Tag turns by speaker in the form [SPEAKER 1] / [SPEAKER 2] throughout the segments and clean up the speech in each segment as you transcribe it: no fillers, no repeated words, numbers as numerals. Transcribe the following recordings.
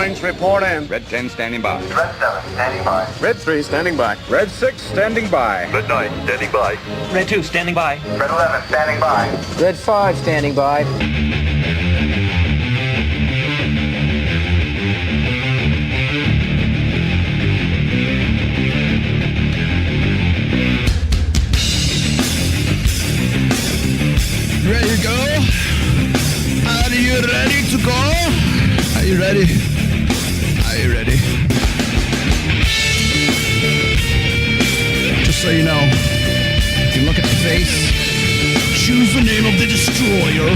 [SPEAKER 1] Wings report in.
[SPEAKER 2] Red 10 standing by.
[SPEAKER 3] Red 7 standing by.
[SPEAKER 1] Red 3 standing by.
[SPEAKER 2] Red 6 standing by.
[SPEAKER 3] Red 9 standing by.
[SPEAKER 4] Red 2 standing by.
[SPEAKER 3] Red 11 standing by.
[SPEAKER 5] Red 5 standing by.
[SPEAKER 6] Ready to go? Are you ready to go? Are you ready? Are you ready? Just so you know, if you look at the face, choose the name of the destroyer.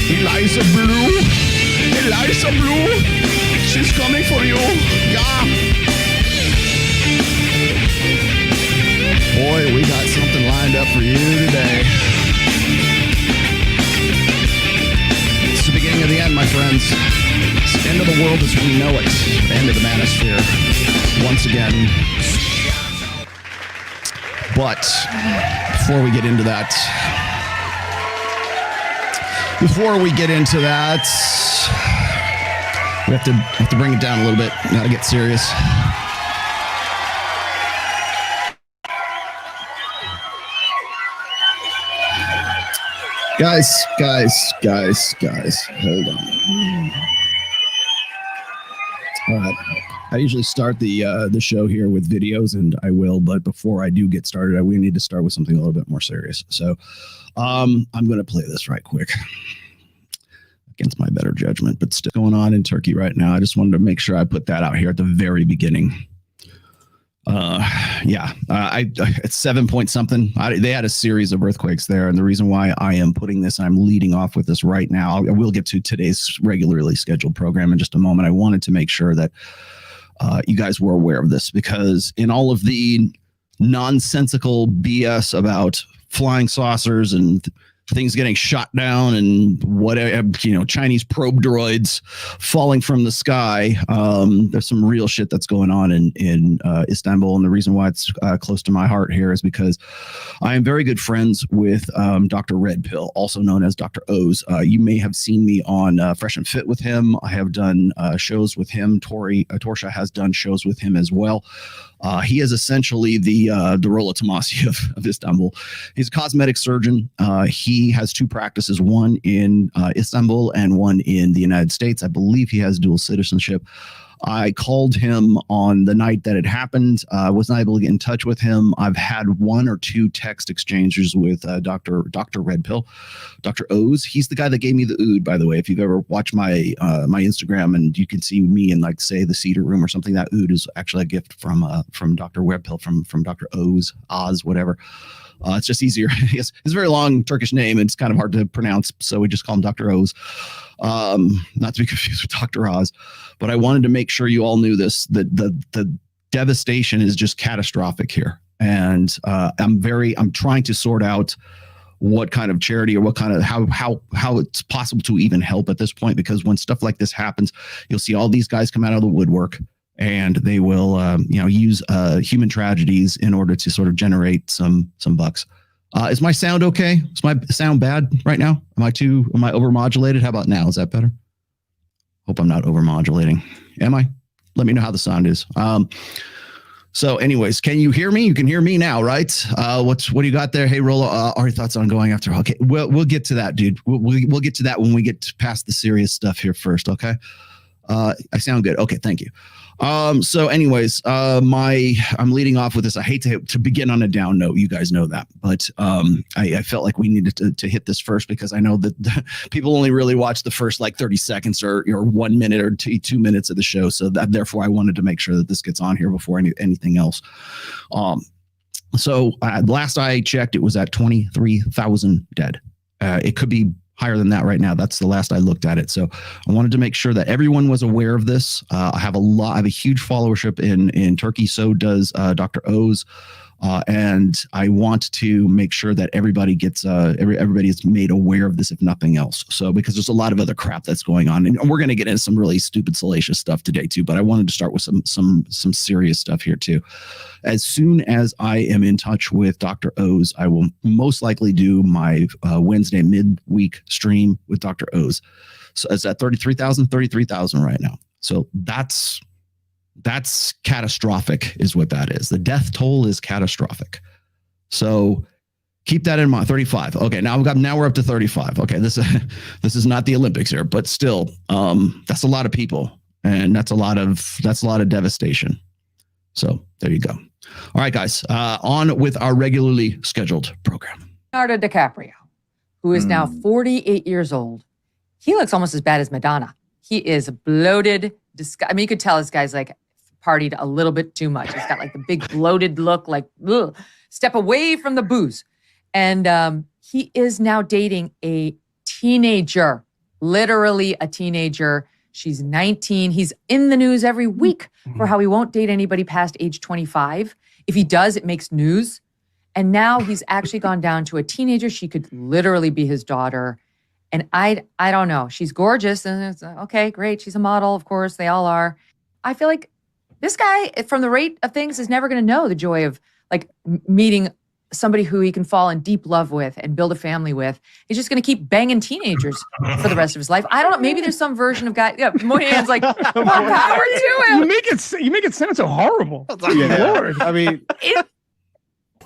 [SPEAKER 6] Eliza Bleu. Eliza Bleu. She's coming for you. Yeah. Boy, we got something lined up for you today. It's the beginning of the end, my friends. It's the end of the world as we know it. The end of the manosphere. Once again. But before we get into that, we have to bring it down a little bit. Gotta get serious. Guys, hold on. All right. I usually start the show here with videos, and I will, but before I do get started, we need to start with something a little bit more serious. So I'm going to play this right quick against my better judgment, but still going on in Turkey right now. I just wanted to make sure I put that out here at the very beginning. It's 7 point something. They had a series of earthquakes there, and the reason why I am putting this, I'm leading off with this right now. I will get to today's regularly scheduled program in just a moment. I wanted to make sure that you guys were aware of this, because in all of the nonsensical BS about flying saucers and things getting shot down and whatever, Chinese probe droids falling from the sky. There's some real shit that's going on in Istanbul. And the reason why it's close to my heart here is because I am very good friends with Dr. Red Pill, also known as Dr. O's. You may have seen me on Fresh and Fit with him. I have done shows with him. Tori, Torsha has done shows with him as well. He is essentially the Rolla Tomasi of Istanbul. He's a cosmetic surgeon. He has two practices, one in Istanbul and one in the United States. I believe he has dual citizenship. I called him on the night that it happened. I was not able to get in touch with him. I've had one or two text exchanges with Dr. Red Pill, Dr. O's. He's the guy that gave me the oud, by the way. If you've ever watched my Instagram and you can see me in, like, say, the Cedar Room or something, that oud is actually a gift from Dr. Red Pill, from Dr. Oz, whatever. It's just easier. It's a very long Turkish name, and it's kind of hard to pronounce, so we just call him Dr. Oz. Not to be confused with Dr. Oz. But I wanted to make sure you all knew this, that the devastation is just catastrophic here. And I'm trying to sort out what kind of charity or what kind of how it's possible to even help at this point, because when stuff like this happens, you'll see all these guys come out of the woodwork, and they will, use human tragedies in order to sort of generate some bucks. Is my sound okay? Is my sound bad right now? Am I overmodulated? How about now? Is that better? Hope I'm not overmodulating. Am I? Let me know how the sound is. So anyways, can you hear me? You can hear me now, right? What do you got there? Hey, Rolla, are your thoughts on going after? Okay, we'll get to that, dude. We'll get to that when we get past the serious stuff here first, okay? I sound good. Okay, thank you. So anyways, I'm leading off with this. I hate to begin on a down note. You guys know that, but I felt like we needed to hit this first, because I know that people only really watch the first like 30 seconds or 1 minute or 2 minutes of the show. So that therefore I wanted to make sure that this gets on here before anything else. So last I checked, it was at 23,000 dead. It could be higher than that right now. That's the last I looked at it. So I wanted to make sure that everyone was aware of this. I have a huge followership in Turkey. So does Dr. O's. And I want to make sure that everybody gets everybody is made aware of this, if nothing else. So because there's a lot of other crap that's going on, and we're going to get into some really stupid, salacious stuff today too. But I wanted to start with some serious stuff here too. As soon as I am in touch with Dr. O's, I will most likely do my Wednesday midweek stream with Dr. O's. So it's at 33,000 right now. So that's catastrophic is what that is. The death toll is catastrophic. So keep that in mind. 35. Okay. Now we're up to 35. Okay. This is not the Olympics here, but still, that's a lot of people, and that's a lot of devastation. So there you go. All right, guys, on with our regularly scheduled program.
[SPEAKER 4] Leonardo DiCaprio, who is now 48 years old. He looks almost as bad as Madonna. He is bloated. I mean, you could tell this guy's like partied a little bit too much. He's got like the big bloated look, like, ugh, step away from the booze. And he is now dating a teenager, literally a teenager. She's 19. He's in the news every week for how he won't date anybody past age 25. If he does, it makes news. And now he's actually gone down to a teenager. She could literally be his daughter. And I don't know. She's gorgeous. And it's okay, great. She's a model, of course. They all are. I feel like this guy, from the rate of things, is never going to know the joy of like meeting somebody who he can fall in deep love with and build a family with. He's just going to keep banging teenagers for the rest of his life. I don't know. Maybe there's some version of guy. Yeah, Moynihan's like, more power to him.
[SPEAKER 7] You make it sound so horrible. Lord. I mean,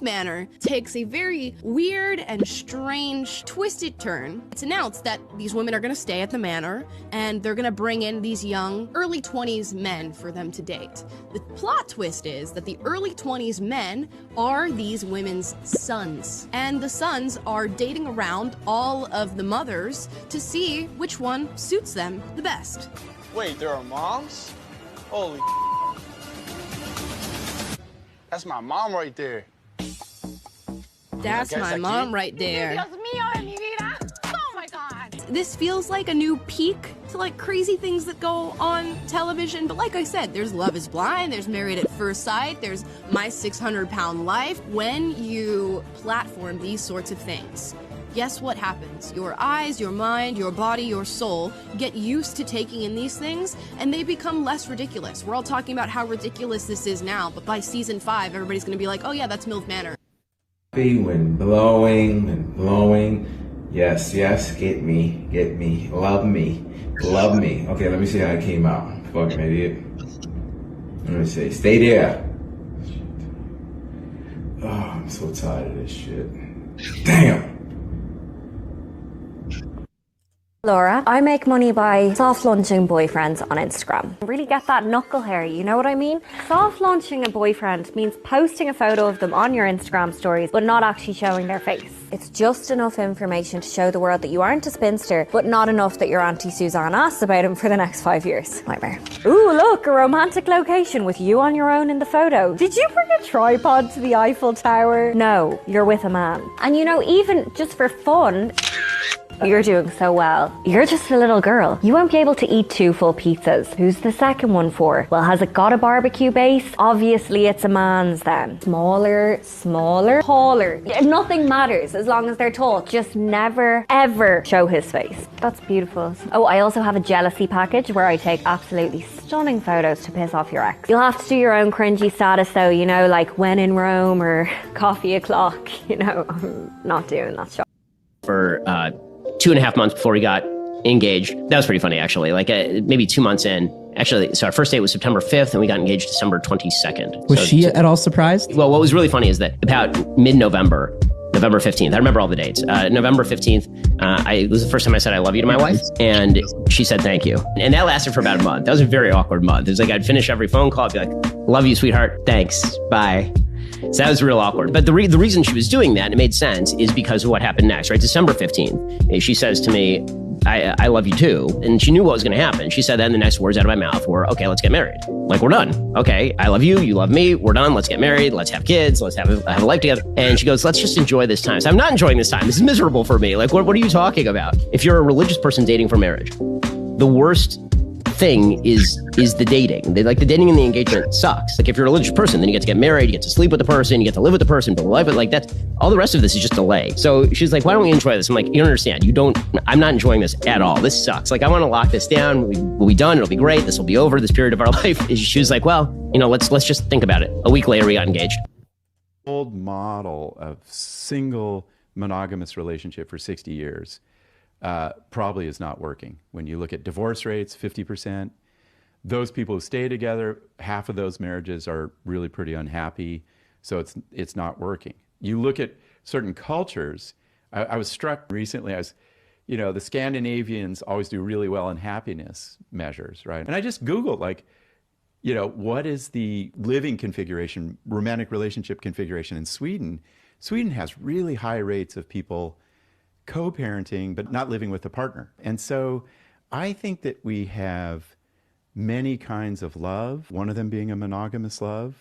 [SPEAKER 8] manner takes a very weird and strange, twisted turn. It's announced that these women are going to stay at the manor and they're going to bring in these young, early 20s men for them to date. The plot twist is that the early 20s men are these women's sons, and the sons are dating around all of the mothers to see which one suits them the best.
[SPEAKER 9] Wait, there are moms? Holy that's my mom right there.
[SPEAKER 8] That's my mom right there.
[SPEAKER 10] Oh my God.
[SPEAKER 8] This feels like a new peak to like crazy things that go on television. But like I said, there's Love is Blind, there's Married at First Sight, there's My 600-Pound Life. When you platform these sorts of things, guess what happens? Your eyes, your mind, your body, your soul get used to taking in these things, and they become less ridiculous. We're all talking about how ridiculous this is now, but by season 5, everybody's gonna be like, oh yeah, that's MILF Manor.
[SPEAKER 11] When blowing and blowing, yes, get me, love me. Okay, let me see how it came out. Fucking idiot. Let me see, stay there. Oh, I'm so tired of this shit. Damn.
[SPEAKER 12] Laura, I make money by soft launching boyfriends on Instagram. Really get that knuckle hair, you know what I mean? Soft launching a boyfriend means posting a photo of them on your Instagram stories, but not actually showing their face. It's just enough information to show the world that you aren't a spinster, but not enough that your Auntie Suzanne asks about him for the next 5 years. Nightmare. Ooh, look, a romantic location with you on your own in the photo. Did you bring a tripod to the Eiffel Tower? No, you're with a man. And you know, even just for fun, you're doing so well. You're just a little girl. You won't be able to eat 2 full pizzas. Who's the second one for? Well, has it got a barbecue base? Obviously, it's a man's then. Smaller, taller. Nothing matters as long as they're tall. Just never, ever show his face. That's beautiful. Oh, I also have a jealousy package where I take absolutely stunning photos to piss off your ex. You'll have to do your own cringy status though, you know, like when in Rome or coffee o'clock. You know, I'm not doing that shit.
[SPEAKER 13] For 2.5 months before we got engaged. That was pretty funny, actually. Like maybe 2 months in. Actually, so our first date was September 5th, and we got engaged December 22nd.
[SPEAKER 14] Was she at all surprised?
[SPEAKER 13] Well, what was really funny is that about mid-November, November 15th, I remember all the dates. November 15th, it was the first time I said I love you to my wife, and she said thank you. And that lasted for about a month. That was a very awkward month. It was like I'd finish every phone call, I'd be like, love you, sweetheart, thanks, bye. So that was real awkward. But the reason she was doing that, and it made sense, is because of what happened next, right? December 15th, she says to me, I love you too. And she knew what was going to happen. She said that, and the next words out of my mouth were, okay, let's get married. Like, we're done. Okay, I love you, you love me, we're done, let's get married, let's have kids, let's have a life together. And she goes, let's just enjoy this time. So I'm not enjoying this time. This is miserable for me. Like, what are you talking about? If you're a religious person dating for marriage, the worst thing is the dating. The dating and the engagement sucks. Like if you're a religious person, then you get to get married, you get to sleep with the person, you get to live with the person, build a life. But like that's all the rest of this is just delay. So she's like, why don't we enjoy this? I'm like, you don't understand. I'm not enjoying this at all. This sucks. Like I want to lock this down. We'll be done. It'll be great. This will be over. This period of our life. She was like, well, let's just think about it. A week later, we got engaged.
[SPEAKER 14] Old model of single monogamous relationship for 60 years probably is not working. When you look at divorce rates, 50%, those people who stay together, half of those marriages are really pretty unhappy. So it's not working. You look at certain cultures. I was struck recently. The Scandinavians always do really well in happiness measures, right? And I just Googled what is the living configuration, romantic relationship configuration in Sweden? Sweden has really high rates of people co-parenting, but not living with a partner. And so I think that we have many kinds of love, one of them being a monogamous love.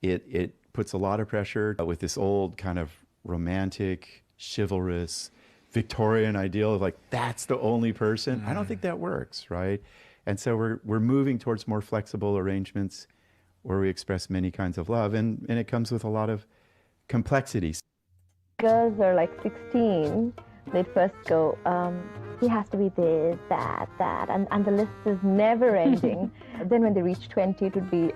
[SPEAKER 14] It puts a lot of pressure with this old kind of romantic, chivalrous, Victorian ideal of that's the only person. I don't think that works, right? And so we're moving towards more flexible arrangements where we express many kinds of love, and it comes with a lot of complexities.
[SPEAKER 15] Girls are 16, they'd first go, he has to be this, that, and the list is never ending. Then when they reach 20, it would be,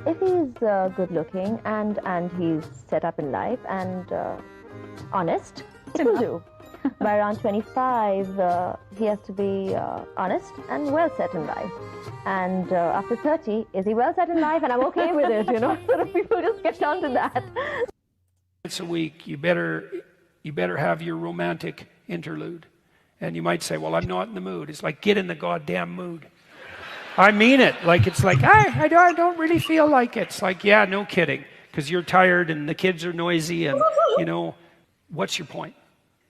[SPEAKER 15] if he's good looking and he's set up in life and honest, it will do. By around 25, he has to be honest and well set in life. And after 30, is he well set in life? And I'm okay with it, Sort of people just get down to that.
[SPEAKER 7] Once a week, you better have your romantic interlude. And you might say, well, I'm not in the mood. It's like, get in the goddamn mood. I mean it. It's like, I don't really feel like it. It's like, yeah, no kidding. Because you're tired and the kids are noisy and, what's your point?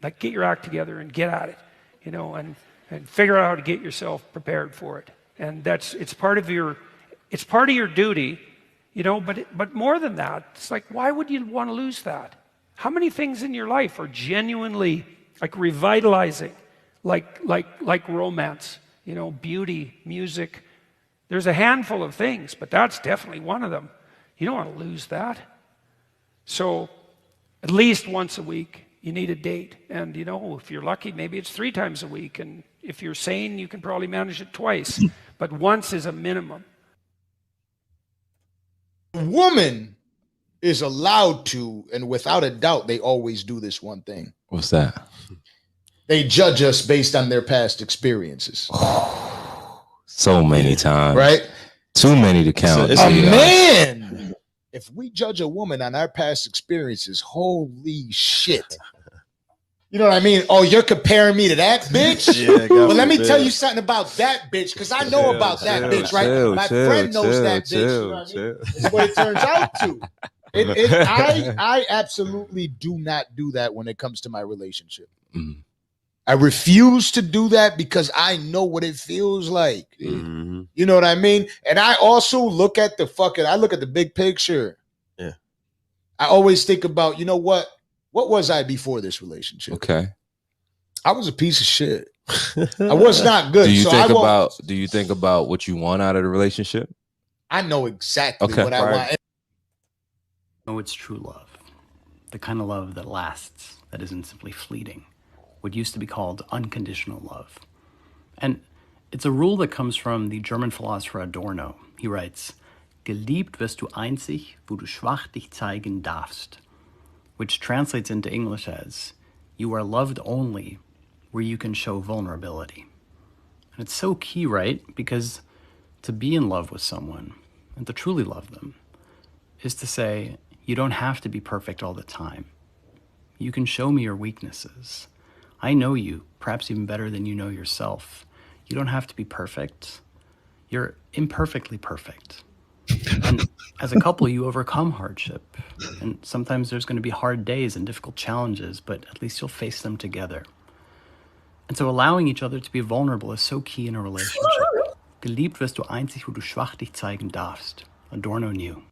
[SPEAKER 7] Get your act together and get at it, and figure out how to get yourself prepared for it. And it's part of your duty, but more than that, it's like, why would you want to lose that? How many things in your life are genuinely revitalizing, like romance, beauty, music? There's a handful of things, but that's definitely one of them. You don't want to lose that. So at least once a week, you need a date. And, if you're lucky, maybe it's 3 times a week. And if you're sane, you can probably manage it twice. But once is a minimum.
[SPEAKER 16] A woman is allowed to, and without a doubt, they always do this one thing.
[SPEAKER 17] What's that?
[SPEAKER 16] They judge us based on their past experiences.
[SPEAKER 17] So many times.
[SPEAKER 16] Right?
[SPEAKER 17] Too many to count.
[SPEAKER 16] Man! If we judge a woman on our past experiences, holy shit. You know what I mean? Oh, you're comparing me to that bitch? Yeah, well, let me tell you something about that bitch, because I know about that bitch, right? My friend knows that bitch. You know what I mean? It's what it turns out to. I absolutely do not do that when it comes to my relationship. Mm-hmm. I refuse to do that because I know what it feels like. Mm-hmm. You know what I mean? And I also look at the big picture. Yeah. I always think about, what was I before this relationship?
[SPEAKER 17] Okay.
[SPEAKER 16] I was a piece of shit. I was not good.
[SPEAKER 17] Do you think about what you want out of the relationship?
[SPEAKER 16] I know exactly what I want.
[SPEAKER 18] No, it's true love. The kind of love that lasts, that isn't simply fleeting. What used to be called unconditional love. And it's a rule that comes from the German philosopher Adorno. He writes, "Geliebt wirst du einzig, wo du schwach dich zeigen darfst," which translates into English as, "You are loved only where you can show vulnerability." And it's so key, right? Because to be in love with someone and to truly love them is to say, you don't have to be perfect all the time. You can show me your weaknesses. I know you, perhaps even better than you know yourself. You don't have to be perfect. You're imperfectly perfect. And as a couple, you overcome hardship. And sometimes there's going to be hard days and difficult challenges, but at least you'll face them together. And so allowing each other to be vulnerable is so key in a relationship. Geliebt wirst du einzig, wo du schwach dich zeigen darfst. Adorno knew.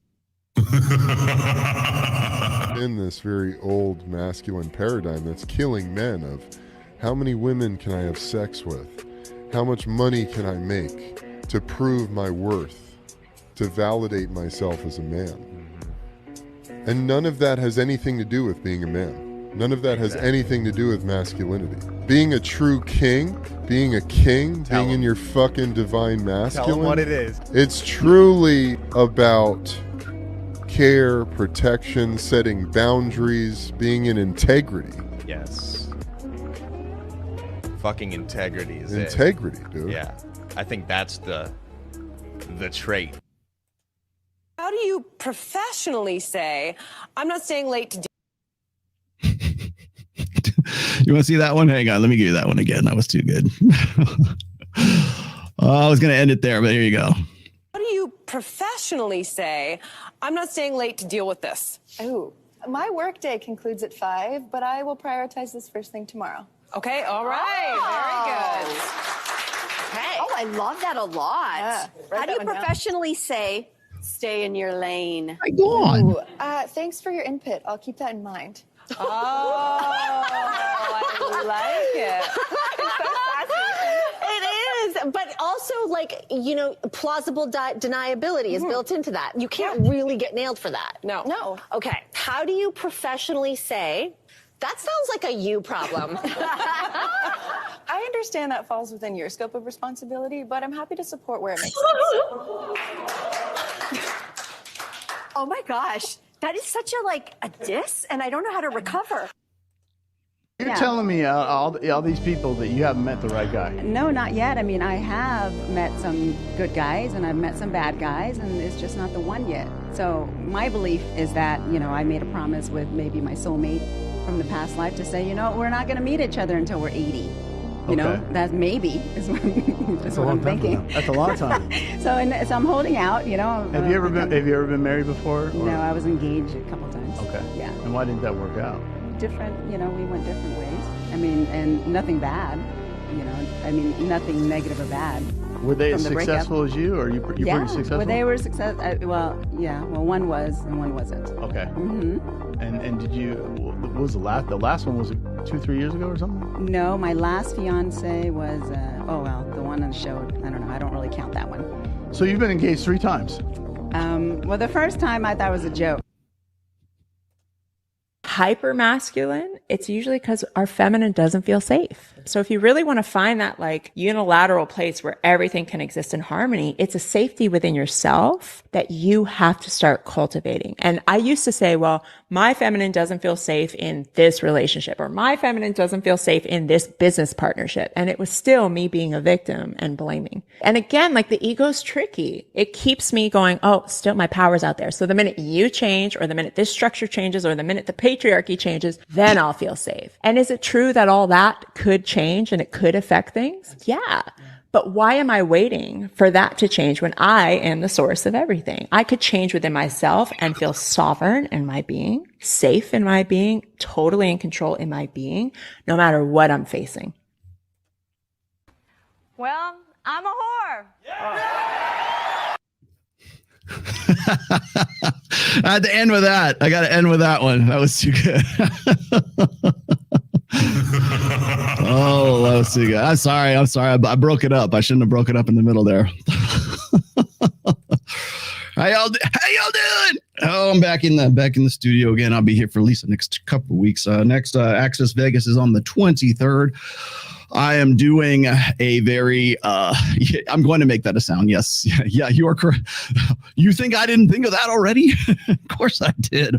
[SPEAKER 19] In this very old masculine paradigm that's killing men of how many women can I have sex with? How much money can I make to prove my worth, to validate myself as a man? And none of that has anything to do with being a man. None of that has anything to do with masculinity. Being a true king, being a king, being in your fucking divine masculine.
[SPEAKER 20] Tell 'em what it is.
[SPEAKER 19] It's truly about care, protection, setting boundaries, being in integrity.
[SPEAKER 20] Yes. Fucking integrity is
[SPEAKER 19] Integrity, dude.
[SPEAKER 20] Yeah. I think that's the trait.
[SPEAKER 21] How do you professionally say, I'm not staying late to
[SPEAKER 6] You want to see that one? Hang on. Let me give you that one again. That was too good. I was going to end it there, but here you go.
[SPEAKER 21] How do you professionally say, I'm not staying late to deal with this?
[SPEAKER 22] Oh, my workday concludes at 5, but I will prioritize this first thing tomorrow.
[SPEAKER 21] Okay, all right. Very good.
[SPEAKER 23] Okay. Oh, I love that a lot.
[SPEAKER 22] Yeah, write
[SPEAKER 23] How do
[SPEAKER 22] that
[SPEAKER 23] you
[SPEAKER 22] one down.
[SPEAKER 23] professionally say, stay in your lane?
[SPEAKER 6] My God.
[SPEAKER 22] Ooh, thanks for your input. I'll keep that in mind.
[SPEAKER 21] Oh, I like it.
[SPEAKER 23] It is, but also, like, you know, plausible deniability is built into that. You can't really get nailed for that.
[SPEAKER 21] No.
[SPEAKER 23] Okay. How do you professionally say, that sounds like a you problem?
[SPEAKER 22] I understand that falls within your scope of responsibility, but I'm happy to support where it makes sense.
[SPEAKER 23] Oh my gosh. That is such a diss, and I don't know how to recover.
[SPEAKER 24] You're telling me all these people that you haven't met the right guy.
[SPEAKER 25] No, not yet. I mean, I have met some good guys and I've met some bad guys, and it's just not the one yet. So my belief is that, you know, I made a promise with maybe my soulmate from the past life to say, you know, we're not going to meet each other until we're 80. You know, that maybe is what,
[SPEAKER 24] That's a
[SPEAKER 25] what
[SPEAKER 24] long
[SPEAKER 25] I'm
[SPEAKER 24] time
[SPEAKER 25] thinking.
[SPEAKER 24] from now. That's a long time.
[SPEAKER 25] So I'm holding out, you know.
[SPEAKER 24] Have you ever been married before? Or?
[SPEAKER 25] No, I was engaged a couple times.
[SPEAKER 24] Okay.
[SPEAKER 25] Yeah.
[SPEAKER 24] And why didn't that work out?
[SPEAKER 25] Different, you know, we went different ways. I mean, and nothing bad, you know. I mean, nothing negative or bad.
[SPEAKER 24] Were they as
[SPEAKER 25] from the
[SPEAKER 24] successful as you, or you pretty successful?
[SPEAKER 25] Well, they were successful. Well, one was and one wasn't.
[SPEAKER 24] Okay.
[SPEAKER 25] Mm-hmm.
[SPEAKER 24] And did you? What was the last? The last one was 2-3 years ago or something?
[SPEAKER 25] No, my last fiance was. The one on the show. I don't know. I don't really count that one.
[SPEAKER 24] So you've been engaged 3 times.
[SPEAKER 25] Well, the first time I thought it was a joke.
[SPEAKER 26] Hyper masculine, it's usually because our feminine doesn't feel safe. So if you really want to find that like unilateral place where everything can exist in harmony, it's a safety within yourself that you have to start cultivating. And I used to say, well, my feminine doesn't feel safe in this relationship, or my feminine doesn't feel safe in this business partnership. And it was still me being a victim and blaming. And again, like the ego's tricky. It keeps me going, oh, still my power's out there. So the minute you change, or the minute this structure changes, or the minute the patriarchy changes, then I'll feel safe. And is it true that all that could change and it could affect things? Yeah. But why am I waiting for that to change when I am the source of everything? I could change within myself and feel sovereign in my being, safe in my being, totally in control in my being, no matter what I'm facing.
[SPEAKER 27] Well, I'm a whore.
[SPEAKER 6] I had to end with that. I got to end with that one. That was too good. Oh, that was too good. I'm sorry. I broke it up. I shouldn't have broke it up in the middle there. How y'all doing? Oh, I'm back in the studio again. I'll be here for at least the next couple of weeks. Next Access Vegas is on the 23rd. I am doing a very, I'm going to make that a sound. Yes. Yeah, you are correct. You think I didn't think of that already? Of course I did.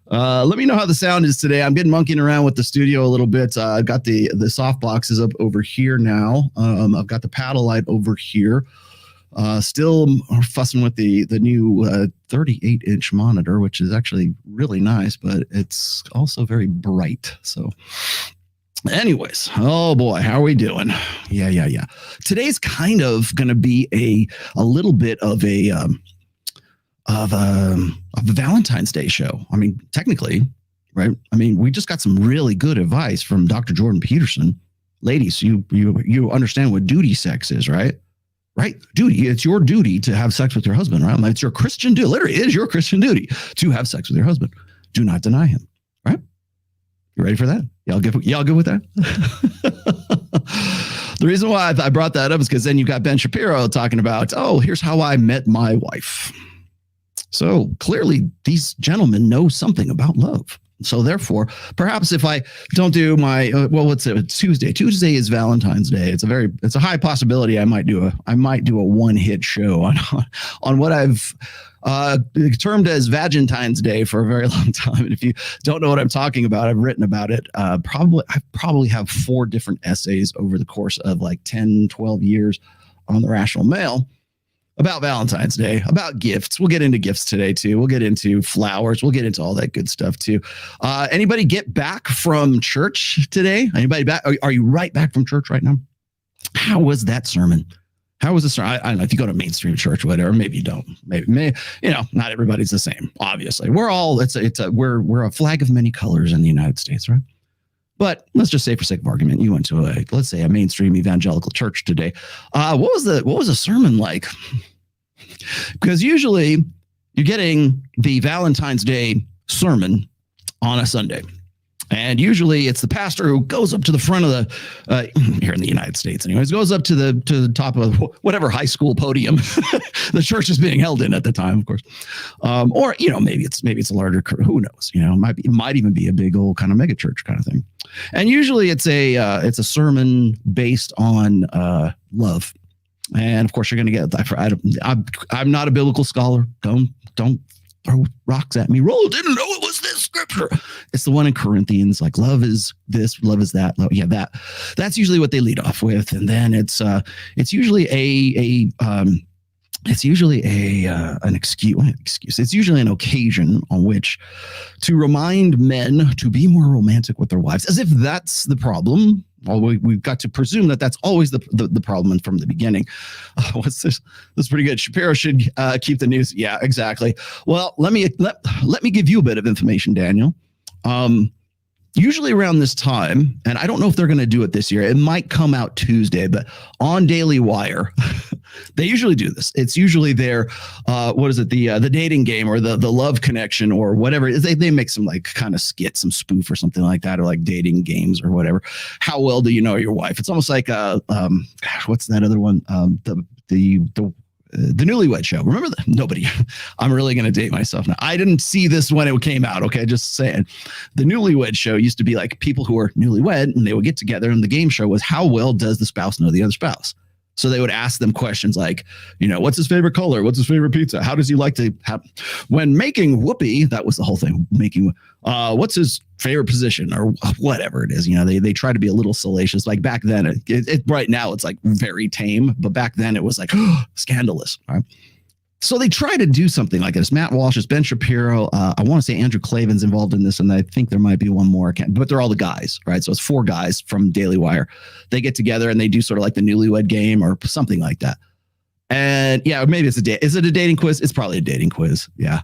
[SPEAKER 6] Let me know how the sound is today. I'm getting monkeying around with the studio a little bit. I've got the soft boxes up over here now. I've got the paddle light over here. Still fussing with the new 38-inch monitor, which is actually really nice, but it's also very bright. So anyways, oh boy, how are we doing? Yeah. Today's kind of going to be a little bit of a Valentine's Day show. I mean, technically, right? I mean, we just got some really good advice from Dr. Jordan Peterson. Ladies, you understand what duty sex is, right? Right? Duty. It's your duty to have sex with your husband, right? It's your Christian duty. Literally, it is your Christian duty to have sex with your husband. Do not deny him, right? You ready for that? Y'all good with that? The reason why I brought that up is because then you got Ben Shapiro talking about, oh, here's how I met my wife. So clearly these gentlemen know something about love. So therefore, perhaps if I don't do my, what's it? Tuesday. Tuesday is Valentine's Day. It's a high possibility I might do a one-hit show on what I've termed as Valentine's Day for a very long time. And if you don't know what I'm talking about, I've written about it. I probably have 4 different essays over the course of like 10, 12 years on the Rational Mail about Valentine's Day, about gifts. We'll get into gifts today too. We'll get into flowers. We'll get into all that good stuff too. Anybody get back from church today? Anybody back? Are you right back from church right now? How was that sermon? How was the sermon? I don't know if you go to mainstream church or whatever. Maybe you don't. Maybe not everybody's the same. Obviously, we're all we're a flag of many colors in the United States, right? But let's just say, for sake of argument, you went to let's say a mainstream evangelical church today. What was the sermon like? Because usually you're getting the Valentine's Day sermon on a Sunday. And usually it's the pastor who goes up to the front of the, here in the United States anyways, goes up to the top of whatever high school podium the church is being held in at the time, of course. Or, maybe it's a larger, who knows, it might even be a big old kind of mega church kind of thing. And usually it's a sermon based on love. And of course you're going to get, I'm not a biblical scholar. Don't throw rocks at me. Roll didn't know it was this scripture. It's the one in Corinthians, like love is this, love is that. Love, yeah, that's usually what they lead off with. And then it's usually an excuse. It's usually an occasion on which to remind men to be more romantic with their wives, as if that's the problem. Well, we've got to presume that that's always the problem from the beginning. What's this? That's pretty good. Shapiro should keep the news. Yeah, exactly. Well, let me give you a bit of information, Daniel. Usually around this time, and I don't know if they're going to do it this year. It might come out Tuesday, but on Daily Wire, they usually do this. It's usually their the dating game or the love connection or whatever. They make some like kind of skit, some spoof or something like that, or like dating games or whatever. How well do you know your wife? It's almost like what's that other one? The Newlywed Show. Remember that? Nobody. I'm really going to date myself now. I didn't see this when it came out. Okay. Just saying. The Newlywed Show used to be like people who were newlywed and they would get together and the game show was how well does the spouse know the other spouse? So they would ask them questions like, what's his favorite color? What's his favorite pizza? How does he like to have, when making whoopee, that was the whole thing, what's his favorite position or whatever it is. They try to be a little salacious. Like back then, right now it's like very tame, but back then it was like scandalous. Right? So they try to do something like this. Matt Walsh, Ben Shapiro. I want to say Andrew Klavan's involved in this, and I think there might be one more. But they're all the guys, right? So it's 4 guys from Daily Wire. They get together and they do sort of like the Newlywed Game or something like that. And yeah, maybe it's is it a dating quiz? It's probably a dating quiz. Yeah.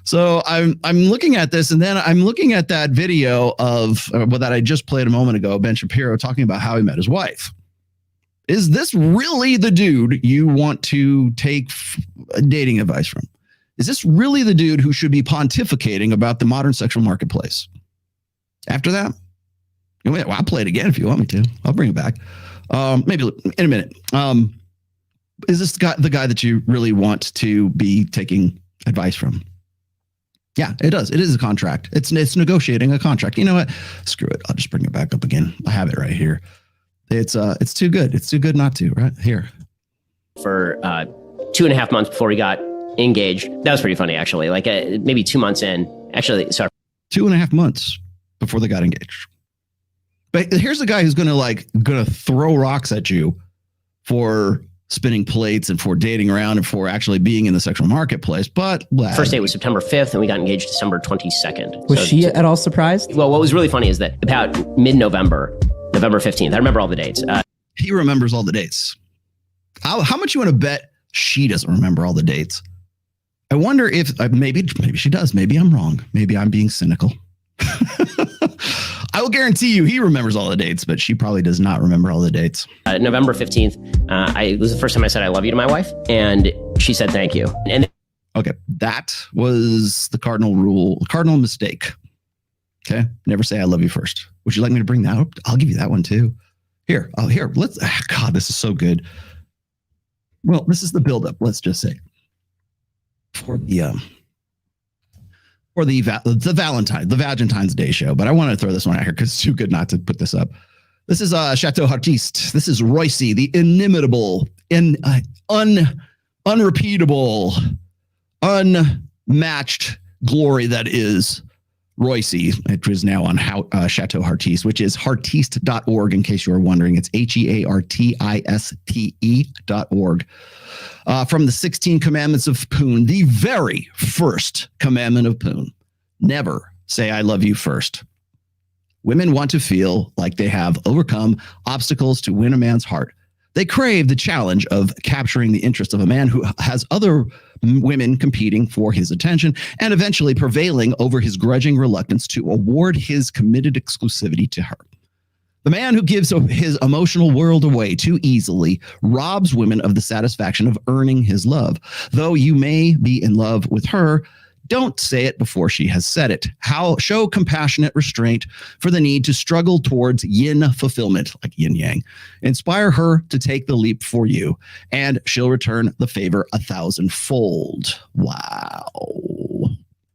[SPEAKER 6] So I'm looking at this, and then I'm looking at that video of that I just played a moment ago. Ben Shapiro talking about how he met his wife. Is this really the dude you want to take dating advice from? Is this really the dude who should be pontificating about the modern sexual marketplace? After that, I'll play it again if you want me to. I'll bring it back. Maybe in a minute. Is this the guy that you really want to be taking advice from? Yeah, it does. It is a contract. It's negotiating a contract. You know what? Screw it. I'll just bring it back up again. I have it right here. It's too good. It's too good not to, right here.
[SPEAKER 13] For 2.5 months before we got engaged. That was pretty funny, actually. Like maybe 2 months in. Actually, sorry.
[SPEAKER 6] 2.5 months before they got engaged. But here's the guy who's gonna throw rocks at you for spinning plates and for dating around and for actually being in the sexual marketplace. But
[SPEAKER 13] first date was September 5th and we got engaged December 22nd.
[SPEAKER 1] Was she at all surprised?
[SPEAKER 13] Well, what was really funny is that about mid-November, November 15th, I remember all the dates.
[SPEAKER 6] He remembers all the dates. How much you want to bet she doesn't remember all the dates? I wonder if maybe she does. Maybe I'm wrong. Maybe I'm being cynical. I will guarantee you he remembers all the dates, but she probably does not remember all the dates.
[SPEAKER 13] November 15th, it was the first time I said I love you to my wife, and she said thank you. And
[SPEAKER 6] okay, that was the cardinal mistake. Okay, never say I love you first. Would you like me to bring that up? I'll give you that one too. Here, let's, God, this is so good. Well, this is the buildup, let's just say, for the Valentine's Day show. But I want to throw this one out here because it's too good not to put this up. This is Chateau Heartiste. This is Royce, the inimitable, unrepeatable, unmatched glory that is Royce, which is now on Chateau Heartiste, which is heartiste.org, in case you are wondering. It's HEARTISTE.org. From the 16 Commandments of Poon, the very first commandment of Poon, never say I love you first. Women want to feel like they have overcome obstacles to win a man's heart. They crave the challenge of capturing the interest of a man who has other women competing for his attention and eventually prevailing over his grudging reluctance to award his committed exclusivity to her. The man who gives his emotional world away too easily robs women of the satisfaction of earning his love. Though you may be in love with her, don't say it before she has said it. Show compassionate restraint for the need to struggle towards yin fulfillment, like yin yang. Inspire her to take the leap for you, and she'll return the favor 1,000-fold. Wow.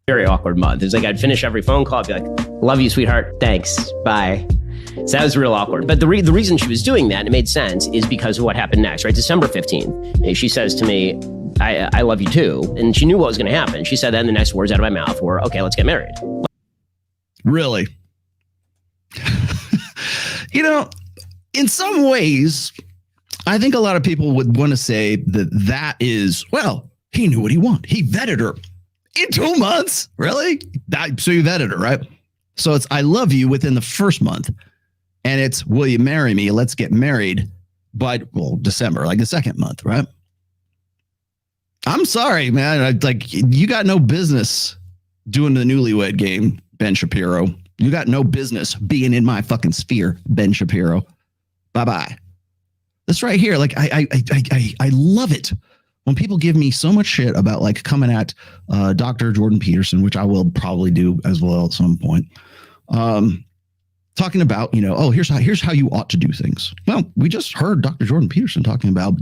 [SPEAKER 13] Very awkward month. It's like I'd finish every phone call, I'd be like, love you, sweetheart. Thanks. Bye. So that was real awkward. But the reason she was doing that, and it made sense, is because of what happened next, right? December 15th, she says to me, I love you too. And she knew what was going to happen. She said then the next words out of my mouth were, okay, let's get married.
[SPEAKER 6] Really? In some ways, I think a lot of people would want to say that is, well, he knew what he wanted. He vetted her in 2 months. Really? So you vetted her, right? So it's, I love you within the first month. And it's, will you marry me? Let's get married by, December, like the second month, right? I'm sorry, man. You got no business doing the newlywed game, Ben Shapiro. You got no business being in my fucking sphere, Ben Shapiro. Bye-bye. This right here, I love it when people give me so much shit about coming at Dr. Jordan Peterson, which I will probably do as well at some point. Talking about, here's how you ought to do things. Well, we just heard Dr. Jordan Peterson talking about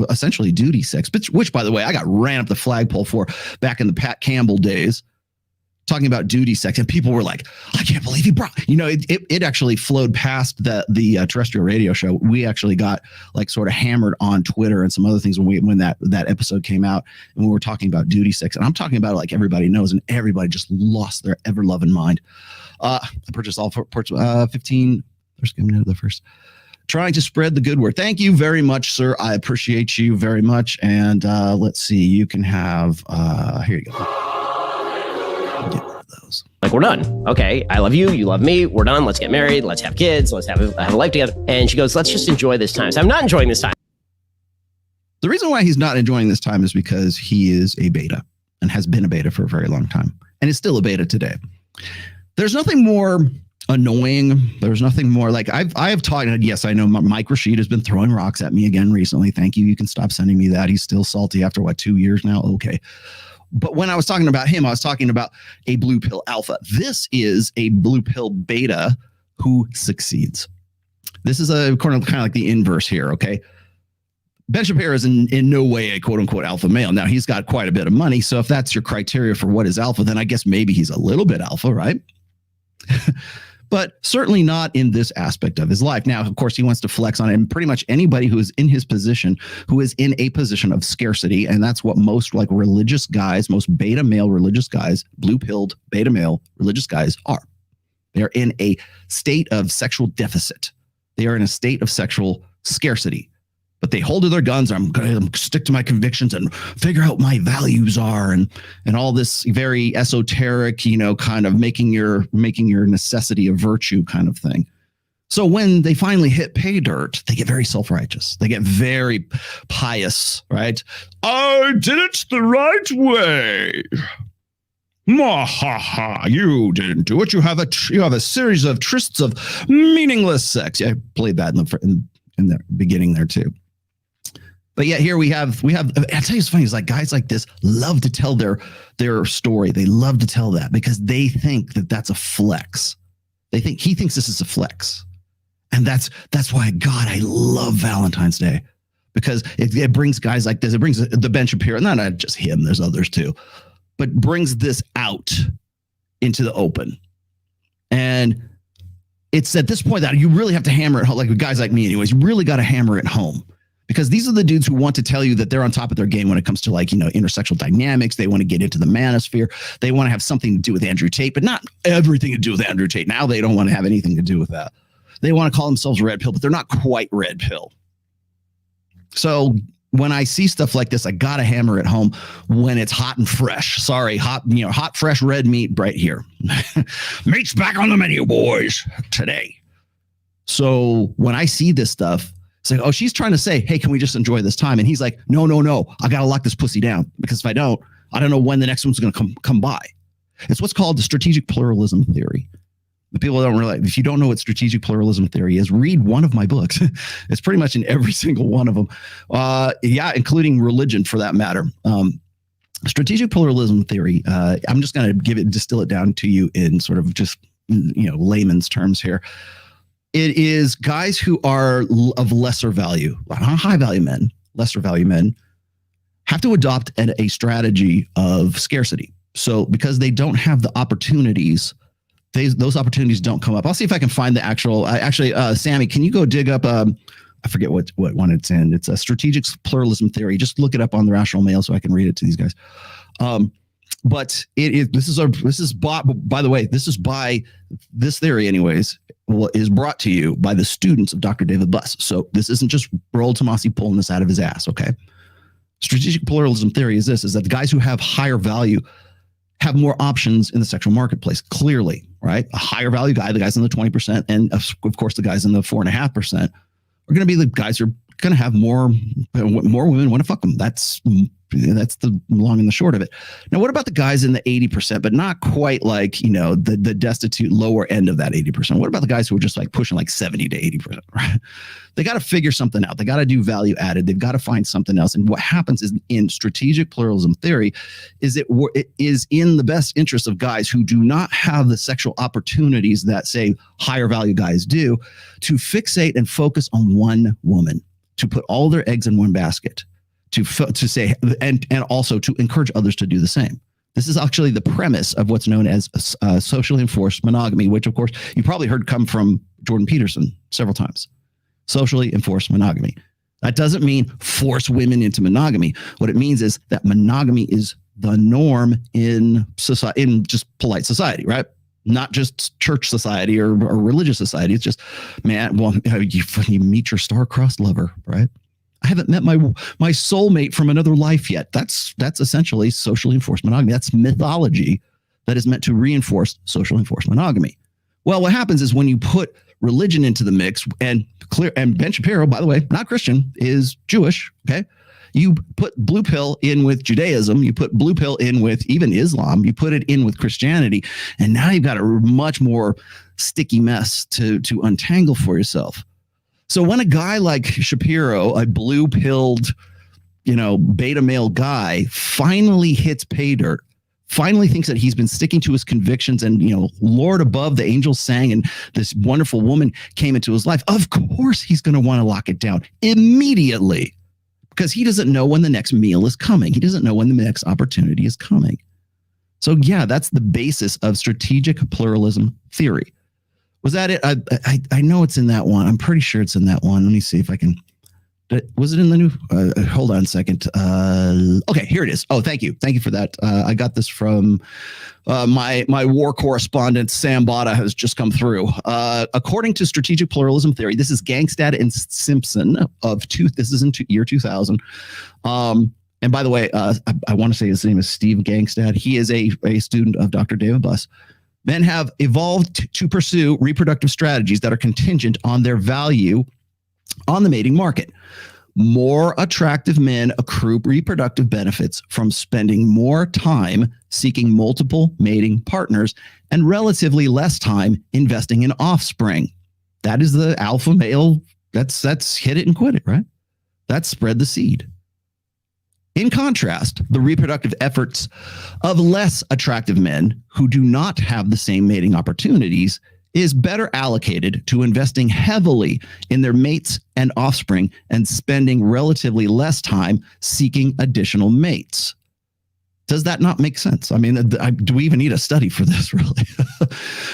[SPEAKER 6] essentially duty sex, which, by the way, I got ran up the flagpole for back in the Pat Campbell days, talking about duty sex. And people were like, I can't believe he brought, it actually flowed past the terrestrial radio show. We actually got sort of hammered on Twitter and some other things when that episode came out, and we were talking about duty sex. And I'm talking about it everybody knows, and everybody just lost their ever loving mind. I purchased all for 15. There's giving it the first. Trying to spread the good word. Thank you very much, sir. I appreciate you very much. And let's see. You can have. Here you go. Get rid of those.
[SPEAKER 13] We're done. Okay, I love you. You love me. We're done. Let's get married. Let's have kids. Let's have a life together. And she goes, let's just enjoy this time. So I'm not enjoying this time.
[SPEAKER 6] The reason why he's not enjoying this time is because he is a beta and has been a beta for a very long time and is still a beta today. There's nothing more annoying. There's nothing more I have talked. Yes, I know Mike Rashid has been throwing rocks at me again recently. Thank you. You can stop sending me that. He's still salty after 2 years now. Okay. But when I was talking about him, I was talking about a blue pill alpha. This is a blue pill beta who succeeds. This is kind of like the inverse here. Okay. Ben Shapiro is in no way a quote unquote alpha male. Now he's got quite a bit of money. So if that's your criteria for what is alpha, then I guess maybe he's a little bit alpha, right? But certainly not in this aspect of his life. Now, of course, he wants to flex on it. And pretty much anybody who is in his position, who is in a position of scarcity, and that's what most religious guys, most beta male religious guys, blue-pilled beta male religious guys are. They're in a state of sexual deficit. They are in a state of sexual scarcity. But they hold to their guns. I'm going to stick to my convictions and figure out what my values are, and all this very esoteric, kind of making your necessity a virtue kind of thing. So when they finally hit pay dirt, they get very self-righteous. They get very pious, right? I did it the right way. Ha! You didn't do it. You have a series of trysts of meaningless sex. Yeah, I played that in the beginning there too. But yet here we have. I'll tell you, it's funny. It's guys like this love to tell their story. They love to tell that because they think that that's a flex. He thinks this is a flex, And that's why, God, I love Valentine's Day, because it brings guys like this. It brings the Ben Shapiro, not just him, there's others too, but brings this out into the open. And it's at this point that you really have to hammer it home, like guys like me anyways, you really got to hammer it home. Because these are the dudes who want to tell you that they're on top of their game when it comes to, like, you know, intersexual dynamics. They want to get into the manosphere. They want to have something to do with Andrew Tate, but not everything to do with Andrew Tate. Now they don't want to have anything to do with that. They want to call themselves red pill, but they're not quite red pill. So when I see stuff like this, I got to hammer it home when it's hot and fresh. Sorry, hot, fresh red meat right here. Meat's back on the menu, boys, today. So when I see this stuff, it's like, oh, she's trying to say, hey, can we just enjoy this time? And he's like, no. I got to lock this pussy down, because if I don't know when the next one's going to come by. It's what's called the strategic pluralism theory. The people don't realize, if you don't know what strategic pluralism theory is, read one of my books. It's pretty much in every single one of them. Including religion for that matter. Strategic pluralism theory. I'm just going to distill it down to you in sort of just, layman's terms here. It is guys who are of lesser value, not high value men, lesser value men, have to adopt a strategy of scarcity. So because they don't have the opportunities, those opportunities don't come up. I'll see if I can find the actual. Sammy, can you go dig up? I forget what one it's in. It's a strategic pluralism theory. Just look it up on the Rational Mail so I can read it to these guys. But this is by the way, this theory anyways, is brought to you by the students of Dr. David Buss. So this isn't just Roll Tomasi pulling this out of his ass. Okay. Strategic pluralism theory is that the guys who have higher value have more options in the sexual marketplace. Clearly, right? A higher value guy, the guys in the 20%, and of course the guys in the 4.5% are going to be the guys who are going to have more women want to fuck them. That's the long and the short of it. Now, what about the guys in the 80%, but not quite like, the destitute lower end of that 80%? What about the guys who are just like pushing like 70 to 80%, right? They got to figure something out. They got to do value added. They've got to find something else. And what happens is, in strategic pluralism theory, is it is in the best interest of guys who do not have the sexual opportunities that, say, higher value guys do, to fixate and focus on one woman, to put all their eggs in one basket. To say, and also to encourage others to do the same. This is actually the premise of what's known as socially enforced monogamy, which of course you probably heard come from Jordan Peterson several times. Socially enforced monogamy. That doesn't mean force women into monogamy. What it means is that monogamy is the norm in society, in just polite society, right? Not just church society or religious society. It's just, man, well, you meet your star-crossed lover, right? I haven't met my soulmate from another life yet. That's essentially socially enforced monogamy. That's mythology that is meant to reinforce socially enforced monogamy. Well, what happens is when you put religion into the mix, and Ben Shapiro, by the way, not Christian, is Jewish. Okay, you put blue pill in with Judaism, you put blue pill in with even Islam, you put it in with Christianity, and now you've got a much more sticky mess to untangle for yourself. So when a guy like Shapiro, a blue-pilled, beta male guy, finally hits pay dirt, finally thinks that he's been sticking to his convictions and, Lord above, the angels sang and this wonderful woman came into his life, of course he's going to want to lock it down immediately, because he doesn't know when the next meal is coming. He doesn't know when the next opportunity is coming. So yeah, that's the basis of strategic pluralism theory. Was that it? I know it's in that one. I'm pretty sure it's in that one. Let me see if I can. Was it in the new? Hold on a second. Okay, here it is. Oh, thank you. Thank you for that. I got this from my war correspondent, Sam Botta, has just come through. According to strategic pluralism theory, this is Gangstad and Simpson this is in year 2000. And by the way, I want to say his name is Steve Gangstad. He is a student of Dr. David Buss. Men have evolved to pursue reproductive strategies that are contingent on their value on the mating market. More attractive men accrue reproductive benefits from spending more time seeking multiple mating partners and relatively less time investing in offspring. That is the alpha male. That's hit it and quit it, right? That's spread the seed. In contrast, the reproductive efforts of less attractive men who do not have the same mating opportunities is better allocated to investing heavily in their mates and offspring and spending relatively less time seeking additional mates. Does that not make sense? I mean, do we even need a study for this, really?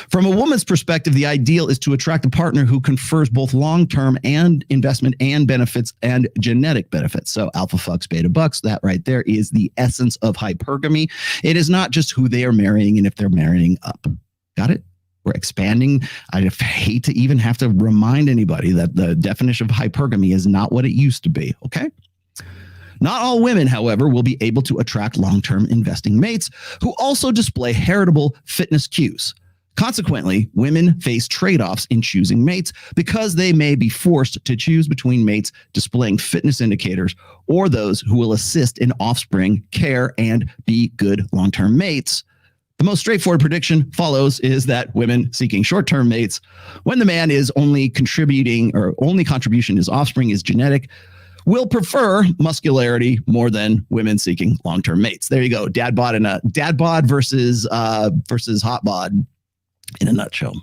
[SPEAKER 6] From a woman's perspective, the ideal is to attract a partner who confers both long-term and investment and benefits and genetic benefits. So alpha fucks, beta bucks, that right there is the essence of hypergamy. It is not just who they are marrying and if they're marrying up. Got it? We're expanding. I hate to even have to remind anybody that the definition of hypergamy is not what it used to be, okay? Not all women, however, will be able to attract long-term investing mates who also display heritable fitness cues. Consequently, women face trade-offs in choosing mates because they may be forced to choose between mates displaying fitness indicators or those who will assist in offspring care and be good long-term mates. The most straightforward prediction follows is that women seeking short-term mates, when the man is only contributing or only contribution is offspring is genetic, will prefer muscularity more than women seeking long-term mates. There you go. Dad bod versus hot bod in a nutshell.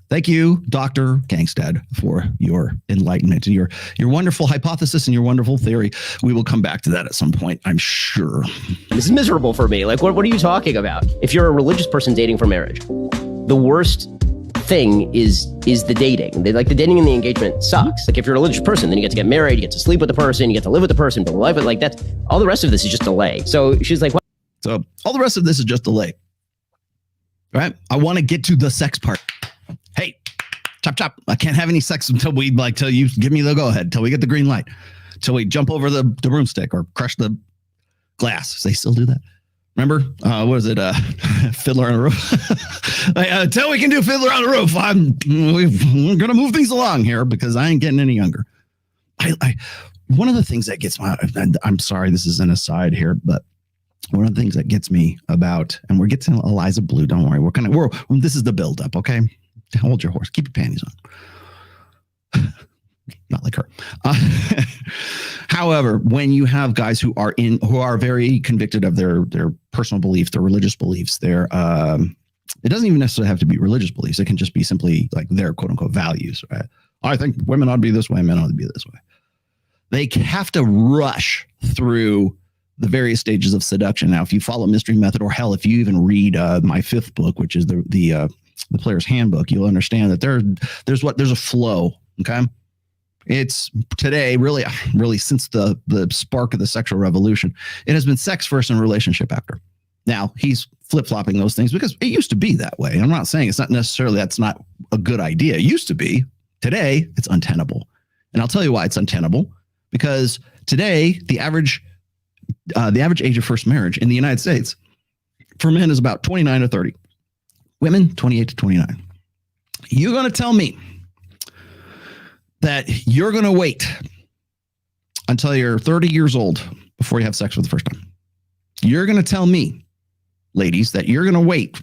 [SPEAKER 6] Thank you, Dr. Gangstad, for your enlightenment and your wonderful hypothesis and your wonderful theory. We will come back to that at some point, I'm sure.
[SPEAKER 13] This is miserable for me. Like, what are you talking about? If you're a religious person dating for marriage, the worst thing is the dating. Like, the dating and the engagement sucks. Like, if you're a religious person, then you get to get married, you get to sleep with the person, you get to live with the person, build a life. But like, that's all the rest of this is just delay. So she's like, what?
[SPEAKER 6] So all the rest of this is just delay. All right. I want to get to the sex part. Hey, chop, chop. I can't have any sex until you give me the go ahead, until we get the green light, until we jump over the broomstick or crush the glass. They still do that. Remember, what was it? Fiddler on a Roof. Until we can do Fiddler on a Roof, we're going to move things along here because I ain't getting any younger. One of the things that gets I'm sorry, this is an aside here, but one of the things that gets me about, and we're getting to Eliza Bleu, don't worry. This is the buildup, okay? Hold your horse. Keep your panties on. Not like her. However, when you have guys who are very convicted of their personal beliefs, their religious beliefs, it doesn't even necessarily have to be religious beliefs. It can just be simply like their quote unquote values. Right? I think women ought to be this way, men ought to be this way. They have to rush through the various stages of seduction. Now, if you follow Mystery Method, or hell, if you even read my 5th book, which is the Player's Handbook, you'll understand that there's a flow. Okay. It's today, really since the spark of the sexual revolution, it has been sex first and relationship after. Now, he's flip-flopping those things because it used to be that way. I'm not saying it's not necessarily that's not a good idea. It used to be. Today, it's untenable. And I'll tell you why it's untenable. Because today, the average age of first marriage in the United States for men is about 29 to 30. Women, 28 to 29. You're going to tell me that you're going to wait until you're 30 years old before you have sex for the first time. You're going to tell me, ladies, that you're going to wait.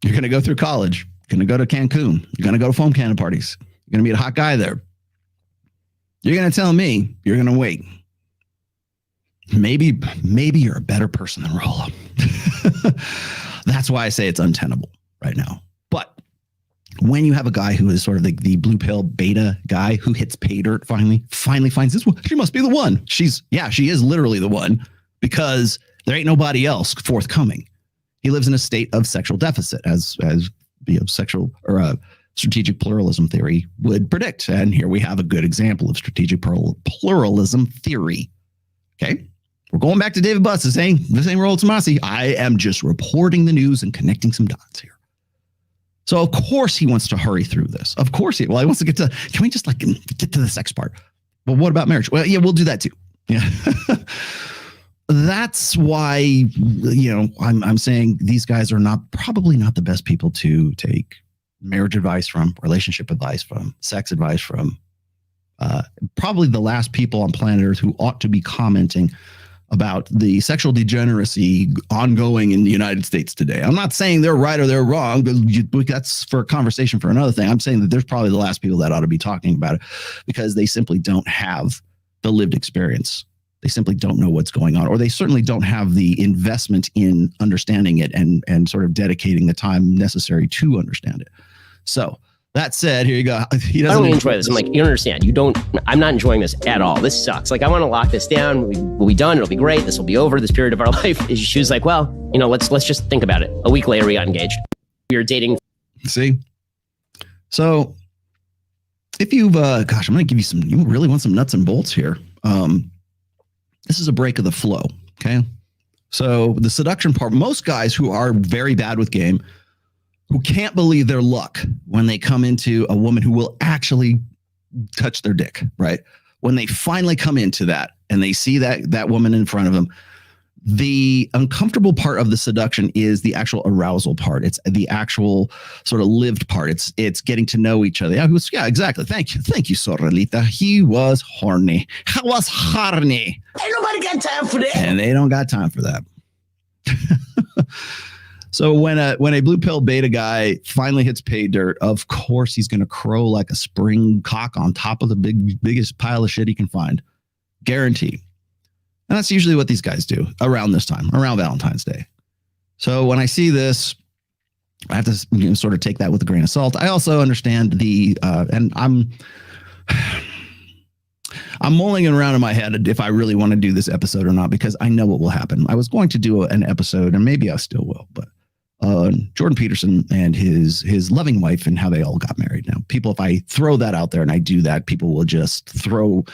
[SPEAKER 6] You're going to go through college. You're going to go to Cancun. You're going to go to foam cannon parties. You're going to meet a hot guy there. You're going to tell me you're going to wait. Maybe you're a better person than Rollo. That's why I say it's untenable right now. But when you have a guy who is sort of the blue pill beta guy who hits pay dirt finally finds this one, she must be the one. She is literally the one because there ain't nobody else forthcoming. He lives in a state of sexual deficit, as sexual or strategic pluralism theory would predict. And here we have a good example of strategic pluralism theory. Okay. We're going back to David Butts and saying this ain't Rollo Tomasi. I am just reporting the news and connecting some dots here. So of course he wants to hurry through this. Of course he wants to get to, can we just get to the sex part? Well, what about marriage? Well, yeah, we'll do that too. Yeah. That's why, I'm saying these guys are probably not the best people to take marriage advice from, relationship advice from, sex advice from. Probably the last people on planet Earth who ought to be commenting about the sexual degeneracy ongoing in the United States today. I'm not saying they're right or they're wrong, but that's for a conversation for another thing. I'm saying that there's probably the last people that ought to be talking about it because they simply don't have the lived experience. They simply don't know what's going on, or they certainly don't have the investment in understanding it and sort of dedicating the time necessary to understand it. So that said, here you go. He
[SPEAKER 13] I don't enjoy this. I'm like, you don't understand. I'm not enjoying this at all. This sucks. Like, I want to lock this down. We'll be done. It'll be great. This will be over. This period of our life. She was like, well, let's just think about it. A week later, we got engaged. We were dating.
[SPEAKER 6] See? So if you've, I'm going to give you some, you really want some nuts and bolts here. This is a break of the flow. Okay. So the seduction part, most guys who are very bad with game, who can't believe their luck when they come into a woman who will actually touch their dick, right? When they finally come into that and they see that woman in front of them, the uncomfortable part of the seduction is the actual arousal part. It's the actual sort of lived part. It's getting to know each other. Yeah, exactly. Thank you, Sorrelita. He was horny. I was horny.
[SPEAKER 1] Ain't nobody got time for that.
[SPEAKER 6] And they don't got time for that. So when a blue pill beta guy finally hits pay dirt, of course he's going to crow like a spring cock on top of the biggest pile of shit he can find. Guaranteed. And that's usually what these guys do around this time, around Valentine's Day. So when I see this, I have to sort of take that with a grain of salt. I also understand and I'm mulling it around in my head if I really want to do this episode or not, because I know what will happen. I was going to do an episode, and maybe I still will, but Jordan Peterson and his loving wife and how they all got married. Now, people, if I throw that out there and I do that, people will just throw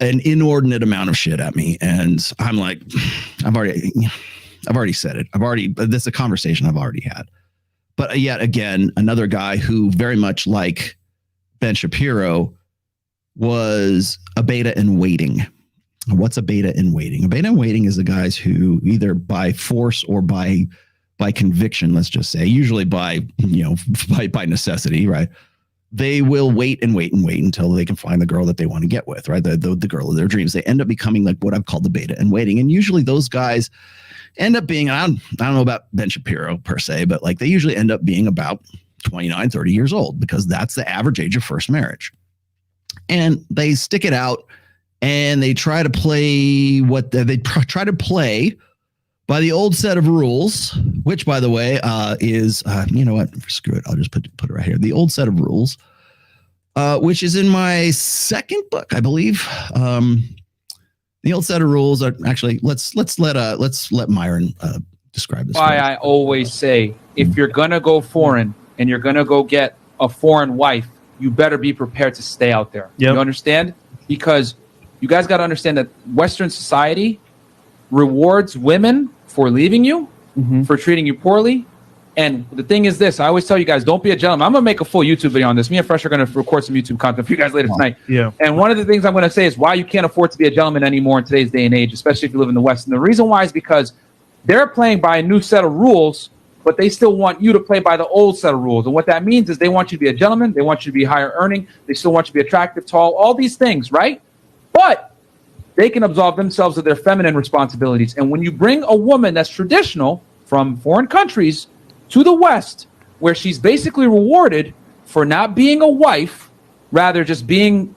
[SPEAKER 6] an inordinate amount of shit at me. And I'm like, I've already said it. This is a conversation I've already had. But yet again, another guy who very much like Ben Shapiro was a beta in waiting. What's a beta in waiting? A beta in waiting is the guys who either by force or by conviction, let's just say, usually by necessity, right? They will wait and wait and wait until they can find the girl that they want to get with, right? The girl of their dreams. They end up becoming like what I've called the beta in waiting. And usually those guys end up being, I don't know about Ben Shapiro per se, but like they usually end up being about 29, 30 years old, because that's the average age of first marriage. And they stick it out and they try to play try to play by the old set of rules, which, by the way, is, you know what? Screw it. I'll just put it right here. The old set of rules, which is in my second book, I believe. The old set of rules are actually, let's let Myron describe this.
[SPEAKER 2] Why I always say, if you're going to go foreign and you're going to go get a foreign wife, you better be prepared to stay out there. Yep. You understand? Because you guys got to understand that Western society rewards women for leaving you, for treating you poorly. And the thing is this, I always tell you guys, don't be a gentleman. I'm going to make a full YouTube video on this. Me and Fresh are going to record some YouTube content for you guys later tonight.
[SPEAKER 3] Yeah.
[SPEAKER 2] And one of the things I'm going to say is why you can't afford to be a gentleman anymore in today's day and age, especially if you live in the West. And the reason why is because they're playing by a new set of rules, but they still want you to play by the old set of rules. And what that means is they want you to be a gentleman. They want you to be higher earning. They still want you to be attractive, tall, all these things, right? But they can absolve themselves of their feminine responsibilities. And when you bring a woman that's traditional from foreign countries to the West, where she's basically rewarded for not being a wife, rather just being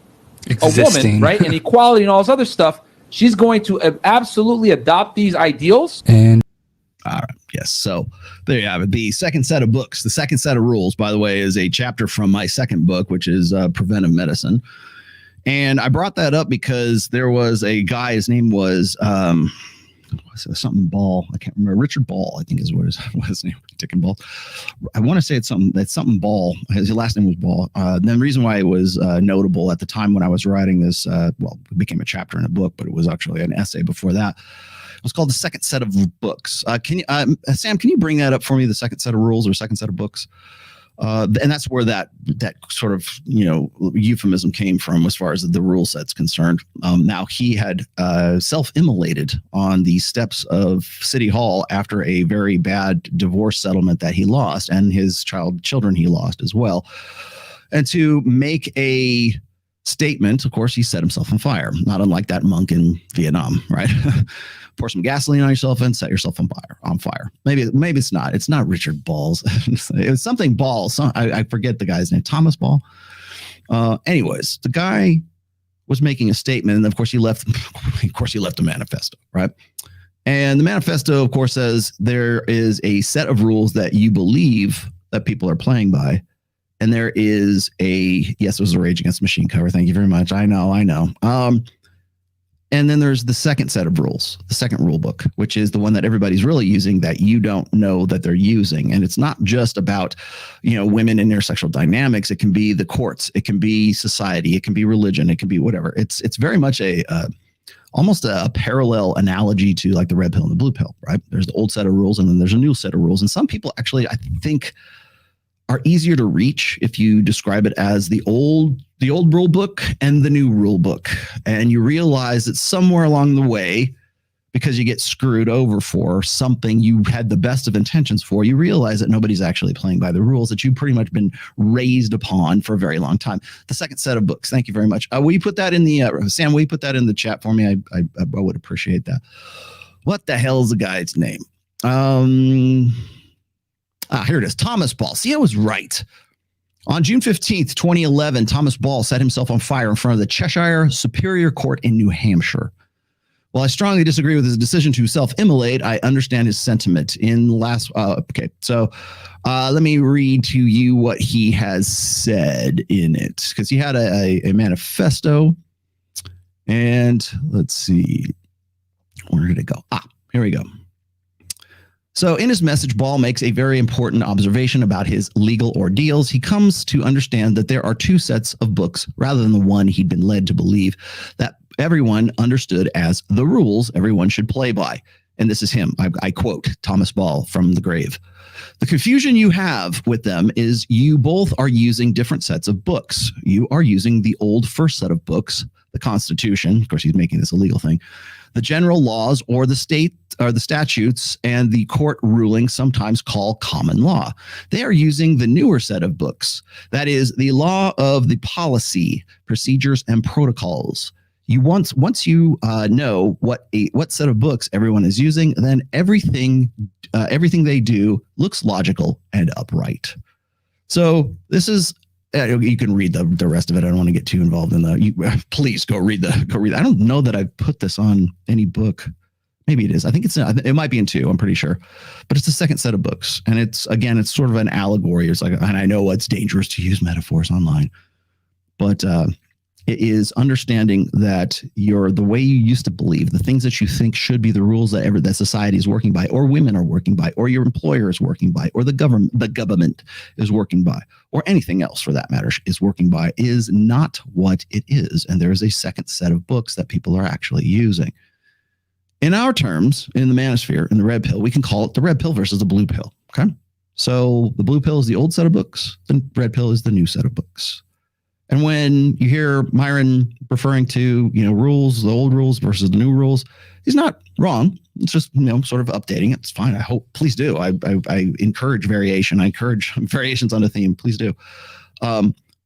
[SPEAKER 2] a woman, right? And equality and all this other stuff, she's going to absolutely adopt these ideals.
[SPEAKER 6] And all right. Yes. So there you have it. The second set of books, the second set of rules, by the way, is a chapter from my second book, which is Preventive Medicine. And I brought that up because there was a guy, his name was something Ball. I can't remember. Richard Ball, I think is what his name. Ticking Ball. I want to say it's something Ball. His last name was Ball. The reason why it was notable at the time when I was writing this, it became a chapter in a book, but it was actually an essay before that. It was called The Second Set of Books. Sam, can you bring that up for me? The second set of rules or second set of books? And that's where that sort of, euphemism came from as far as the rule set's concerned. Now he had self-immolated on the steps of City Hall after a very bad divorce settlement that he lost, and his children he lost as well. And to make a statement, of course, he set himself on fire, not unlike that monk in Vietnam, right? Pour some gasoline on yourself and set yourself on fire. Maybe it's not. It's not Richard Ball's. It was something Ball. I forget the guy's name. Thomas Ball. Anyways, the guy was making a statement, and of course he left a manifesto, right? And the manifesto, of course, says there is a set of rules that you believe that people are playing by, And there is yes, it was a Rage Against the Machine cover. Thank you very much. I know. And then there's the second set of rules, the second rule book, which is the one that everybody's really using that you don't know that they're using. And it's not just about, women and their sexual dynamics. It can be the courts. It can be society. It can be religion. It can be whatever. It's very much almost a parallel analogy to like the red pill and the blue pill, right? There's the old set of rules and then there's a new set of rules. And some people actually, I think, are easier to reach if you describe it as the old rule book and the new rule book. And you realize that somewhere along the way, because you get screwed over for something you had the best of intentions for, you realize that nobody's actually playing by the rules that you've pretty much been raised upon for a very long time. The second set of books. Thank you very much. Will you put that in the, Sam, will you put that in the chat for me? I would appreciate that. What the hell is the guy's name? Here it is. Thomas Ball. See, I was right. On June 15th, 2011, Thomas Ball set himself on fire in front of the Cheshire Superior Court in New Hampshire. While I strongly disagree with his decision to self-immolate, I understand his sentiment. So let me read to you what he has said in it, because he had a manifesto. And let's see. Where did it go? Here we go. So in his message, Ball makes a very important observation about his legal ordeals. He comes to understand that there are two sets of books rather than the one he'd been led to believe that everyone understood as the rules everyone should play by. And this is him. I quote Thomas Ball from the grave. The confusion you have with them is you both are using different sets of books. You are using the old first set of books, the Constitution. Of course, he's making this a legal thing. The general laws or the state or the statutes and the court rulings sometimes call common law. They are using the newer set of books. That is the law of the policy, procedures, and protocols. Once you know what set of books everyone is using, then everything they do looks logical and upright. So this is. You can read the rest of it. I don't want to get too involved in please go read I don't know that I've put this on any book. Maybe it is. I think it might be in 2. I'm pretty sure, but it's the second set of books. And it's sort of an allegory. It's like, and I know it's dangerous to use metaphors online, but it is understanding that the way you used to believe, the things that you think should be the rules that society is working by, or women are working by, or your employer is working by, or the government is working by, or anything else for that matter is working by, is not what it is. And there is a second set of books that people are actually using. In our terms, in the manosphere, in the red pill, we can call it the red pill versus the blue pill. Okay. So the blue pill is the old set of books. The red pill is the new set of books. And when you hear Myron referring to, rules, the old rules versus the new rules, he's not wrong. It's just, sort of updating it. It's fine. I hope, please do. I encourage variation. I encourage variations on a theme. Please do.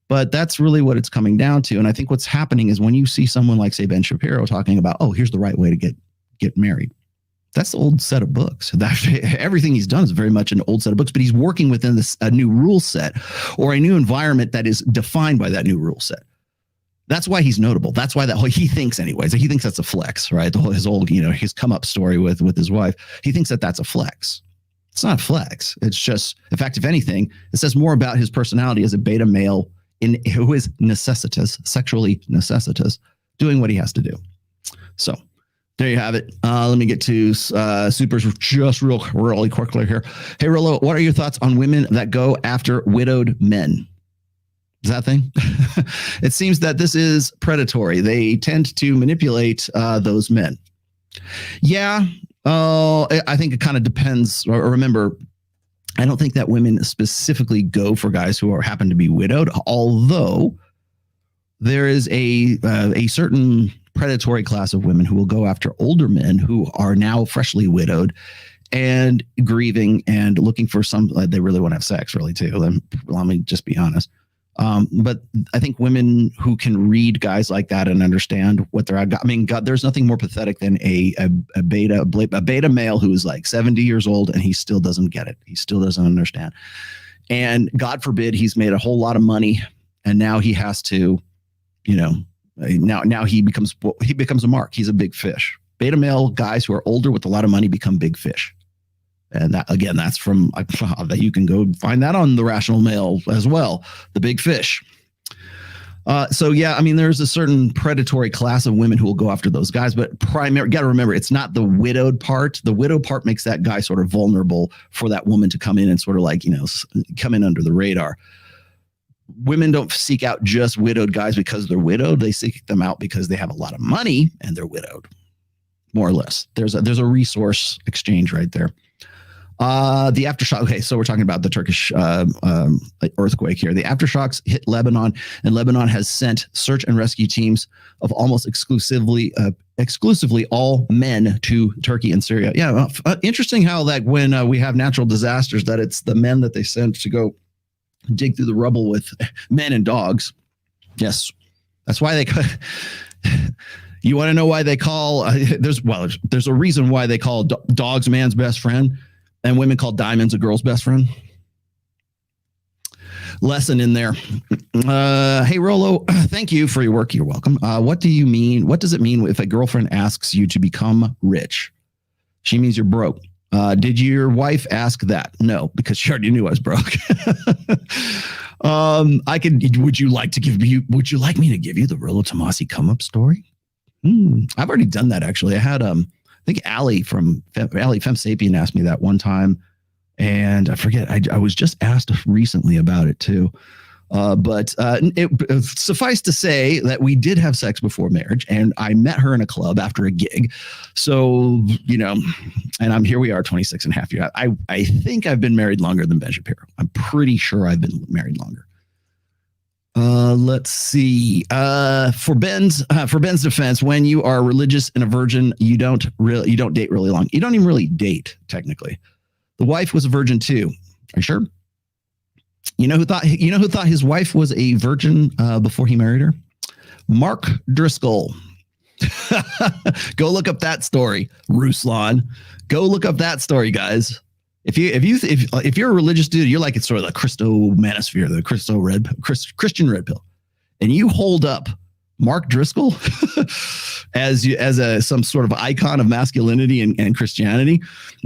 [SPEAKER 6] But that's really what it's coming down to. And I think what's happening is when you see someone like, say, Ben Shapiro talking about, here's the right way to get married. That's the old set of books. Everything he's done is very much an old set of books, but he's working within a new rule set or a new environment that is defined by that new rule set. That's why he's notable. That's why he thinks anyways. He thinks that's a flex, right? His old, his come up story with his wife. He thinks that that's a flex. It's not a flex. It's just, in fact, if anything, it says more about his personality as a beta male who is sexually necessitous, doing what he has to do. So there you have it. Let me get to supers just really quickly here. Hey, Rollo, what are your thoughts on women that go after widowed men? Is that a thing? It seems that this is predatory. They tend to manipulate those men. Yeah, I think it kind of depends. Remember, I don't think that women specifically go for guys who happen to be widowed, although there is a certain predatory class of women who will go after older men who are now freshly widowed and grieving and looking for they really want to have sex, really, too. Let me just be honest. But I think women who can read guys like that and understand what they're, God, there's nothing more pathetic than a beta male who is like 70 years old and he still doesn't get it. He still doesn't understand. And God forbid he's made a whole lot of money and now he has to, now he becomes a mark. He's a big fish. Beta male guys who are older with a lot of money become big fish. And that, again, that's from that you can go find that on the Rational Male as well. The Big Fish. So yeah, I mean, there's a certain predatory class of women who will go after those guys, but got to remember, it's not the widowed part. The widowed part makes that guy sort of vulnerable for that woman to come in and sort of like, come in under the radar. Women don't seek out just widowed guys because they're widowed. They seek them out because they have a lot of money and they're widowed, more or less. There's a resource exchange right there. The aftershock. Okay, so we're talking about the Turkish earthquake here. The aftershocks hit Lebanon, and Lebanon has sent search and rescue teams of almost exclusively all men to Turkey and Syria. Yeah, interesting how that when we have natural disasters, that it's the men that they send to go dig through the rubble with men and dogs. Yes, that's why they. You want to know why they call? There's a reason why they call dogs man's best friend. And women call diamonds a girl's best friend. Lesson in there. Hey, Rolo, thank you for your work. You're welcome. What do you mean? What does it mean if a girlfriend asks you to become rich? She means you're broke. Did your wife ask that? No, because she already knew I was broke. Would you like me to give you the Rolo Tomasi come up story? I've already done that, actually. I had I think Allie from Allie Femme Sapien asked me that one time, and I forget. I was just asked recently about it too. But suffice to say that we did have sex before marriage, and I met her in a club after a gig. So, and here we are 26 and a half years. I think I've been married longer than Ben Shapiro. I'm pretty sure I've been married longer. Let's see. For Ben's defense, when you are religious and a virgin, you don't date really long. You don't even really date, technically. The wife was a virgin too. Are you sure? You know who thought his wife was a virgin before he married her? Mark Driscoll. Go look up that story, Ruslan. Go look up that story, guys. If you're a religious dude, you're like, it's sort of the Christo manosphere, the Christian red pill, and you hold up Mark Driscoll as some sort of icon of masculinity and Christianity.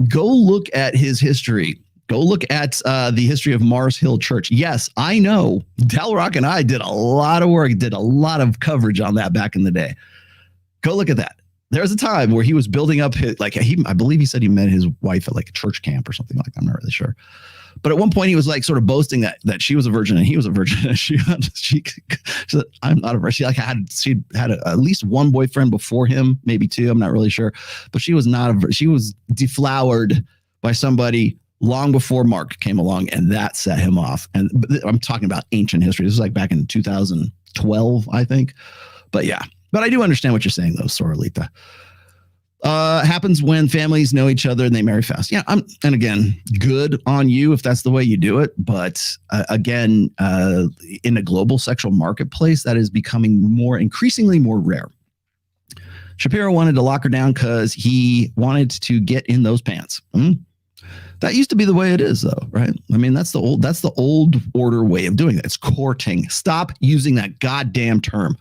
[SPEAKER 6] Go look at his history. Go look at the history of Mars Hill Church. Yes, I know Del Rock and I did a lot of work, did a lot of coverage on that back in the day. Go look at that. There was a time where he was building up I believe he said he met his wife at like a church camp or something like that. I'm not really sure. But at one point he was like sort of boasting that she was a virgin and he was a virgin. And she said, I'm not a virgin. She had at least one boyfriend before him, maybe two. I'm not really sure. But she was she was deflowered by somebody long before Mark came along, and that set him off. And I'm talking about ancient history. This was like back in 2012, I think. But yeah. But I do understand what you're saying, though, Soralita. Happens when families know each other and they marry fast. Yeah, and again, good on you if that's the way you do it. But again, in a global sexual marketplace, that is becoming increasingly more rare. Shapiro wanted to lock her down because he wanted to get in those pants. That used to be the way it is, though, right? I mean, that's the old order way of doing it. It's courting. Stop using that goddamn term.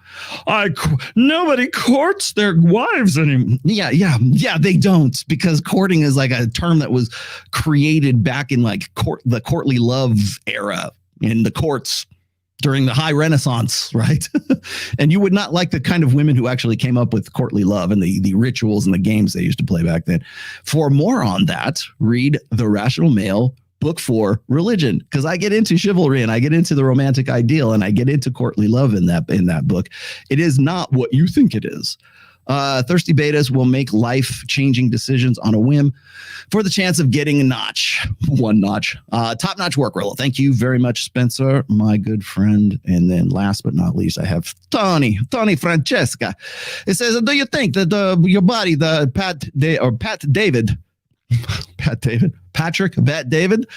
[SPEAKER 6] Nobody courts their wives anymore. Yeah, they don't, because courting is like a term that was created back in like the courtly love era in the courts during the High Renaissance, right? And you would not like the kind of women who actually came up with courtly love and the rituals and the games they used to play back then. For more on that, read The Rational Male, Book 4, Religion, because I get into chivalry and I get into the romantic ideal and I get into courtly love in that book. It is not what you think it is. Thirsty betas will make life-changing decisions on a whim for the chance of getting one notch. Top-notch work, Rollo. Thank you very much, Spencer, my good friend. And then last but not least, I have Tony Francesca. It says, do you think that your body, Patrick Bet David,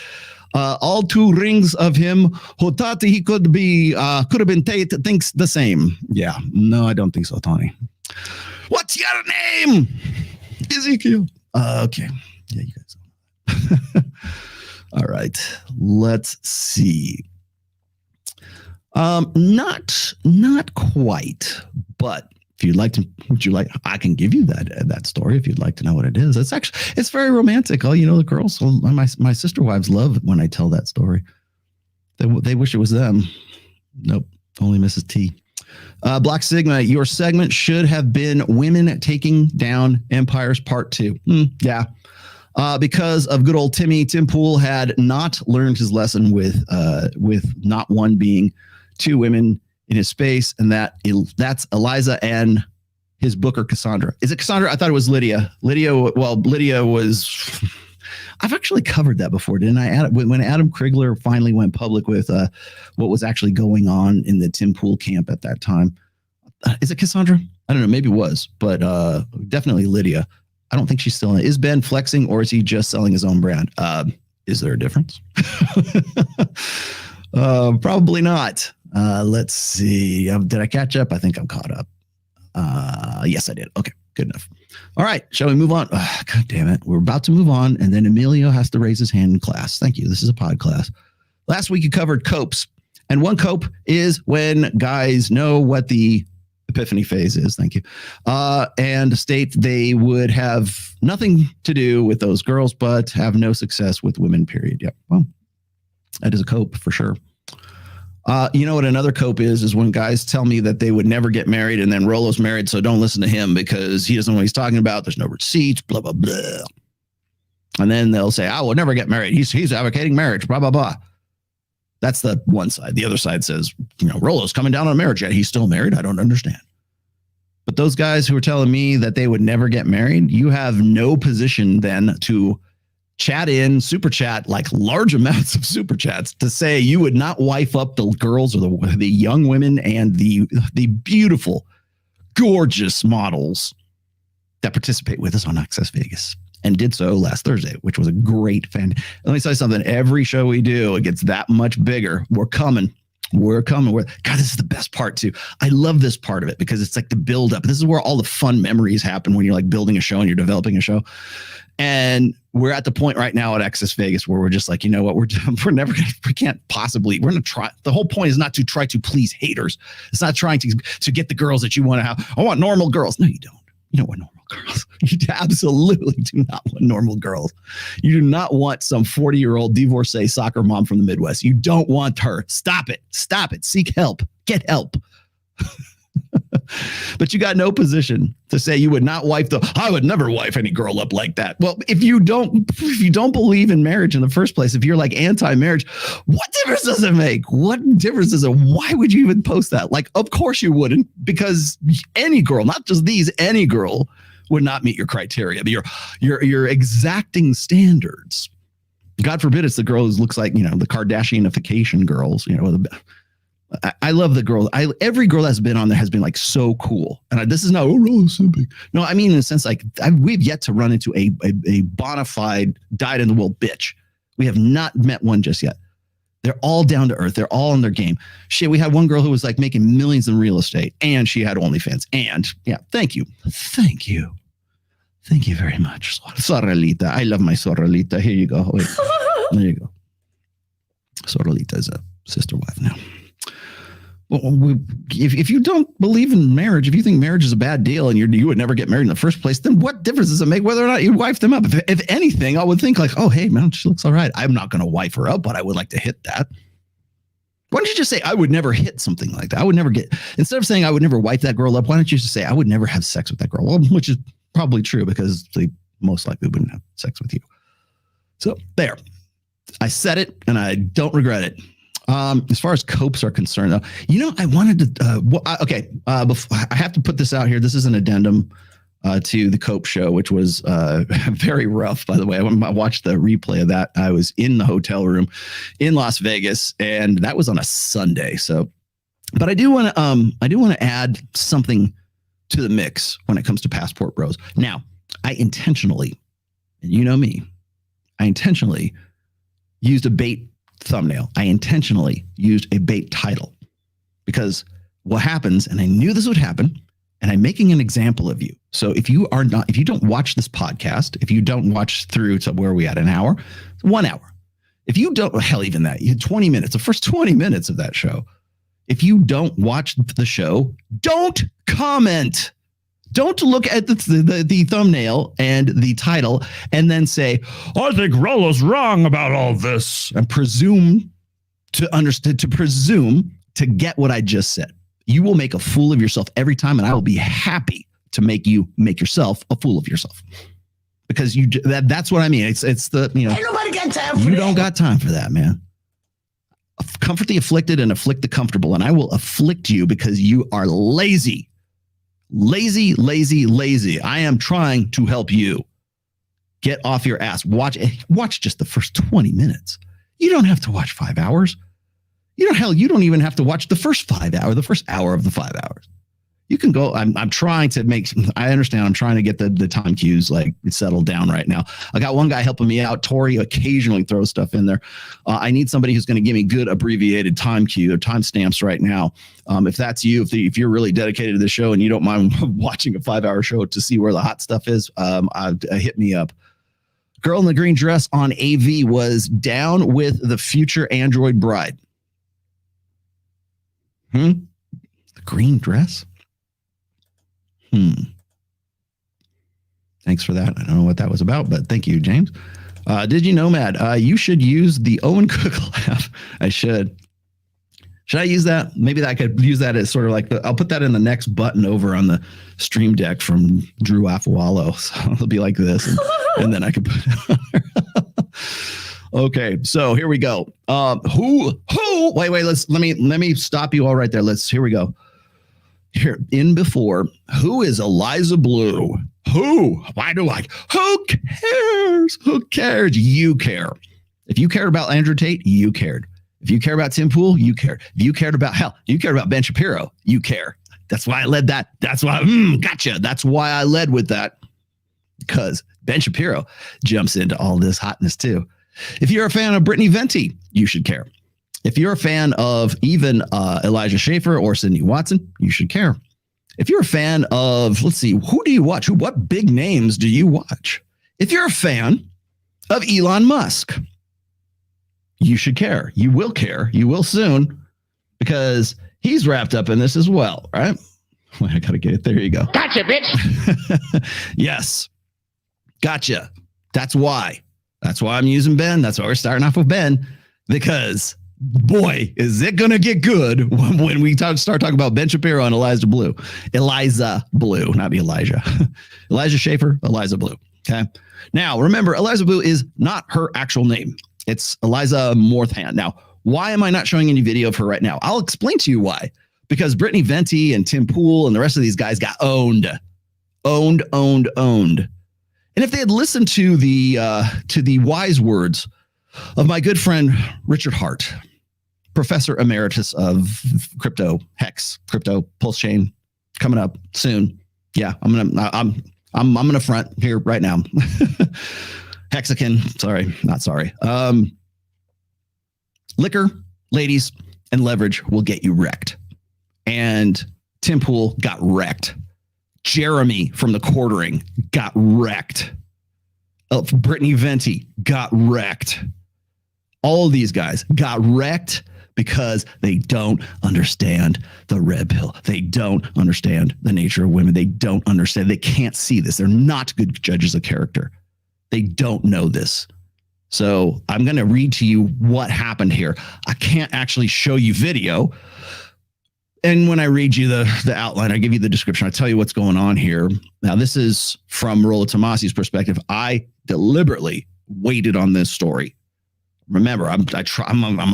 [SPEAKER 6] all two rings of him who thought he could have been Tate, thinks the same? Yeah, no, I don't think so, Tony. What's your name? Ezekiel. Okay. Yeah, you guys. All right. Let's see. Not quite, but If you'd like to, I can give you that story if you'd like to know what it is. It's very romantic. Oh, the girls, my sister wives love when I tell that story. They wish it was them. Nope, only Mrs. T. Black Sigma, your segment should have been Women Taking Down Empires Part 2. Yeah. Because of good old Tim Pool had not learned his lesson with not one being two women in his space, and that's Eliza and his booker Cassandra. Is it Cassandra? I thought it was Lydia. Lydia was. I've actually covered that before, didn't I? When Adam Krigler finally went public with what was actually going on in the Tim Pool camp at that time. Is it Cassandra? I don't know. Maybe it was, but definitely Lydia. I don't think she's still in it. Is Ben flexing, or is he just selling his own brand? Is there a difference? Probably not. Let's see. Did I catch up? I think I'm caught up. Yes, I did. Okay, good enough. All right, shall we move on? God damn it. We're about to move on, and then Emilio has to raise his hand in class. Thank you. This is a pod class. Last week you covered copes, and one cope is when guys know what the epiphany phase is. Thank you. And state they would have nothing to do with those girls, but have no success with women, period. Yep. Well, that is a cope for sure. You know what another cope is when guys tell me that they would never get married, and then Rolo's married, so don't listen to him because he doesn't know what he's talking about. There's no receipts, blah, blah, blah. And then they'll say, I will never get married. He's advocating marriage, blah, blah, blah. That's the one side. The other side says, Rolo's coming down on marriage yet. He's still married. I don't understand. But those guys who are telling me that they would never get married, you have no position then to chat in SuperChat, like large amounts of SuperChats, to say you would not wife up the girls or the young women and the beautiful, gorgeous models that participate with us on Access Vegas, and did so last Thursday, which was a great fan. Let me tell you something. Every show we do, it gets that much bigger. We're coming. God, this is the best part too. I love this part of it because it's like the build up. This is where all the fun memories happen when you're like building a show and you're developing a show. And we're at the point right now at Access Vegas where we're just like, you know what, we're never going to, we're going to try. The whole point is not to try to please haters. It's not trying to get the girls that you want to have. I want normal girls. No, you don't. You don't want normal girls. You absolutely do not want normal girls. You do not want some 40-year-old divorcee soccer mom from the Midwest. You don't want her. Stop it. Stop it. Seek help. Get help. But you got no position to say you would not wife I would never wife any girl up like that. Well, if you don't believe in marriage in the first place, if you're like anti-marriage, what difference does it make? What difference does it? Why would you even post that? Like, of course you wouldn't, because any girl, not just these, any girl would not meet your criteria. But you're exacting standards. God forbid it's the girl who looks like, the Kardashianification girls, I love the girl. Every girl that's been on there has been like so cool. And this is not, really simping. No, I mean, in a sense, like we've yet to run into a bona fide dyed in the wool bitch. We have not met one just yet. They're all down to earth. They're all in their game. Shit, we had one girl who was like making millions in real estate, and she had OnlyFans. And yeah, thank you. Thank you. Thank you very much. Sorrelita. I love my Sorrelita. Here you go. Wait. There you go. Sorrelita is a sister wife now. Well, if you don't believe in marriage, if you think marriage is a bad deal and you would never get married in the first place, then what difference does it make whether or not you wife them up? If anything, I would think like, oh, hey, man, she looks all right. I'm not going to wife her up, but I would like to hit that. Why don't you just say I would never hit something like that? I would never instead of saying I would never wife that girl up, why don't you just say I would never have sex with that girl? Well, which is probably true because they most likely wouldn't have sex with you. So there, I said it and I don't regret it. As far as copes are concerned, though, I wanted to. Before, I have to put this out here. This is an addendum to the Cope show, which was very rough, by the way. I watched the replay of that. I was in the hotel room in Las Vegas, and that was on a Sunday. So, but I do want to add something to the mix when it comes to Passport Bros. Now, I intentionally, and you know me, used a bait thumbnail. I intentionally used a bait title because what happens, and I knew this would happen, and I'm making an example of you. So if you don't watch this podcast, if you don't watch through to where we at an hour, 1 hour. If you don't, hell, even that, you had 20 minutes, the first 20 minutes of that show, If you don't watch the show, don't comment. Don't look at the thumbnail and the title and then say, I think Rollo's wrong about all this, and presume to understand, to presume to get what I just said. You will make a fool of yourself every time, and I will be happy to make you make yourself a fool of yourself. Because that's what I mean. It's the, you know, ain't nobody got time for you. Don't got time for that, man. Comfort the afflicted and afflict the comfortable, and I will afflict you because you are lazy. Lazy, lazy, lazy. I am trying to help you. Get off your ass. Watch just the first 20 minutes. You don't have to watch 5 hours. You don't even have to watch the first 5 hours, the first hour of the 5 hours. You can go. I'm trying to make, I understand. I'm trying to get the time cues like settled down right now. I got one guy helping me out. Tori occasionally throws stuff in there. I need somebody who's going to give me good abbreviated time cue or time stamps right now. If that's you, if you're really dedicated to the show and you don't mind watching a 5-hour show to see where the hot stuff is, hit me up. Girl in the green dress on AV was down with the future Android bride. The green dress? Thanks for that. I don't know what that was about, but thank you, James. Did you know, Matt? You should use the Owen Cook laugh. I should. Should I use that? Maybe I could use that as sort of like I'll put that in the next button over on the stream deck from Drew Afwalo. So it'll be like this, and then I could put it on there. Okay, so here we go. Who? Wait. Let me stop you all right there. Here we go. Here in before. Who is Eliza Bleu? Who? Who cares? Who cares? You care. If you cared about Andrew Tate, you cared. If you care about Tim Pool, you cared. If you cared about you cared about Ben Shapiro, you care. That's why I led that. That's why. Gotcha. That's why I led with that. Because Ben Shapiro jumps into all this hotness too. If you're a fan of Brittany Venti, you should care. If you're a fan of even Elijah Schaefer or Sydney Watson, you should care. If you're a fan of, let's see, who do you watch? What big names do you watch? If you're a fan of Elon Musk, you should care. You will care. You will soon, because he's wrapped up in this as well, right? Well, I got to get it. There you go.
[SPEAKER 1] Gotcha, bitch.
[SPEAKER 6] Yes. Gotcha. That's why I'm using Ben. That's why we're starting off with Ben, because boy, is it going to get good when we start talking about Ben Shapiro and Eliza Bleu. Eliza Bleu, not Elijah. Elijah Schaefer, Eliza Bleu. Okay. Now, remember, Eliza Bleu is not her actual name. It's Eliza Morthan. Now, why am I not showing any video of her right now? I'll explain to you why. Because Brittany Venti and Tim Pool and the rest of these guys got owned. And if they had listened to the wise words of my good friend Richard Hart, Professor Emeritus of Crypto Hex, Crypto Pulse Chain, coming up soon. Yeah, I'm gonna front here right now. Hexagon, sorry. Liquor, ladies, and leverage will get you wrecked. And Tim Pool got wrecked. Jeremy from the quartering got wrecked. Brittany Venti got wrecked. All of these guys got wrecked because they don't understand the red pill. They don't understand the nature of women. They don't understand. They can't see this. They're not good judges of character. They don't know this. So I'm going to read to you what happened here. I can't actually show you video. And when I read you the outline, I give you the description. I tell you what's going on here. Now, this is from Rollo Tomasi's perspective. I deliberately waited on this story. Remember, I'm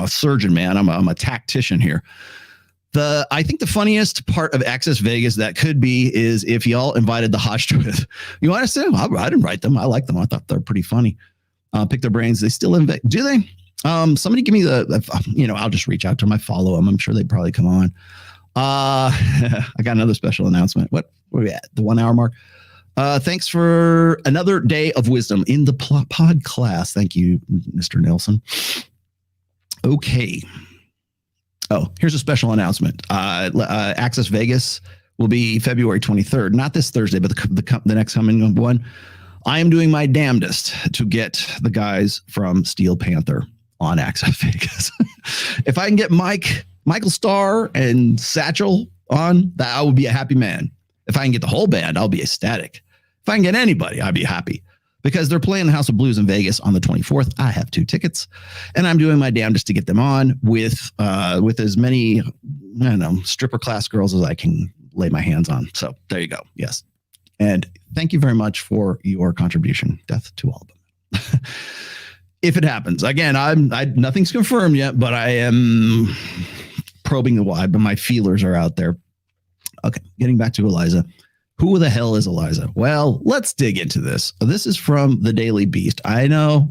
[SPEAKER 6] a surgeon, man. I'm a tactician here. I think the funniest part of Access Vegas that could be is if y'all invited the Hodge with. You want to say? I'd invite them. I like them. I thought they're pretty funny. Pick their brains. They still invite. Do they? Somebody give me I'll just reach out to them. I follow them. I'm sure they'd probably come on. I got another special announcement. What are we at? The 1 hour mark. Thanks for another day of wisdom in the pod class. Thank you, Mr. Nelson. Okay. Oh, here's a special announcement. Access Vegas will be February 23rd. Not this Thursday, but the next coming one. I am doing my damnedest to get the guys from Steel Panther on Access Vegas. If I can get Mike Michael Starr and Satchel on, that I would be a happy man. If I can get the whole band, I'll be ecstatic. If I can get anybody, I'd be happy. Because they're playing the House of Blues in Vegas on the 24th. I have 2 tickets, and I'm doing my damnedest to get them on with as many, I don't know, stripper class girls as I can lay my hands on. So there you go. Yes. And thank you very much for your contribution. Death to all of them. If it happens. Again, nothing's confirmed yet, but I am probing the why, but my feelers are out there. Okay, getting back to Eliza. Who the hell is Eliza? Well, let's dig into this. This is from the Daily Beast. I know.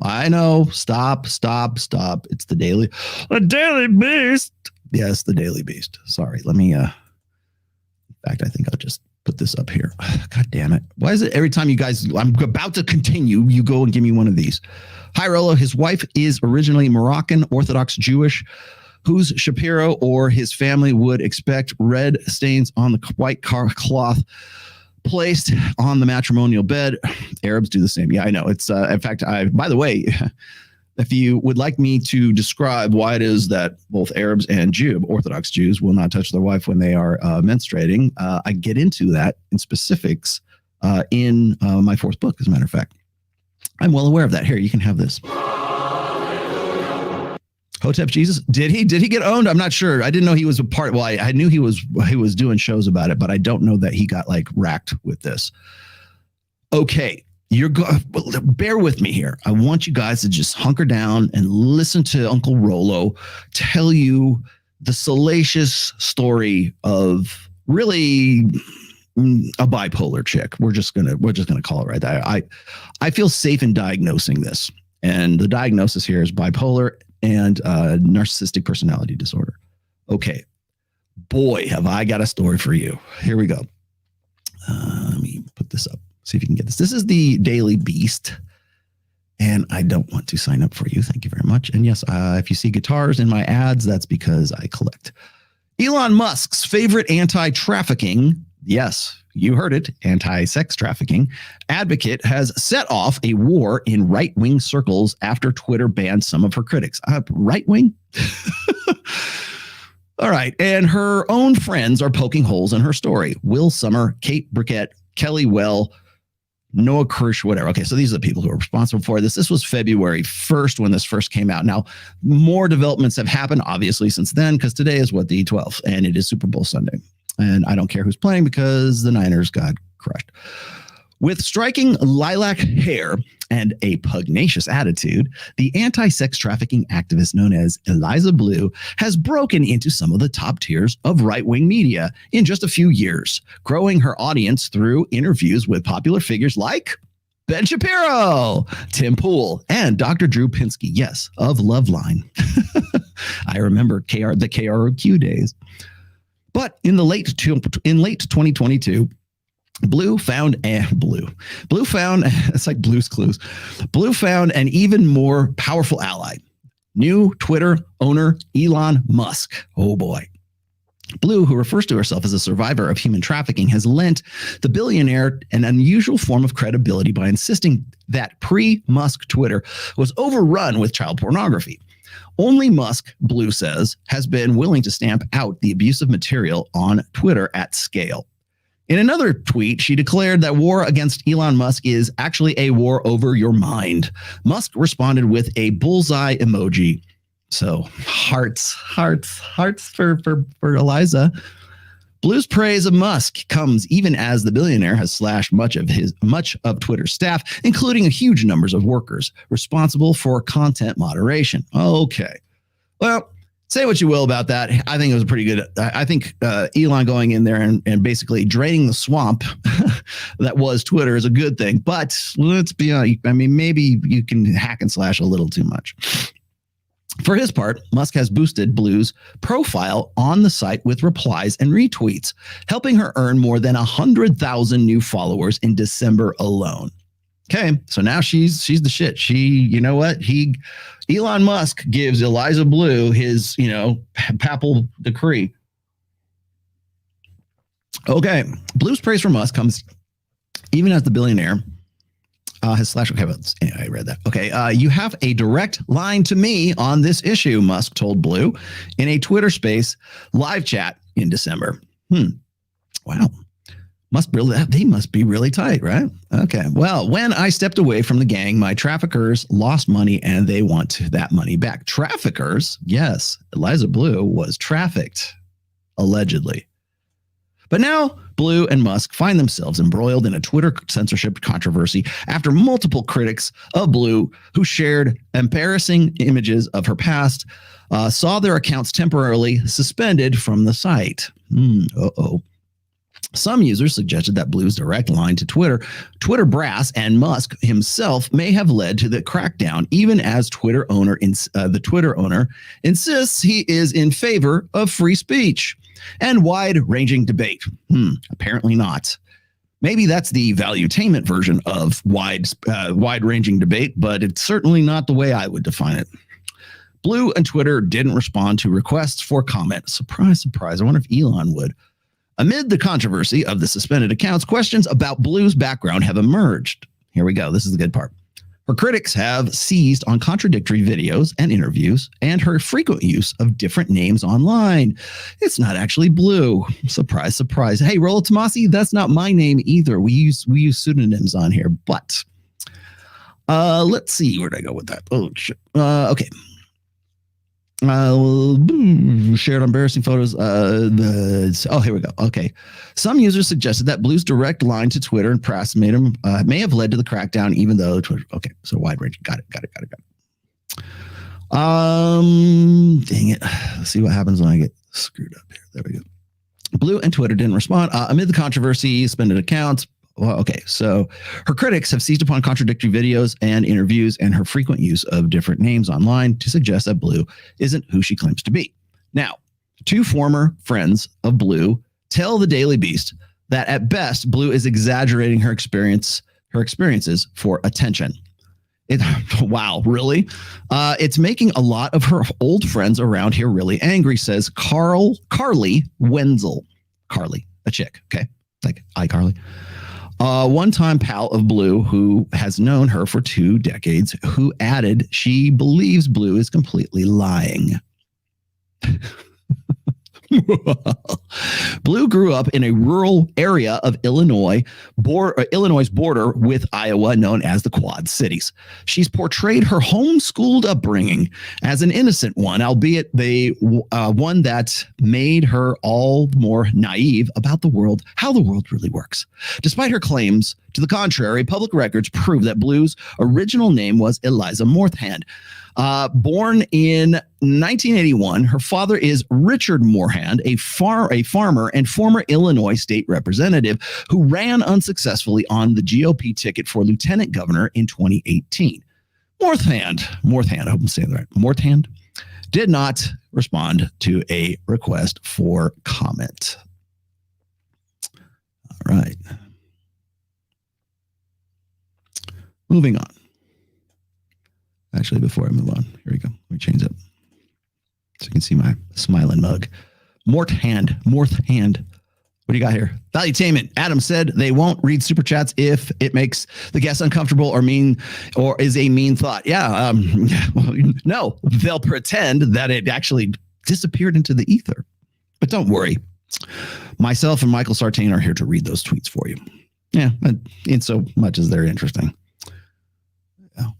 [SPEAKER 6] Stop. It's the Daily Beast. Yes, the Daily Beast. Sorry. Let me, in fact, I think I'll just put this up here. God damn it. Why is it every time you guys, I'm about to continue, you go and give me one of these? Hi, Rolo. His wife is originally Moroccan Orthodox Jewish, whose Shapiro or his family would expect red stains on the white cloth placed on the matrimonial bed. Arabs do the same. Yeah, I know. It's in fact, by the way, if you would like me to describe why it is that both Arabs and Orthodox Jews will not touch their wife when they are menstruating, I get into that in specifics in my 4th book, as a matter of fact. I'm well aware of that. Here, you can have this. Hotep Jesus, did he get owned? I'm not sure. I didn't know he was a part. Well, I knew he was doing shows about it, but I don't know that he got like racked with this. Okay, bear with me here. I want you guys to just hunker down and listen to Uncle Rolo tell you the salacious story of really a bipolar chick. We're just gonna call it right there. I feel safe in diagnosing this, and the diagnosis here is bipolar and narcissistic personality disorder. Okay, boy, have I got a story for you. Here we go. Let me put this up. See if you can get this. This is the Daily Beast, and I don't want to sign up for you. Thank you very much. And yes, if you see guitars in my ads, that's because I collect. Elon Musk's favorite anti-trafficking, yes, you heard it, anti-sex trafficking advocate has set off a war in right-wing circles after Twitter banned some of her critics. Right-wing? All right. And her own friends are poking holes in her story. Will Summer, Kate Briquette, Kelly Well, Noah Kirsch, whatever. Okay, so these are the people who are responsible for this. This was February 1st when this first came out. Now, more developments have happened, obviously, since then, because today is the 12th, and it is Super Bowl Sunday. And I don't care who's playing because the Niners got crushed. With striking lilac hair and a pugnacious attitude, the anti-sex trafficking activist known as Eliza Bleu has broken into some of the top tiers of right-wing media in just a few years, growing her audience through interviews with popular figures like Ben Shapiro, Tim Pool, and Dr. Drew Pinsky, yes, of Loveline. I remember the KROQ days. But in late 2022, Blue found it's like Blue's Clues. Blue found an even more powerful ally, new Twitter owner Elon Musk. Oh boy. Blue, who refers to herself as a survivor of human trafficking, has lent the billionaire an unusual form of credibility by insisting that pre-Musk Twitter was overrun with child pornography. Only Musk, Blue says, has been willing to stamp out the abusive material on Twitter at scale. In another tweet, she declared that war against Elon Musk is actually a war over your mind. Musk responded with a bullseye emoji. So hearts for Eliza. Blue's praise of Musk comes even as the billionaire has slashed much of Twitter's staff, including huge numbers of workers responsible for content moderation. Okay. Well, say what you will about that. I think it was pretty good. I think Elon going in there and basically draining the swamp that was Twitter is a good thing. But let's be honest. I mean, maybe you can hack and slash a little too much. For his part, Musk has boosted Blue's profile on the site with replies and retweets, helping her earn more than 100,000 new followers in December alone. Okay, so now she's the shit. You know what? Elon Musk gives Eliza Bleu his, papal decree. Okay, Blue's praise for Musk comes even as the billionaire Okay, but anyway, I read that. Okay, you have a direct line to me on this issue, Musk told Bleu in a Twitter Space live chat in December. Wow. They must be really tight, right? Okay. Well, when I stepped away from the gang, my traffickers lost money and they want that money back. Traffickers? Yes. Eliza Bleu was trafficked, allegedly. But now Bleu and Musk find themselves embroiled in a Twitter censorship controversy after multiple critics of Bleu who shared embarrassing images of her past saw their accounts temporarily suspended from the site. Some users suggested that Blue's direct line to Twitter brass, and Musk himself may have led to the crackdown, even as the Twitter owner insists he is in favor of free speech and wide-ranging debate. Apparently not. Maybe that's the Valuentertainment version of wide-ranging debate, but it's certainly not the way I would define it. Bleu and Twitter didn't respond to requests for comment. Surprise, surprise. I wonder if Elon would. Amid the controversy of the suspended accounts, questions about Blue's background have emerged. Here we go. This is the good part. Her critics have seized on contradictory videos and interviews and her frequent use of different names online. It's not actually Bleu. Surprise, surprise. Hey, Rollo Tomasi, that's not my name either. We use pseudonyms on here, but let's see. Where did I go with that? Oh, shit. Okay. Shared embarrassing photos. Here we go. Okay. Some users suggested that Blue's direct line to Twitter and press may have led to the crackdown, even though Twitter. Okay. So wide range. Got it. Dang it. Let's see what happens when I get screwed up here. There we go. Bleu and Twitter didn't respond. Amid the controversy, suspended accounts. Well, okay, so her critics have seized upon contradictory videos and interviews and her frequent use of different names online to suggest that Bleu isn't who she claims to be. Now, two former friends of Bleu tell the Daily Beast that at best, Bleu is exaggerating her experiences for attention. Wow, really? It's making a lot of her old friends around here really angry, says Carly Wenzel. Carly, a chick, okay? Like iCarly. One-time pal of Bleu who has known her for 2 decades, who added she believes Bleu is completely lying. Bleu grew up in a rural area of Illinois' border with Iowa, known as the Quad Cities. She's portrayed her homeschooled upbringing as an innocent one, albeit one that made her all more naive about how the world really works. Despite her claims to the contrary, public records prove that Blue's original name was Eliza Morthand. Born in 1981, her father is Richard Morthand, a farmer and former Illinois state representative who ran unsuccessfully on the GOP ticket for lieutenant governor in 2018. Morthand, I hope I'm saying that right, Morthand, did not respond to a request for comment. All right. Moving on. Actually, before I move on, here we go. Let me change it so you can see my smiling mug. Morthand. What do you got here? Valuentertainment. Adam said they won't read super chats if it makes the guest uncomfortable or is a mean thought. Yeah. No, they'll pretend that it actually disappeared into the ether. But don't worry. Myself and Michael Sartain are here to read those tweets for you. Yeah, in so much as they're interesting.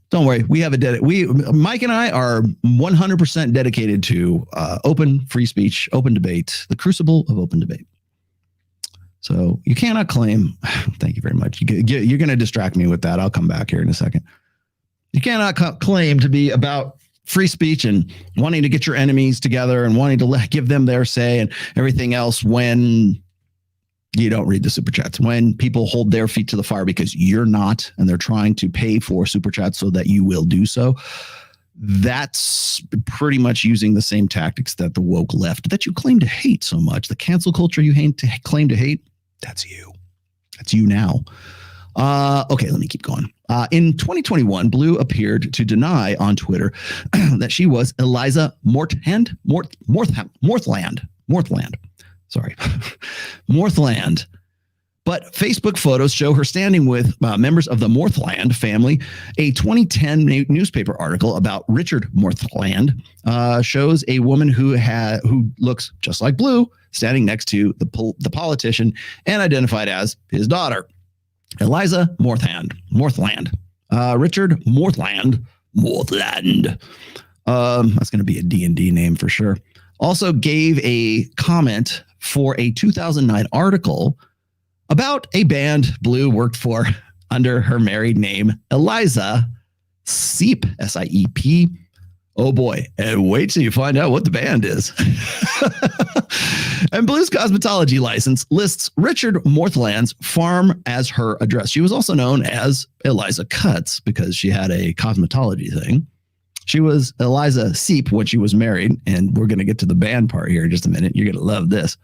[SPEAKER 6] Don't worry. Mike and I are 100% dedicated to open free speech, open debate, the crucible of open debate. So you cannot claim, thank you very much. You're going to distract me with that. I'll come back here in a second. You cannot claim to be about free speech and wanting to get your enemies together and wanting to give them their say and everything else when you don't read the super chats, when people hold their feet to the fire because you're not, and they're trying to pay for super chats so that you will do so. That's pretty much using the same tactics that the woke left that you claim to hate so much. The cancel culture you claim to hate, that's you. That's you now. Okay, let me keep going. In 2021, Bleu appeared to deny on Twitter that she was Eliza Morthand. Sorry. Morthland, But Facebook photos show her standing with members of the Morthland family. A 2010 newspaper article about Richard Morthland shows a woman who looks just like Blue standing next to the politician and identified as his daughter, Eliza Morthland. Richard Morthland. That's going to be a D&D name for sure. Also gave a comment for a 2009 article about a band Blue worked for under her married name, Eliza Siep, S-I-E-P. Oh boy, and wait till you find out what the band is. And Blue's cosmetology license lists Richard Morthland's farm as her address. She was also known as Eliza Cuts because she had a cosmetology thing. She was Eliza Siep when she was married, and we're going to get to the band part here in just a minute. You're going to love this.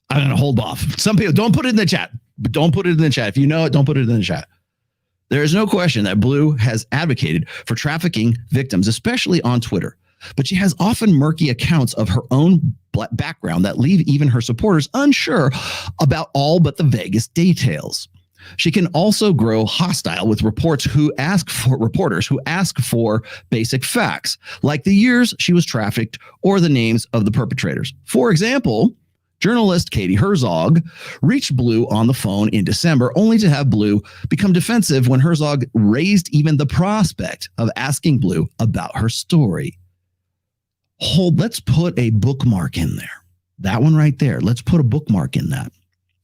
[SPEAKER 6] I'm going to hold off. Some people don't put it in the chat. Don't put it in the chat. If you know it, don't put it in the chat. There is no question that Blue has advocated for trafficking victims, especially on Twitter. But she has often murky accounts of her own background that leave even her supporters unsure about all but the vaguest details. She can also grow hostile with reporters who ask for basic facts, like the years she was trafficked or the names of the perpetrators. For example, journalist Katie Herzog reached Blue on the phone in December, only to have Blue become defensive when Herzog raised even the prospect of asking Blue about her story. Let's put a bookmark in there. That one right there. Let's put a bookmark in that,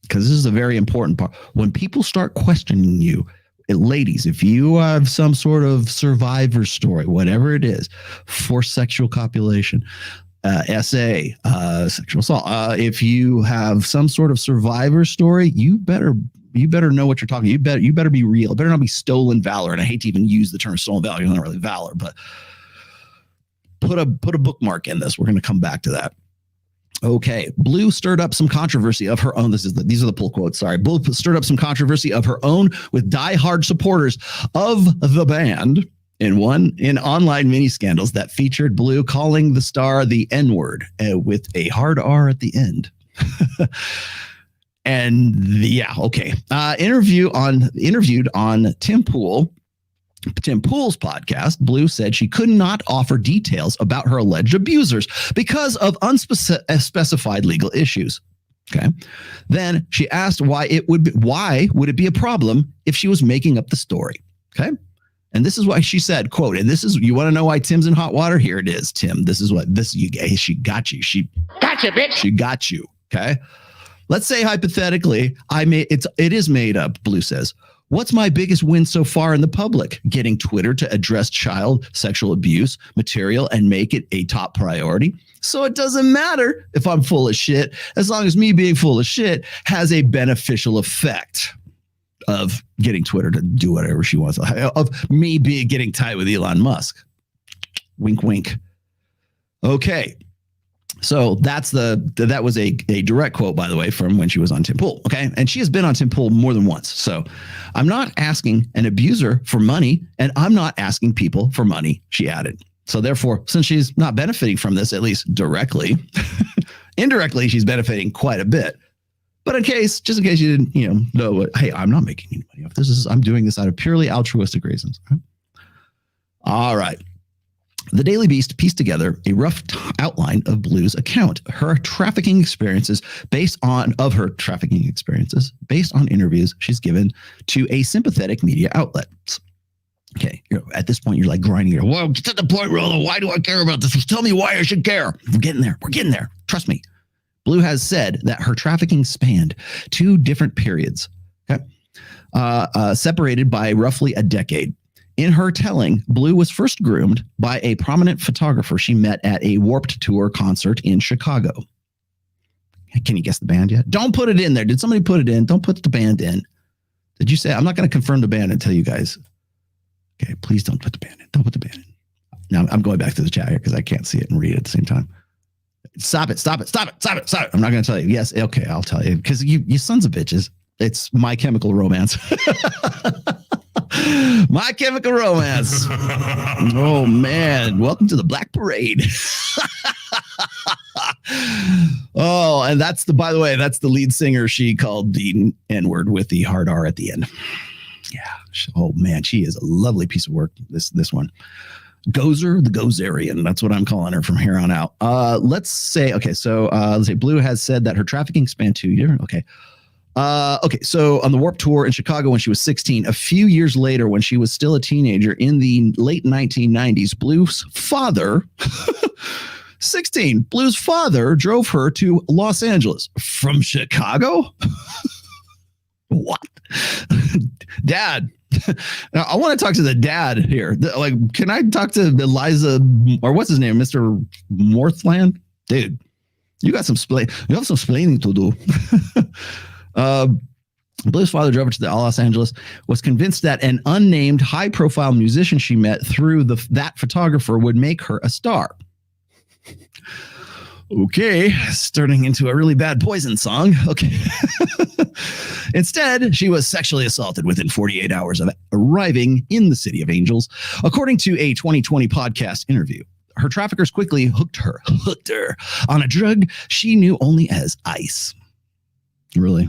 [SPEAKER 6] because this is a very important part. When people start questioning you, ladies, if you have some sort of survivor story, whatever it is, forced sexual copulation, SA, sexual assault. If you have some sort of survivor story, you better know what you're talking. You better be real. It better not be stolen valor. And I hate to even use the term stolen valor. It's not really valor, but put a bookmark in this. We're going to come back to that. Okay, Blue stirred up some controversy of her own. These are the pull quotes. Sorry, Blue stirred up some controversy of her own with diehard supporters of the band in online mini scandals that featured Blue calling the star the N-word with a hard R at the end. And yeah, okay. Interviewed on Tim Pool's podcast, Blue said she could not offer details about her alleged abusers because of unspecified legal issues. Okay. Then she asked why would it be a problem if she was making up the story? Okay. And this is why she said, quote, and this is, you want to know why Tim's in hot water? Here it is, Tim. This is what she got you. She got you, bitch. She got you. Okay. Let's say hypothetically, it is made up, Blue says. What's my biggest win so far in the public? Getting Twitter to address child sexual abuse material and make it a top priority. So it doesn't matter if I'm full of shit, as long as me being full of shit has a beneficial effect of getting Twitter to do whatever she wants, of me getting tight with Elon Musk. Wink, wink. Okay. So that was a direct quote, by the way, from when she was on Tim Pool. Okay. And she has been on Tim Pool more than once. So I'm not asking an abuser for money, and I'm not asking people for money, she added. So therefore, since she's not benefiting from this, at least directly, indirectly, she's benefiting quite a bit. But just in case you didn't, know what, hey, I'm not making any money off this. I'm doing this out of purely altruistic reasons. Okay? All right. The Daily Beast pieced together a rough outline of Blue's account, her trafficking experiences based on interviews she's given to a sympathetic media outlet. Okay, at this point, you're like grinding your, well, get to the point, Rollo. Why do I care about this? Just tell me why I should care. We're getting there. Trust me. Blue has said that her trafficking spanned 2 different periods, okay, separated by roughly a decade. In her telling, Blue was first groomed by a prominent photographer she met at a Warped Tour concert in Chicago. Can you guess the band yet? Don't put it in there. Did somebody put it in? Don't put the band in. Did you say? I'm not going to confirm the band and tell you guys. Okay, please don't put the band in. Don't put the band in. Now I'm going back to the chat here because I can't see it and read it at the same time. Stop it. I'm not going to tell you. Yes. Okay. I'll tell you because you sons of bitches. It's My Chemical Romance. My Chemical Romance. Oh man. Welcome to the Black Parade. Oh, and by the way, that's the lead singer. She called the N-word with the hard R at the end. Yeah. Oh man, she is a lovely piece of work. This one. Gozer, the Gozerian. That's what I'm calling her from here on out. Let's say Bleu has said that her trafficking spanned 2 years. Okay. So on the Warped Tour in Chicago when she was 16, a few years later when she was still a teenager in the late 1990s, Bleu's father, 16, Bleu's father drove her to Los Angeles from Chicago. What? Dad. Now, I want to talk to the dad here. Like, can I talk to Eliza, or what's his name, Mr. Morthland? Dude, you have some splaining to do. Bleu's father drove her to Los Angeles, was convinced that an unnamed high-profile musician she met through that photographer would make her a star. Okay, starting into a really bad Poison song. Okay. Instead, she was sexually assaulted within 48 hours of arriving in the City of Angels, according to a 2020 podcast interview. Her traffickers quickly hooked her on a drug she knew only as ice. Really?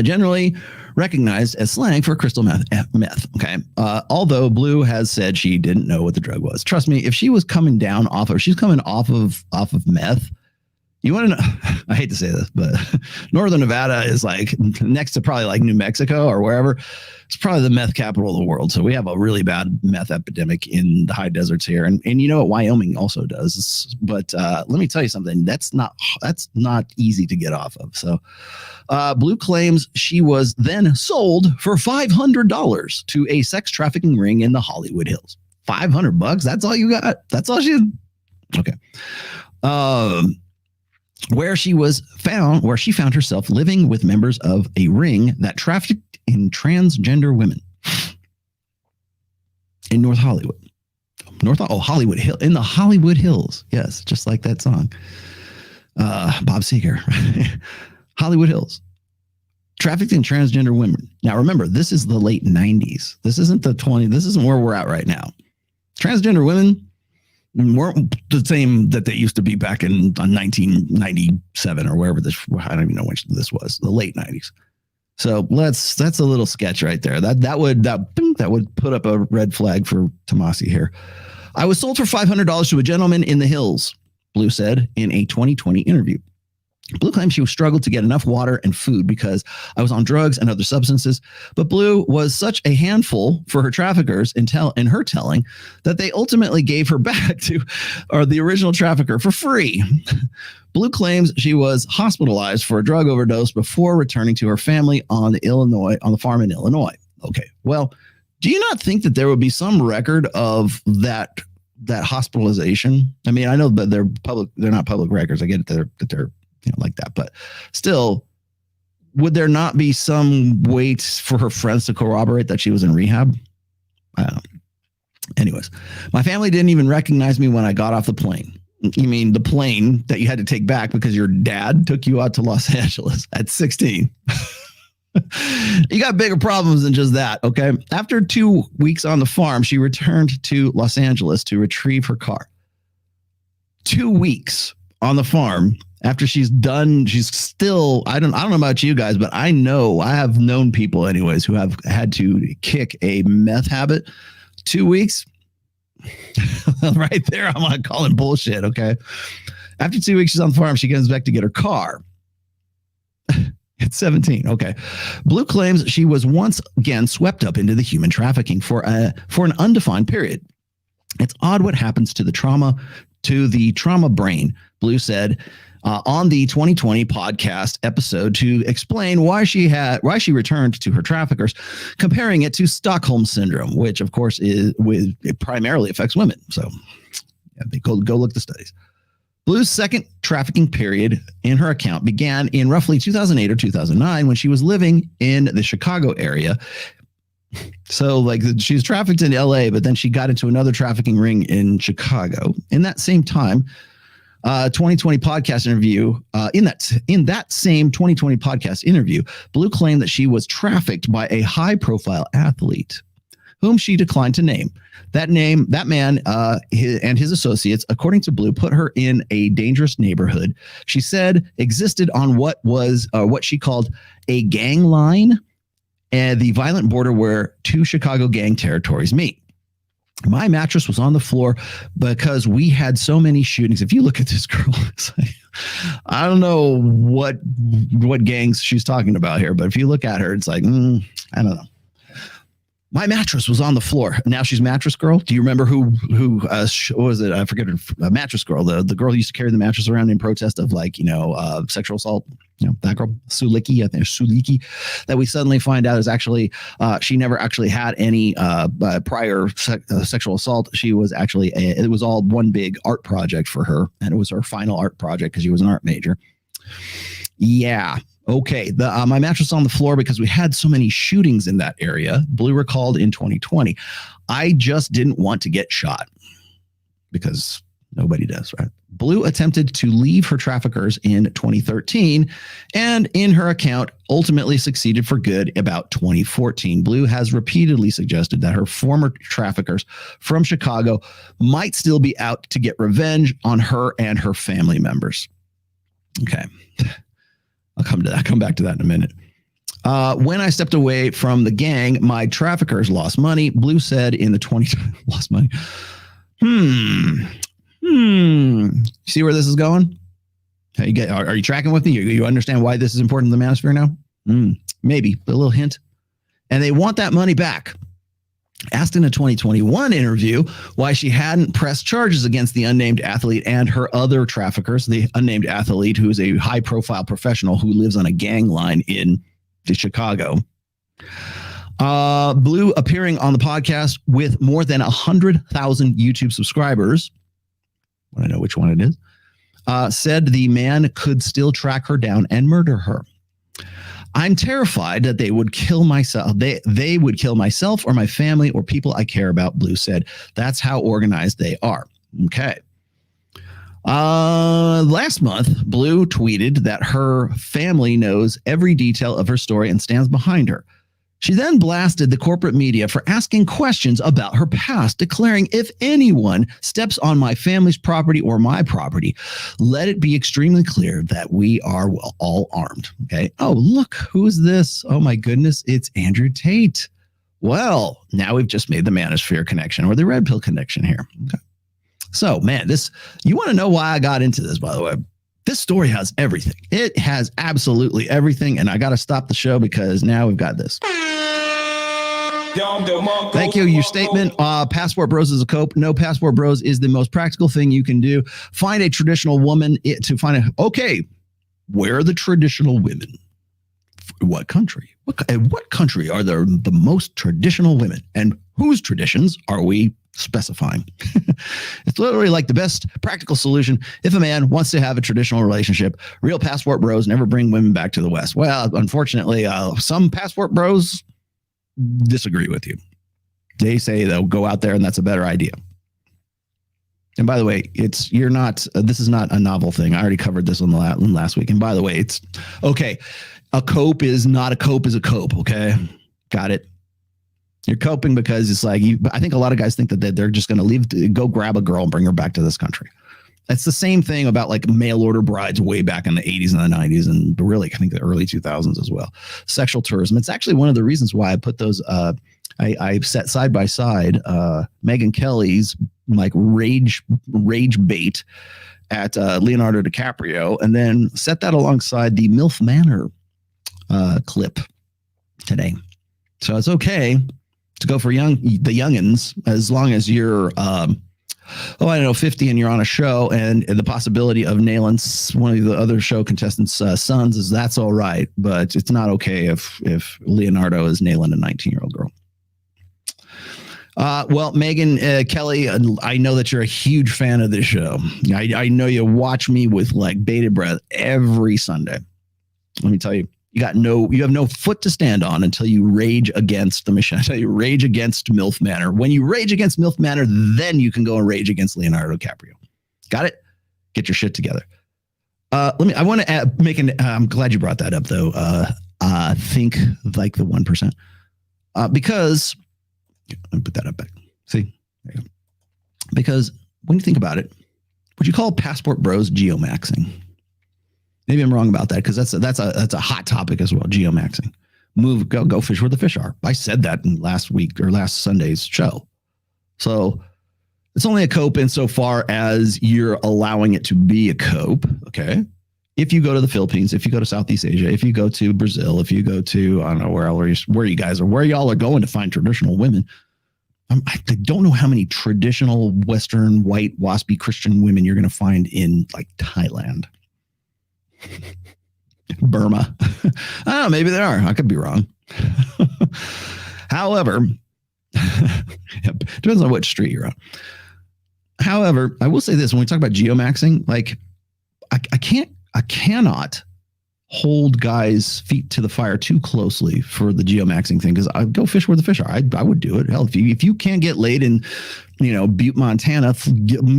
[SPEAKER 6] Generally recognized as slang for crystal meth. Okay. Although Bleu has said she didn't know what the drug was. Trust me, if she was coming she's coming off of meth. You want to know? I hate to say this, but Northern Nevada is like next to probably like New Mexico or wherever. It's probably the meth capital of the world. So we have a really bad meth epidemic in the high deserts here. And you know what Wyoming also does. But let me tell you something. That's not easy to get off of. So Bleu claims she was then sold for $500 to a sex trafficking ring in the Hollywood Hills. $500? That's all you got? That's all she... Okay. Where she found herself living with members of a ring that trafficked in transgender women in North Hollywood. Hollywood Hill, in the Hollywood Hills. Yes, just like that song. Bob Seger. Hollywood Hills. Trafficked in transgender women. Now remember, this is the late 90s. This isn't this isn't where we're at right now. Transgender women weren't the same that they used to be back in 1997 or wherever I don't even know which this was, the late 90s. So that's a little sketch right there. That would put up a red flag for Tomasi here. I was sold for $500 to a gentleman in the hills, Bleu said in a 2020 interview. Bleu claimed she struggled to get enough water and food because I was on drugs and other substances, but Bleu was such a handful for her traffickers in her telling that they ultimately gave her back to the original trafficker for free. Bleu claims she was hospitalized for a drug overdose before returning to her family on the farm in Illinois. Okay, well, do you not think that there would be some record of that hospitalization? I mean, I know that they're not public records. I get it that they're like that, but still, would there not be some way for her friends to corroborate that she was in rehab? I don't know. Anyways, my family didn't even recognize me when I got off the plane. You mean the plane that you had to take back because your dad took you out to Los Angeles at 16? You got bigger problems than just that, okay? After 2 weeks on the farm, she returned to Los Angeles to retrieve her car. 2 weeks on the farm. After she's done, she's still, I don't know about you guys, but I have known people anyways who have had to kick a meth habit. 2 weeks. Right there, I'm not calling bullshit, okay? After 2 weeks she's on the farm, she comes back to get her car. It's 17, okay. Bleu claims she was once again swept up into the human trafficking for an undefined period. It's odd what happens to the trauma brain, Bleu said on the 2020 podcast episode to explain why she returned to her traffickers, comparing it to Stockholm syndrome, which of course it primarily affects women. So yeah, go look at the studies. Bleu's second trafficking period in her account began in roughly 2008 or 2009 when she was living in the Chicago area. So like she was trafficked in LA, but then she got into another trafficking ring in Chicago. In that same time, 2020 podcast interview, in that same 2020 podcast interview, Bleu claimed that she was trafficked by a high-profile athlete. whom she declined to name. That man and his associates, according to Bleu, put her in a dangerous neighborhood. She said existed on what she called a gang line and the violent border where two Chicago gang territories meet. My mattress was on the floor because we had so many shootings. If you look at this girl, it's like, I don't know what gangs she's talking about here, but if you look at her, it's like, I don't know. My mattress was on the floor. Now she's Mattress Girl. Do you remember who what was it? I forget her. Mattress Girl, the girl who used to carry the mattress around in protest of sexual assault. That girl, Suliki, I think Suliki, that we suddenly find out is actually she never actually had any prior sexual assault. She was actually it was all one big art project for her, and it was her final art project because she was an art major. Yeah. Okay, my mattress on the floor because we had so many shootings in that area, Bleu recalled in 2020. I just didn't want to get shot because nobody does, right? Bleu attempted to leave her traffickers in 2013 and in her account ultimately succeeded for good about 2014. Bleu has repeatedly suggested that her former traffickers from Chicago might still be out to get revenge on her and her family members. Okay. I'll come back to that in a minute. When I stepped away from the gang, my traffickers lost money. Bleu said in the lost money. See where this is going? Are you tracking with me? You understand why this is important in the manosphere now? Maybe a little hint. And they want that money back. Asked in a 2021 interview why she hadn't pressed charges against the unnamed athlete and her other traffickers, the unnamed athlete, who is a high-profile professional who lives on a gang line in Chicago. Bleu, appearing on the podcast with more than 100,000 YouTube subscribers, I want to know which one it is, said the man could still track her down and murder her. I'm terrified that they would kill myself. They would kill myself or my family or people I care about, Bleu said. That's how organized they are. Okay. Last month, Bleu tweeted that her family knows every detail of her story and stands behind her. She then blasted the corporate media for asking questions about her past, declaring, if anyone steps on my family's property or my property, let it be extremely clear that we are all armed. Okay. Oh, look, who's this? Oh, my goodness. It's Andrew Tate. Well, now we've just made the manosphere connection or the red pill connection here. Okay. So, man, you want to know why I got into this, by the way? This story has everything. It has absolutely everything. And I got to stop the show because now we've got this. Thank you. Your statement, Passport Bros is a cope. No, Passport Bros is the most practical thing you can do. Find a traditional woman where are the traditional women? What country? What country are the most traditional women? And whose traditions are we specifying? It's literally like the best practical solution. If a man wants to have a traditional relationship, real Passport Bros never bring women back to the West. Well, unfortunately, some Passport Bros disagree with you. They say they'll go out there and that's a better idea. And by the way, this is not a novel thing. I already covered this on the last week. And by the way, it's okay. A cope is not a cope is a cope. Okay. Got it. You're coping because it's like I think a lot of guys think that they're just going to go grab a girl and bring her back to this country. It's the same thing about like mail order brides way back in the 80s and the 90s and really I think the early 2000s as well. Sexual tourism. It's actually one of the reasons why I put those I set side by side Megyn Kelly's like rage bait at Leonardo DiCaprio and then set that alongside the MILF Manor clip today. So it's okay to go for the youngins as long as you're 50 and you're on a show and the possibility of nailing one of the other show contestants' sons that's all right, but it's not okay if Leonardo is nailing a 19-year-old girl. Well, Megyn Kelly, I know that you're a huge fan of this show. I know you watch me with like bated breath every Sunday. Let me tell you, you have no foot to stand on until you rage against the machine. Until you rage against MILF Manor. When you rage against MILF Manor, then you can go and rage against Leonardo DiCaprio. Got it? Get your shit together. I want to I'm glad you brought that up though. Think like the 1%. Because Let me put that up back. See? There you go. Because when you think about it, would you call passport bros geomaxing? Maybe I'm wrong about that because that's a hot topic as well. Geomaxing. Go fish where the fish are. I said that in last Sunday's show. So it's only a cope insofar as you're allowing it to be a cope. Okay. If you go to the Philippines, if you go to Southeast Asia, if you go to Brazil, if you go to, I don't know where y'all are going to find traditional women. I don't know how many traditional Western white waspy Christian women you're going to find in like Thailand, Burma. I don't know, maybe there are. I could be wrong. However, depends on which street you're on. However, I will say this: when we talk about geomaxing, like I cannot hold guys' feet to the fire too closely for the geomaxing thing because I go fish where the fish are. I would do it. Hell, if you can't get laid in, Butte, Montana,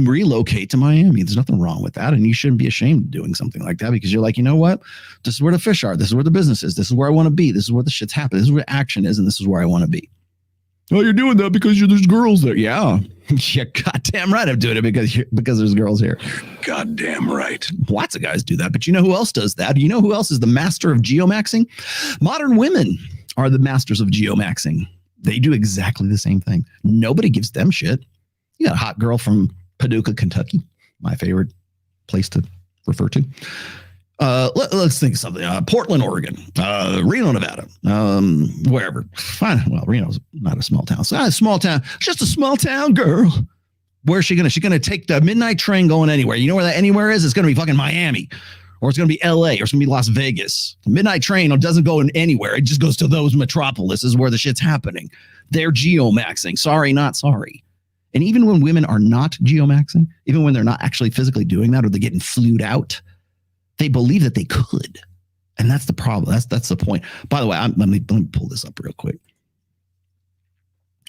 [SPEAKER 6] relocate to Miami. There's nothing wrong with that, and you shouldn't be ashamed of doing something like that because you're like, you know what? This is where the fish are. This is where the business is. This is where I want to be. This is where the shit's happening. This is where action is, and this is where I want to be. Oh, you're doing that because there's girls there. Yeah. Yeah, goddamn right I'm doing it because there's girls here. Goddamn right. Lots of guys do that. But you know who else does that? You know who else is the master of geomaxing? Modern women are the masters of geomaxing. They do exactly the same thing. Nobody gives them shit. You got a hot girl from Paducah, Kentucky. My favorite place to refer to. Let's think of something. Portland, Oregon, Reno, Nevada, wherever. Fine. Well, Reno's not a small town. It's not a small town. Just a small town girl. Where's she gonna? She's gonna take the midnight train going anywhere. You know where that anywhere is? It's gonna be fucking Miami, or it's gonna be LA, or it's gonna be Las Vegas. The midnight train doesn't go in anywhere. It just goes to those metropolises where the shit's happening. They're geomaxing. Sorry, not sorry. And even when women are not geomaxing, even when they're not actually physically doing that, or they're getting flued out, they believe that they could. And that's the problem. That's the point. By the way, let me pull this up real quick.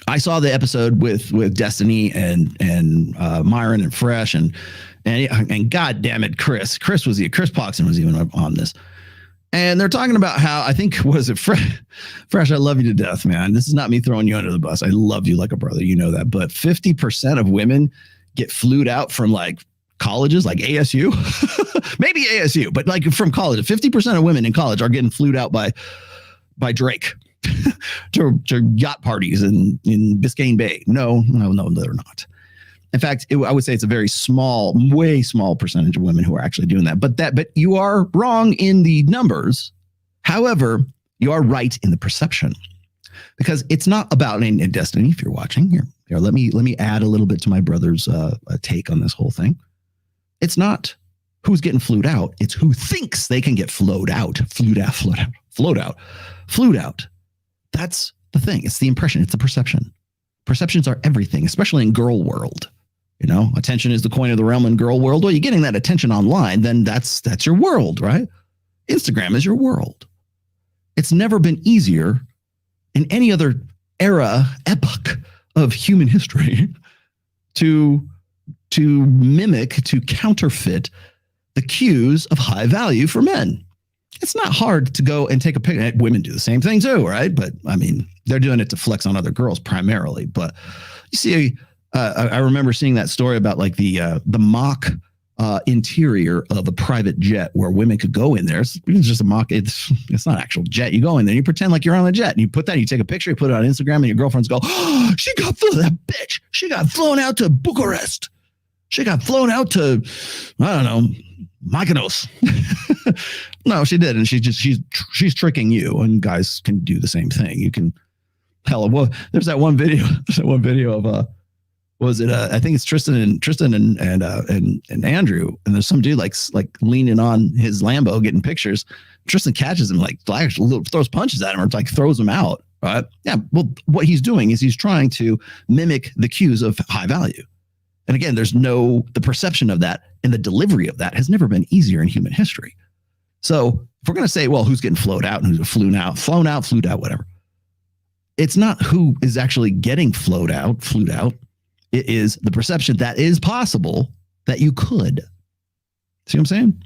[SPEAKER 6] I saw the episode with Destiny and Myron and Fresh and God damn it, Chris Poxon was even on this. And they're talking about how, I think, was it Fresh, I love you to death, man. This is not me throwing you under the bus. I love you like a brother. You know that. But 50% of women get flued out from like colleges like ASU, maybe ASU, but like from college, 50% of women in college are getting flued out by Drake to yacht parties in Biscayne Bay. No, they're not. In fact, I would say it's a very small, way small percentage of women who are actually doing that. But you are wrong in the numbers. However, you are right in the perception, because it's not about in Destiny. If you're watching here, let me add a little bit to my brother's take on this whole thing. It's not who's getting flued out. It's who thinks they can get flued out. That's the thing. It's the impression. It's the perception. Perceptions are everything, especially in girl world. Attention is the coin of the realm in girl world. Well, you're getting that attention online, then that's your world, right? Instagram is your world. It's never been easier in any other epoch of human history to mimic, to counterfeit the cues of high value for men. It's not hard to go and take a picture. Women do the same thing too, right? But I mean, they're doing it to flex on other girls primarily. But you see, I remember seeing that story about like the mock interior of a private jet where women could go in there. It's just a mock. It's not an actual jet. You go in there, you pretend like you're on a jet, and you take a picture, you put it on Instagram, and your girlfriends go, "Oh, she got flown out to Bucharest. She got flown out to, I don't know, Mykonos." No, she didn't. She's tricking you, and guys can do the same thing. You can, there's that one video. Of I think it's Tristan and Andrew, and there's some dude like leaning on his Lambo getting pictures. Tristan catches him, like throws punches at him, or like throws him out. Right? Yeah. Well, what he's doing is he's trying to mimic the cues of high value. And again, the perception of that and the delivery of that has never been easier in human history. So if we're going to say, well, who's getting flown out and who's flown out, whatever. It's not who is actually getting flued out. It is the perception that is possible that you could. See what I'm saying?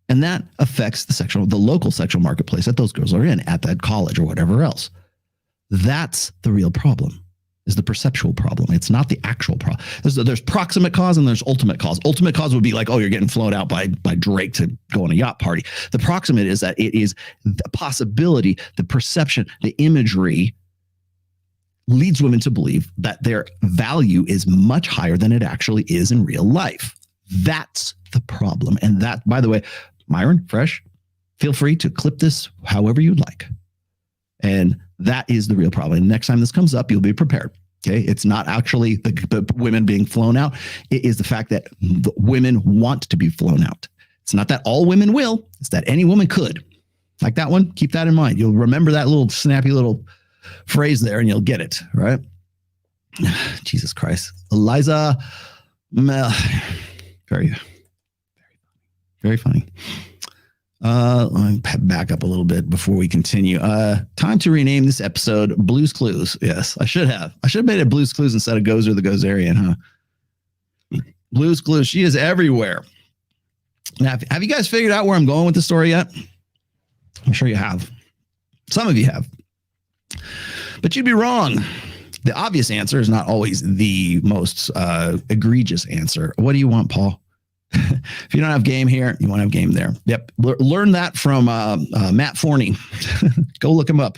[SPEAKER 6] And that affects the local sexual marketplace that those girls are in at that college or whatever else. That's the real problem. is the perceptual problem. It's not the actual problem. There's proximate cause and there's ultimate cause. Ultimate cause would be like, oh, you're getting flown out by Drake to go on a yacht party. The proximate is that it is the possibility, the perception, the imagery leads women to believe that their value is much higher than it actually is in real life. That's the problem. And that, by the way, Myron, Fresh, feel free to clip this however you'd like. And that is the real problem. And next time this comes up, you'll be prepared. Okay. It's not actually the women being flown out. It is the fact that the women want to be flown out. It's not that all women will. It's that any woman could. Like that one. Keep that in mind. You'll remember that little snappy little phrase there and you'll get it. Right. Jesus Christ. Eliza. Very funny. Let me back up a little bit before we continue. Time to rename this episode Blue's Clues. Yes, I should have. I should have made it Blue's Clues instead of Gozer the Gozerian, huh? Blue's Clues. She is everywhere. Now, have you guys figured out where I'm going with the story yet? I'm sure you have. Some of you have. But you'd be wrong. The obvious answer is not always the most egregious answer. What do you want, Paul? If you don't have game here, you want to have game there. Yep. Learn that from Matt Forney. Go look him up.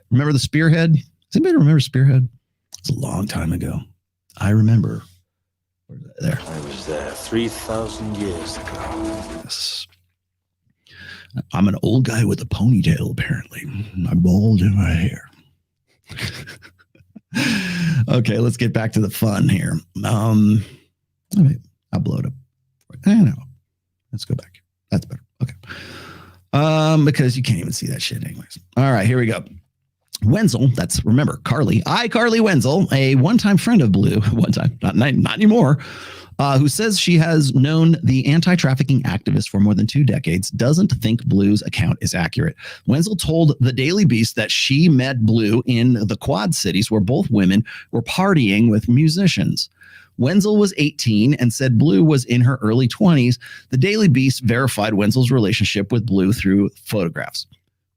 [SPEAKER 6] Remember the Spearhead? Does anybody remember Spearhead? It's a long time ago. I remember. There.
[SPEAKER 3] I was there 3,000 years ago.
[SPEAKER 6] Yes. I'm an old guy with a ponytail, apparently. I'm bald in my hair. Okay, let's get back to the fun here. I'll blow it up. I know. Let's go back. That's better. Okay. Because you can't even see that shit anyways. All right, here we go. Wenzel, that's, remember, Carly Wenzel, a one-time friend of Blue, not anymore, who says she has known the anti-trafficking activist for more than 2 decades, doesn't think Blue's account is accurate. Wenzel told the Daily Beast that she met Blue in the Quad Cities where both women were partying with musicians. Wenzel was 18 and said Blue was in her early 20s. The Daily Beast verified Wenzel's relationship with Blue through photographs.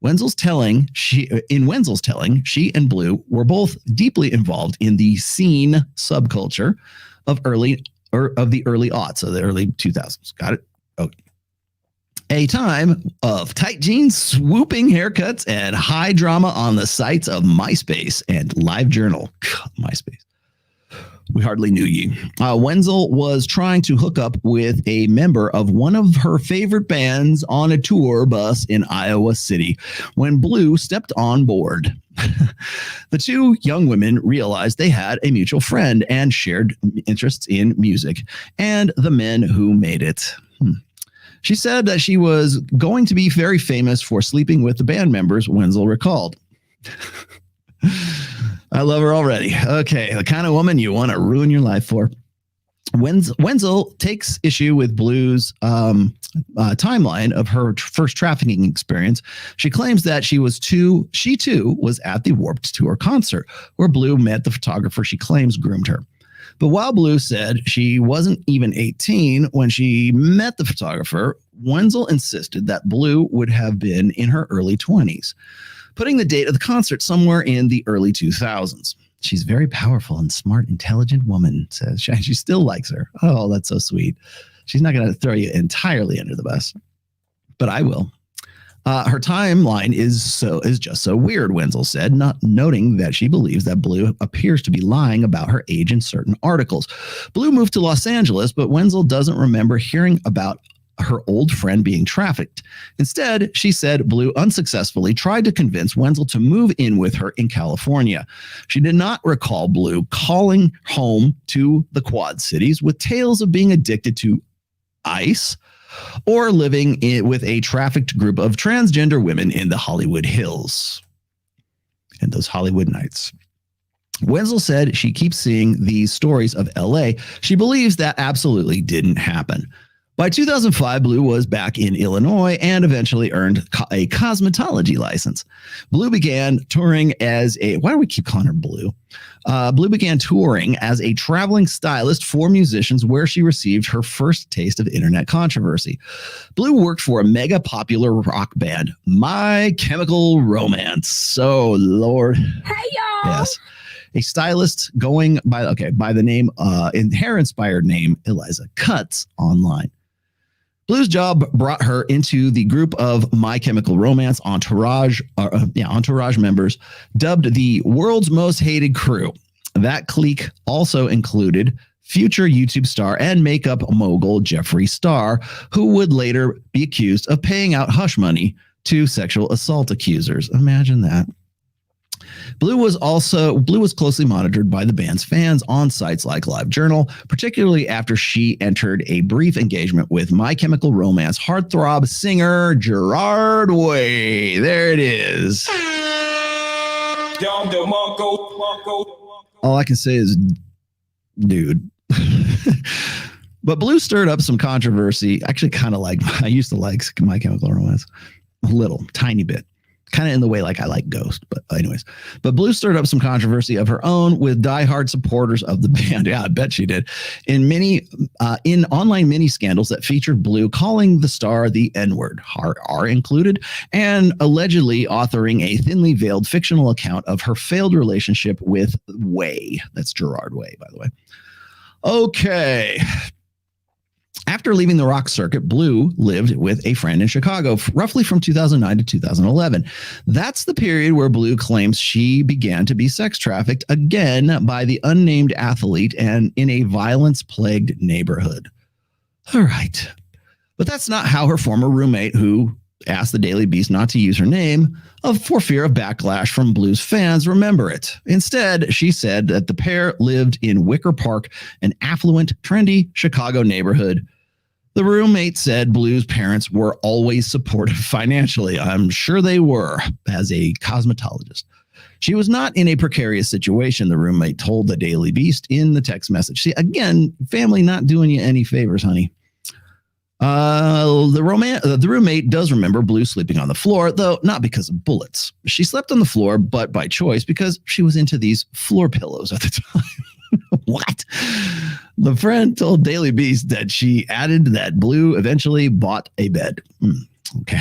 [SPEAKER 6] In Wenzel's telling, she and Blue were both deeply involved in the scene subculture of the early aughts, so the early 2000s. Got it? Okay. A time of tight jeans, swooping haircuts, and high drama on the sites of MySpace and LiveJournal. MySpace. We hardly knew ye. Wenzel was trying to hook up with a member of one of her favorite bands on a tour bus in Iowa City when Blue stepped on board. The two young women realized they had a mutual friend and shared interests in music and the men who made it. She said that she was going to be very famous for sleeping with the band members, Wenzel recalled. I love her already. Okay, the kind of woman you want to ruin your life for. Wenzel takes issue with Blue's timeline of her first trafficking experience. She claims that she too was at the Warped Tour concert where Blue met the photographer she claims groomed her. But while Blue said she wasn't even 18 when she met the photographer, Wenzel insisted that Blue would have been in her early 20s, putting the date of the concert somewhere in the early 2000s. She's very powerful and smart, intelligent woman, says she. She still likes her. Oh, that's so sweet. She's not going to throw you entirely under the bus, but I will. Her timeline is just so weird, Wenzel said, not noting that she believes that Blue appears to be lying about her age in certain articles. Blue moved to Los Angeles, but Wenzel doesn't remember hearing about her old friend being trafficked. Instead, she said Blue unsuccessfully tried to convince Wenzel to move in with her in California. She did not recall Blue calling home to the Quad Cities with tales of being addicted to ice or living with a trafficked group of transgender women in the Hollywood Hills and those Hollywood nights. Wenzel said she keeps seeing these stories of LA. She believes that absolutely didn't happen. By 2005, Blue was back in Illinois and eventually earned a cosmetology license. Blue began touring as why do we keep calling her Blue? Blue began touring as a traveling stylist for musicians where she received her first taste of internet controversy. Blue worked for a mega popular rock band, My Chemical Romance. So, Lord.
[SPEAKER 27] Hey, y'all.
[SPEAKER 6] Yes. a stylist going by the name, in her inspired name, Eliza Cuts online. Blue's job brought her into the group of My Chemical Romance entourage members, dubbed the world's most hated crew. That clique also included future YouTube star and makeup mogul Jeffree Star, who would later be accused of paying out hush money to sexual assault accusers. Imagine that. Blue was closely monitored by the band's fans on sites like LiveJournal, particularly after she entered a brief engagement with My Chemical Romance heartthrob singer Gerard Way. There it is. All I can say is, dude. But Blue stirred up some controversy. Actually, I used to like My Chemical Romance a little, tiny bit. Kind of in the way like I like Ghost, but anyways. But Blue stirred up some controversy of her own with diehard supporters of the band. Yeah, I bet she did. In online mini scandals that featured Blue calling the star the N-word, R included, and allegedly authoring a thinly veiled fictional account of her failed relationship with Way. That's Gerard Way, by the way. Okay. After leaving the rock circuit, Blue lived with a friend in Chicago, roughly from 2009 to 2011. That's the period where Blue claims she began to be sex trafficked again by the unnamed athlete and in a violence-plagued neighborhood. All right. But that's not how her former roommate, who asked the Daily Beast not to use her name for fear of backlash from Blue's fans, remember it. Instead, she said that the pair lived in Wicker Park, an affluent, trendy Chicago neighborhood. The roommate said Blue's parents were always supportive financially. I'm sure they were, as a cosmetologist. She was not in a precarious situation, the roommate told the Daily Beast in the text message. See, again, family not doing you any favors, honey. The roommate does remember Blue sleeping on the floor, though not because of bullets. She slept on the floor, but by choice, because she was into these floor pillows at the time. What? The friend told Daily Beast that she added that Blue eventually bought a bed. Okay,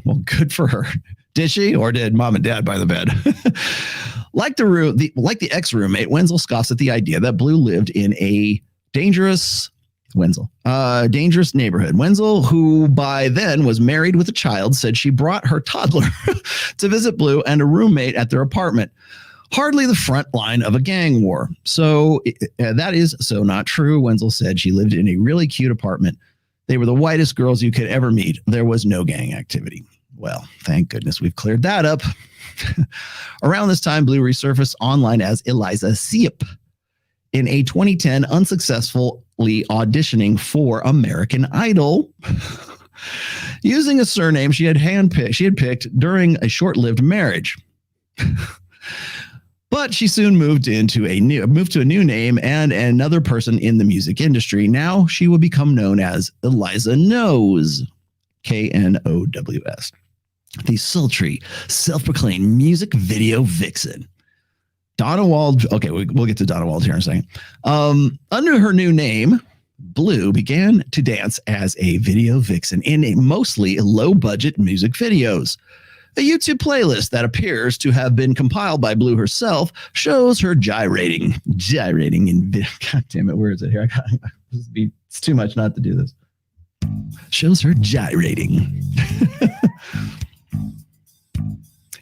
[SPEAKER 6] well, good for her. Did she, or did mom and dad buy the bed? Like the ex-roommate, Wenzel scoffs at the idea that Blue lived in a dangerous neighborhood. Wenzel, who by then was married with a child, said she brought her toddler to visit Blue and a roommate at their apartment. Hardly the front line of a gang war. So that is so not true. Wenzel said she lived in a really cute apartment. They were the whitest girls you could ever meet. There was no gang activity. Well, thank goodness we've cleared that up. Around this time, Blue resurfaced online as Eliza Siep in a 2010 unsuccessfully auditioning for American Idol using a surname she had picked during a short-lived marriage. But she soon moved to a new name and another person in the music industry. Now she will become known as Eliza Knows, Knows, the sultry, self-proclaimed music video vixen. Donna Wald. Okay, we'll get to Donna Wald here in a second. Under her new name, Blue began to dance as a video vixen in a mostly low-budget music videos. A YouTube playlist that appears to have been compiled by Blue herself shows her gyrating in video. God damn it, where is it here? It's too much not to do this. Shows her gyrating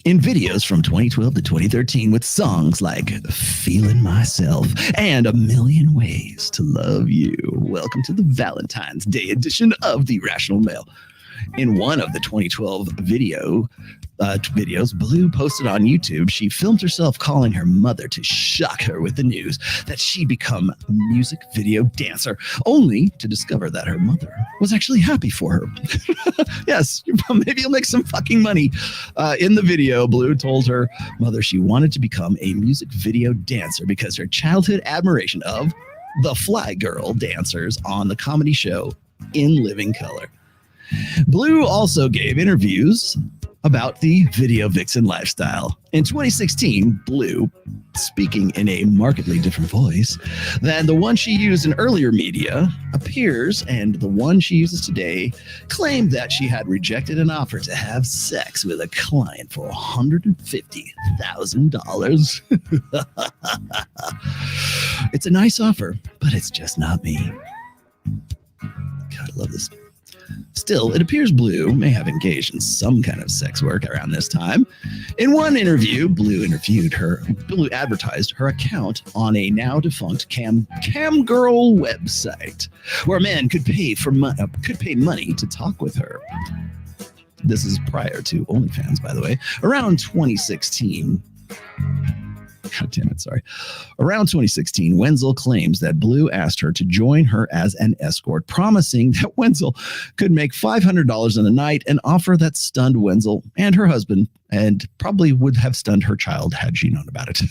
[SPEAKER 6] in videos from 2012 to 2013 with songs like Feeling Myself and A Million Ways to Love You. Welcome to the Valentine's Day edition of The Rational Male. In one of the 2012 videos Blue posted on YouTube, she filmed herself calling her mother to shock her with the news that she'd become a music video dancer, only to discover that her mother was actually happy for her. Yes, maybe you'll make some fucking money. In the video, Blue told her mother she wanted to become a music video dancer because her childhood admiration of the Fly Girl dancers on the comedy show In Living Color. Blue also gave interviews about the video vixen lifestyle. In 2016, Bleu, speaking in a markedly different voice than the one she used in earlier media, appears, and the one she uses today, claimed that she had rejected an offer to have sex with a client for $150,000. It's a nice offer, but it's just not me. God, I love this. Still, it appears Bleu may have engaged in some kind of sex work around this time. In one interview, Bleu advertised her account on a now defunct cam girl website, where men could pay money to talk with her. This is prior to OnlyFans, by the way. Around 2016. God damn it, sorry. Around 2016, Wenzel claims that Bleu asked her to join her as an escort, promising that Wenzel could make $500 in a night, an offer that stunned Wenzel and her husband, and probably would have stunned her child had she known about it.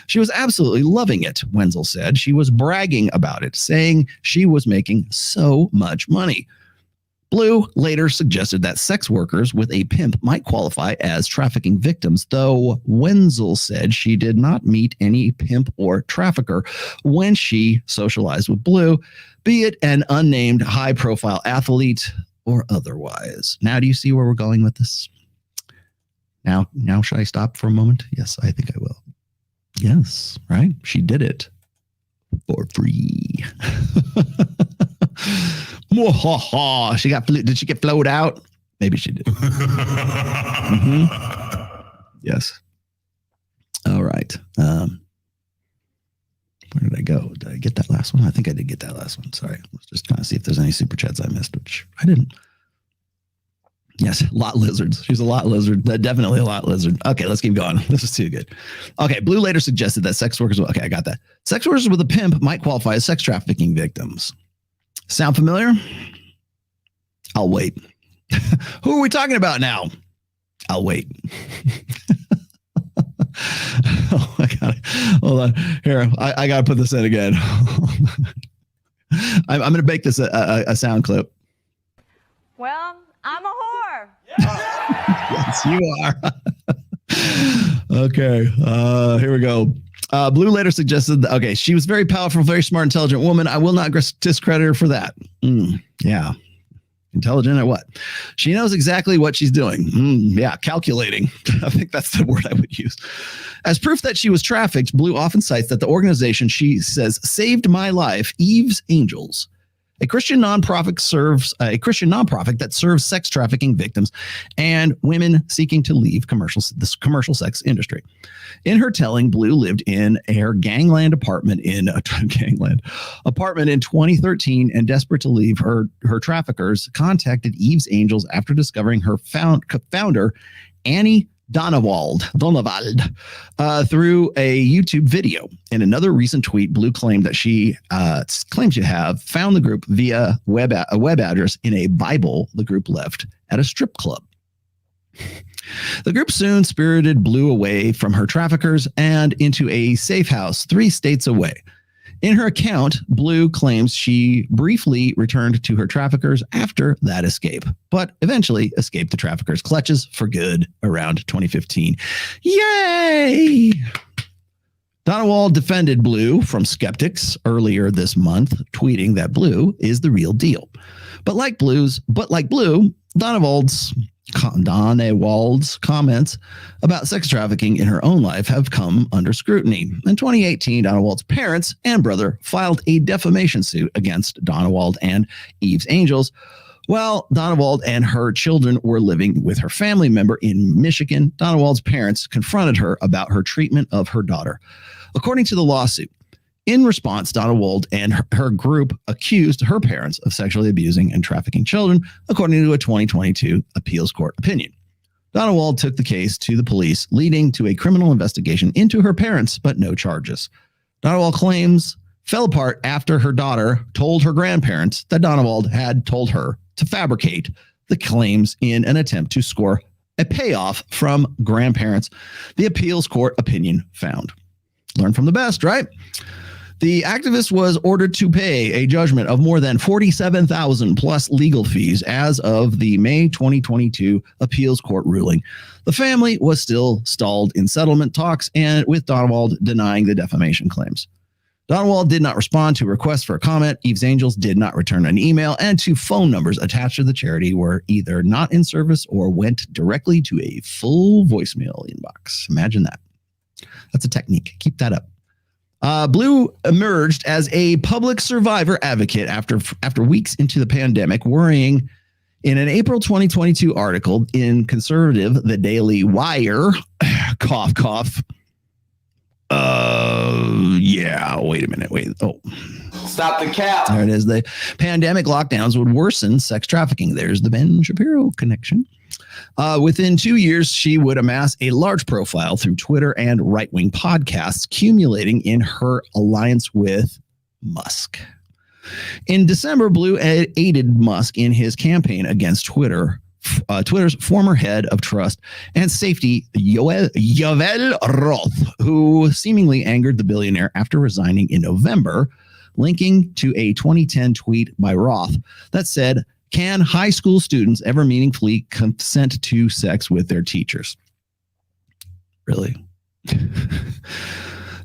[SPEAKER 6] She was absolutely loving it, Wenzel said. She was bragging about it, saying she was making so much money. Bleu later suggested that sex workers with a pimp might qualify as trafficking victims, though Wenzel said she did not meet any pimp or trafficker when she socialized with Bleu, be it an unnamed high-profile athlete or otherwise. Now, do you see where we're going with this? Now, should I stop for a moment? Yes, I think I will. Yes, right? She did it for free. Did she get flowed out? Maybe she did. Yes. All right. Where did I go? Did I get that last one? I think I did get that last one. Sorry. Let's just kind of see if there's any super chats I missed, which I didn't. Yes, lot lizards. She's a lot lizard. Definitely a lot lizard. Okay, let's keep going. This is too good. Okay, Bleu later suggested that sex workers... Okay, I got that. Sex workers with a pimp might qualify as sex trafficking victims. Sound familiar? I'll wait. Who are we talking about now? I'll wait. Oh my God. Hold on. Here, I got to put this in again. I'm going to make this a sound clip.
[SPEAKER 27] Well, I'm a whore.
[SPEAKER 6] Yes, you are. Okay. Here we go. Bleu later suggested, okay, she was very powerful, very smart, intelligent woman. I will not discredit her for that. Yeah. Intelligent at what? She knows exactly what she's doing. Yeah, calculating. I think that's the word I would use. As proof that she was trafficked, Bleu often cites that the organization she says saved my life, Eve's Angels, a Christian nonprofit that serves sex trafficking victims and women seeking to leave this commercial sex industry. In her telling, Bleu lived in her gangland apartment in 2013, and desperate to leave, her traffickers contacted Eve's Angels after discovering her founder, Annie Donewald, through a YouTube video. In another recent tweet, Bleu claimed that she claims to have found the group via a web address in a Bible the group left at a strip club. The group soon spirited Bleu away from her traffickers and into a safe house 3 states away. In her account, Bleu claims she briefly returned to her traffickers after that escape, but eventually escaped the traffickers' clutches for good around 2015. Yay! Donewald defended Bleu from skeptics earlier this month, tweeting that Bleu is the real deal. But like Bleu, Donewald's comments about sex trafficking in her own life have come under scrutiny. In 2018, Donewald's parents and brother filed a defamation suit against Donewald and Eve's Angels while Donewald and her children were living with her family member in Michigan. Donewald's parents confronted her about her treatment of her daughter. According to the lawsuit, in response, Donewald and her group accused her parents of sexually abusing and trafficking children, according to a 2022 appeals court opinion. Donewald took the case to the police, leading to a criminal investigation into her parents, but no charges. Donewald claims fell apart after her daughter told her grandparents that Donewald had told her to fabricate the claims in an attempt to score a payoff from grandparents, the appeals court opinion found. Learn from the best, right? The activist was ordered to pay a judgment of more than $47,000 plus legal fees as of the May 2022 appeals court ruling. The family was still stalled in settlement talks, and with Donald denying the defamation claims. Donald did not respond to requests for a comment. Eve's Angels did not return an email, and 2 phone numbers attached to the charity were either not in service or went directly to a full voicemail inbox. Imagine that. That's a technique. Keep that up. Bleu emerged as a public survivor advocate after weeks into the pandemic, worrying in an April 2022 article in conservative The Daily Wire, cough, cough. Yeah, wait a minute. Stop the cap. There it is. The pandemic lockdowns would worsen sex trafficking. There's the Ben Shapiro connection. Within 2 years, she would amass a large profile through Twitter and right-wing podcasts, accumulating in her alliance with Musk. In December, Bleu aided Musk in his campaign against Twitter's former head of trust and safety, Yoel Roth, who seemingly angered the billionaire after resigning in November, linking to a 2010 tweet by Roth that said, "Can high school students ever meaningfully consent to sex with their teachers?" Really?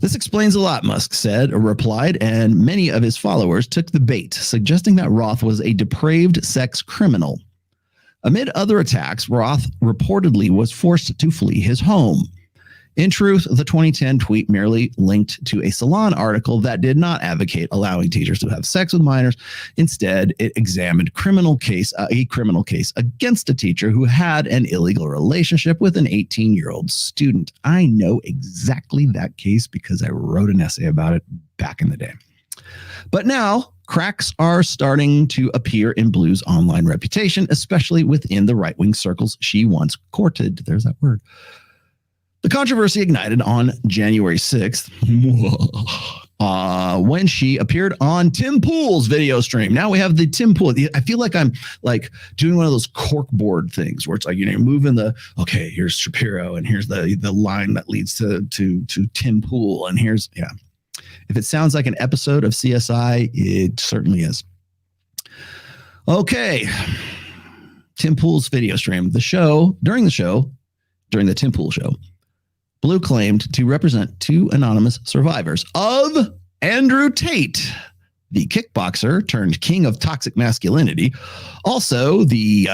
[SPEAKER 6] This explains a lot, Musk said, or replied, and many of his followers took the bait, suggesting that Roth was a depraved sex criminal. Amid other attacks, Roth reportedly was forced to flee his home. In truth, the 2010 tweet merely linked to a Salon article that did not advocate allowing teachers to have sex with minors. Instead, it examined a criminal case against a teacher who had an illegal relationship with an 18-year-old student. I know exactly that case because I wrote an essay about it back in the day. But now, cracks are starting to appear in Bleu's online reputation, especially within the right-wing circles she once courted. There's that word. The controversy ignited on January 6th when she appeared on Tim Pool's video stream. Now we have the Tim Pool. I feel like I'm like doing one of those corkboard things where it's like, you're moving okay, here's Shapiro and here's the line that leads to Tim Pool. And here's, yeah. If it sounds like an episode of CSI, it certainly is. Okay. Tim Pool's video stream. During the Tim Pool show, Bleu claimed to represent 2 anonymous survivors of Andrew Tate, the kickboxer turned king of toxic masculinity. Also, the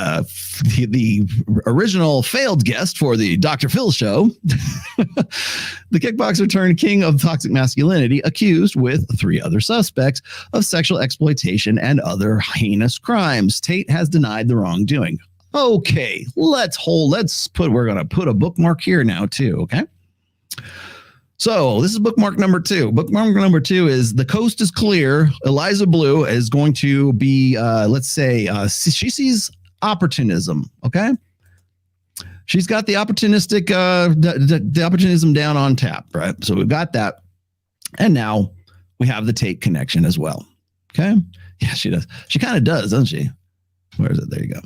[SPEAKER 6] original failed guest for the Dr. Phil show, the kickboxer turned king of toxic masculinity, accused with 3 other suspects of sexual exploitation and other heinous crimes. Tate has denied the wrongdoing. Okay, we're going to put a bookmark here now too, okay? So this is bookmark number 2. Bookmark number 2 is the coast is clear. Eliza Bleu is going to be, she sees opportunism, okay? She's got the opportunistic, the opportunism down on tap, right? So we've got that. And now we have the Tate connection as well, okay? Yeah, she does. She kind of does, doesn't she? Where is it? There you go.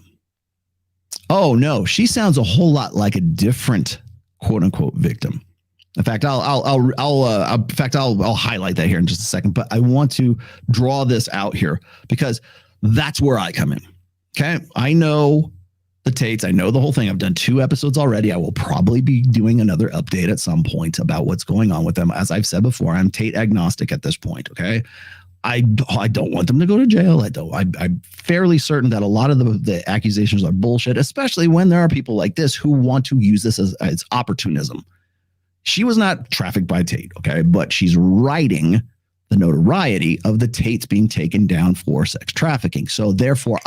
[SPEAKER 6] Oh, no, she sounds a whole lot like a different quote-unquote victim. In fact, I'll highlight that here in just a second, but I want to draw this out here because that's where I come in. Okay. I know the Tates. I know the whole thing. I've done 2 episodes already. I will probably be doing another update at some point about what's going on with them. As I've said before, I'm Tate agnostic at this point. Okay. I don't want them to go to jail. I'm fairly certain that a lot of the accusations are bullshit, especially when there are people like this who want to use this as opportunism. She was not trafficked by Tate, okay, but she's riding the notoriety of the Tates being taken down for sex trafficking. So therefore,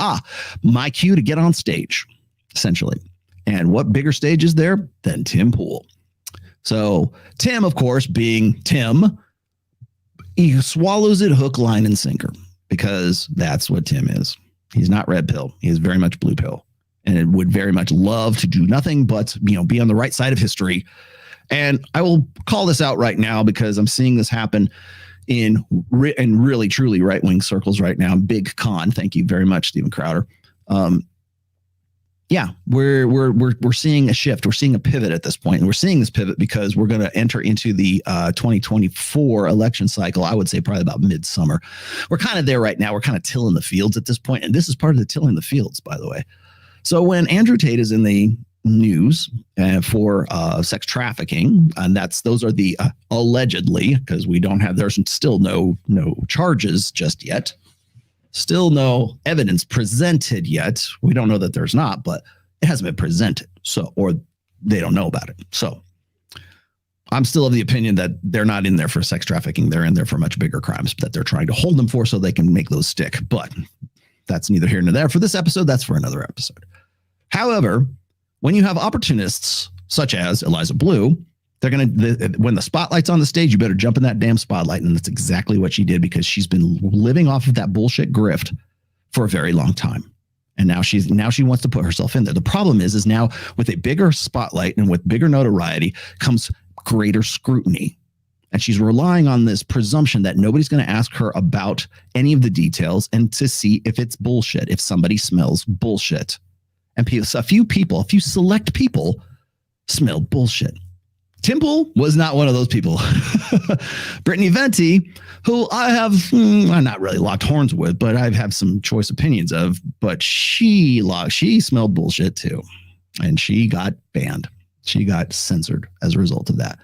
[SPEAKER 6] my cue to get on stage, essentially. And what bigger stage is there than Tim Pool? So Tim, of course, being Tim, he swallows it hook, line, and sinker because that's what Tim is. He's not red pill. He is very much blue pill and would very much love to do nothing but, be on the right side of history. And I will call this out right now because I'm seeing this happen in really, truly right-wing circles right now. Big con. Thank you very much, Stephen Crowder. yeah, we're seeing a shift. We're seeing a pivot at this point. And we're seeing this pivot because we're going to enter into the 2024 election cycle. I would say probably about midsummer. We're kind of there right now. We're kind of tilling the fields at this point. And this is part of the tilling the fields, by the way. So when Andrew Tate is in the news for sex trafficking, and those are the allegedly, because we don't have, there's still no charges just yet. Still no evidence presented yet. We don't know that there's not, but it hasn't been presented. So, or they don't know about it. So I'm still of the opinion that they're not in there for sex trafficking. They're in there for much bigger crimes that they're trying to hold them for so they can make those stick. But that's neither here nor there for this episode. That's for another episode. However, when you have opportunists such as Eliza Bleu, they're going to, when the spotlight's on the stage, you better jump in that damn spotlight. And that's exactly what she did, because she's been living off of that bullshit grift for a very long time. And now she wants to put herself in there. The problem is now with a bigger spotlight and with bigger notoriety comes greater scrutiny. And she's relying on this presumption that nobody's going to ask her about any of the details and to see if it's bullshit, if somebody smells bullshit. And a few select people smell bullshit. Tim Pool was not one of those people. Brittany Venti, who I have I'm not really locked horns with, but I have some choice opinions of, but she smelled bullshit too. And she got banned. She got censored as a result of that.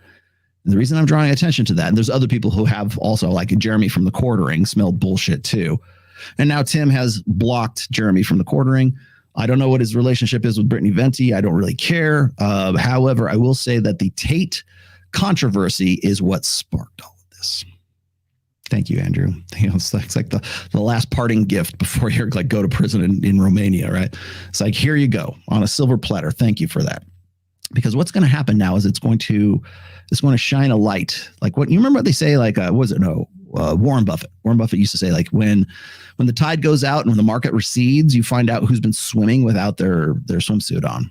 [SPEAKER 6] And the reason I'm drawing attention to that, and there's other people who have also, like Jeremy from the Quartering, smelled bullshit too. And now Tim has blocked Jeremy from the Quartering. I don't know what his relationship is with Brittany Venti. I don't really care. However, I will say that the Tate controversy is what sparked all of this. Thank you, Andrew. It's like the last parting gift before you go to prison in Romania, right? It's like, here you go on a silver platter. Thank you for that. Because what's going to happen now is it's going to shine a light. Like what you remember what they say, Warren Buffett. Warren Buffett used to say, like, when the tide goes out and when the market recedes, you find out who's been swimming without their swimsuit on.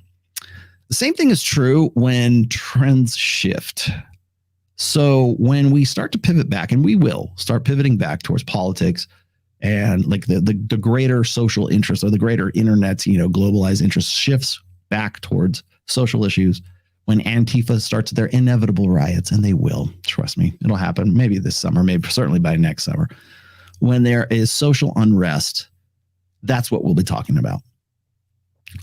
[SPEAKER 6] The same thing is true when trends shift. So when we start to pivot back, and we will start pivoting back towards politics and like the greater social interest or the greater internet, globalized interest shifts back towards social issues, when Antifa starts their inevitable riots, and they will, trust me, it'll happen maybe this summer, maybe certainly by next summer. When there is social unrest, that's what we'll be talking about.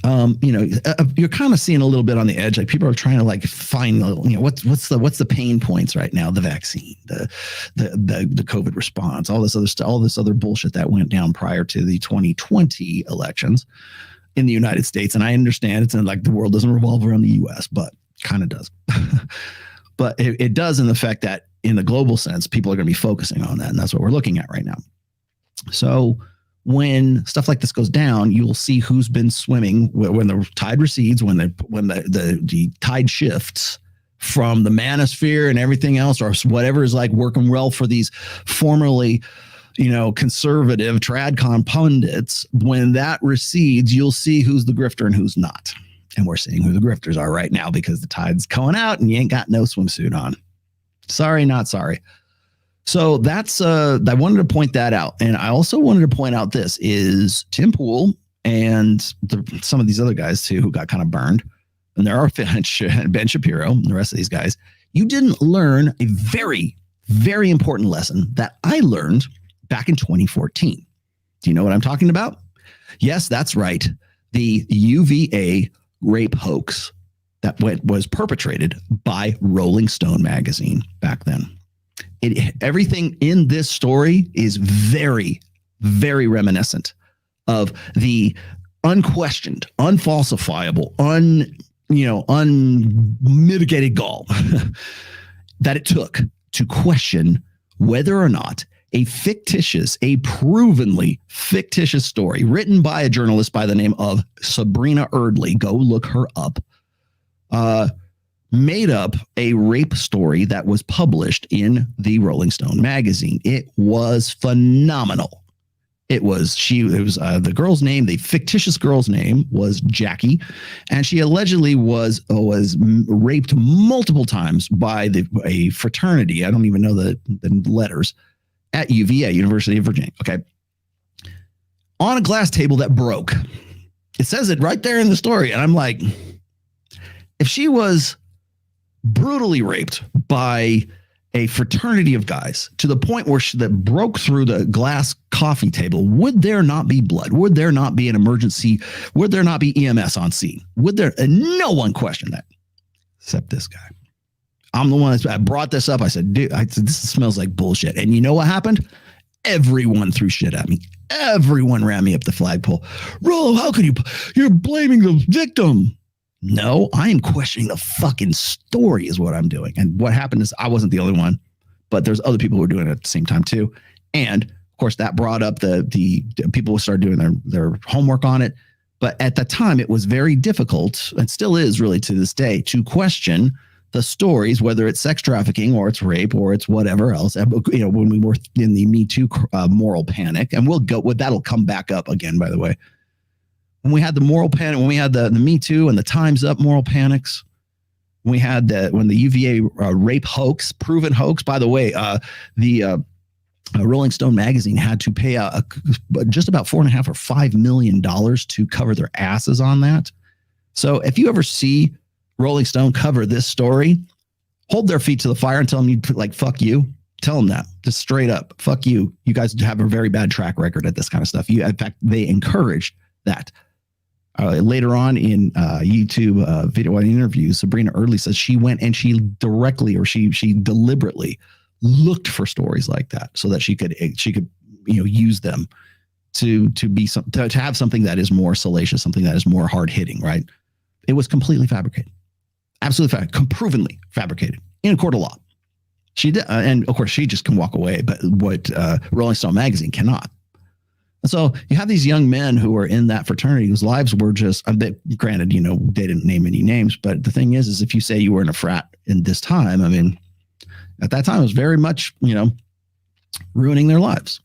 [SPEAKER 6] You're kind of seeing a little bit on the edge. Like people are trying to find, what's the pain points right now? The vaccine, the COVID response, all this other stuff, all this other bullshit that went down prior to the 2020 elections in the United States. And I understand it's like the world doesn't revolve around the US, but kind of does. But it does in the fact that in the global sense, people are going to be focusing on that. And that's what we're looking at right now. So when stuff like this goes down, you'll see who's been swimming when the tide recedes, when the tide shifts from the manosphere and everything else, or whatever is working well for these formerly, conservative tradcon pundits. When that recedes, you'll see who's the grifter and who's not. And we're seeing who the grifters are right now because the tide's going out and you ain't got no swimsuit on. Sorry, not sorry. So that's I wanted to point that out. And I also wanted to point out this is Tim Pool and some of these other guys too who got kind of burned. And there are Ben Shapiro and the rest of these guys. You didn't learn a very, very important lesson that I learned back in 2014. Do you know what I'm talking about? Yes, that's right. The UVA rape hoax that was perpetrated by Rolling Stone magazine back then. Everything in this story is very, very reminiscent of the unquestioned, unfalsifiable, unmitigated gall that it took to question whether or not a provenly fictitious story written by a journalist by the name of Sabrina Erdley, go look her up, made up a rape story that was published in the Rolling Stone magazine. It was phenomenal. The girl's name, the fictitious girl's name was Jackie, and she allegedly was raped multiple times by a fraternity. I don't even know the letters at UVA, University of Virginia. Okay. On a glass table that broke. It says it right there in the story. And I'm like, if she was brutally raped by a fraternity of guys to the point where that broke through the glass coffee table, would there not be blood? Would there not be an emergency? Would there not be EMS on scene? Would there? And no one questioned that except this guy. I'm the one that brought this up. I said, dude, this smells like bullshit. And you know what happened? Everyone threw shit at me. Everyone ran me up the flagpole. Rollo, how could you're blaming the victim. No, I am questioning the fucking story is what I'm doing. And what happened is I wasn't the only one, but there's other people who were doing it at the same time too. And of course that brought up the people started doing their homework on it. But at the time it was very difficult, and still is really to this day, to question the stories, whether it's sex trafficking or it's rape or it's whatever else. You know, when we were in the Me Too moral panic, and that'll come back up again, by the way. When we had the moral panic, when we had the Me Too and the Time's Up moral panics, when the UVA rape hoax, proven hoax. By the way, the Rolling Stone magazine had to pay out just about $4.5 or $5 million to cover their asses on that. So if you ever see Rolling Stone cover this story, hold their feet to the fire and tell them fuck you. Tell them that, just straight up, fuck you. You guys have a very bad track record at this kind of stuff. In fact, they encouraged that. Later on in YouTube video interviews, Sabrina Early says she went and she deliberately looked for stories like that so that she could use them to have something that is more salacious, something that is more hard hitting. Right? It was completely fabricated, absolutely provenly fabricated in a court of law. She did, and of course she just can walk away, but what Rolling Stone magazine cannot. And so you have these young men who are in that fraternity whose lives were just a bit, granted, they didn't name any names, but the thing is if you say you were in a frat in this time, I mean, at that time it was very much, ruining their lives.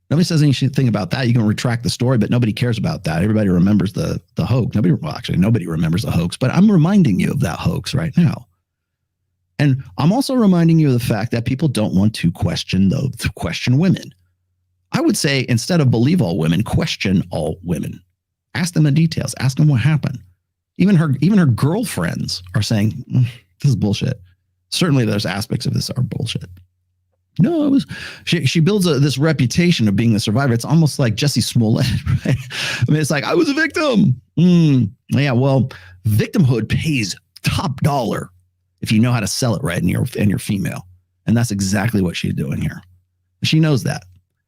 [SPEAKER 6] Nobody says anything about that. You can retract the story, but nobody cares about that. Everybody remembers the hoax. Nobody remembers the hoax, but I'm reminding you of that hoax right now. And I'm also reminding you of the fact that people don't want to question women. I would say instead of believe all women, question all women. Ask them the details. Ask them what happened. Even her girlfriends are saying, this is bullshit. Certainly there's aspects of this are bullshit. No, she builds this reputation of being the survivor. It's almost like Jussie Smollett, right? I mean, it's like, I was a victim. Yeah, well, victimhood pays top dollar if you know how to sell it right and you're female. And that's exactly what she's doing here. She knows that.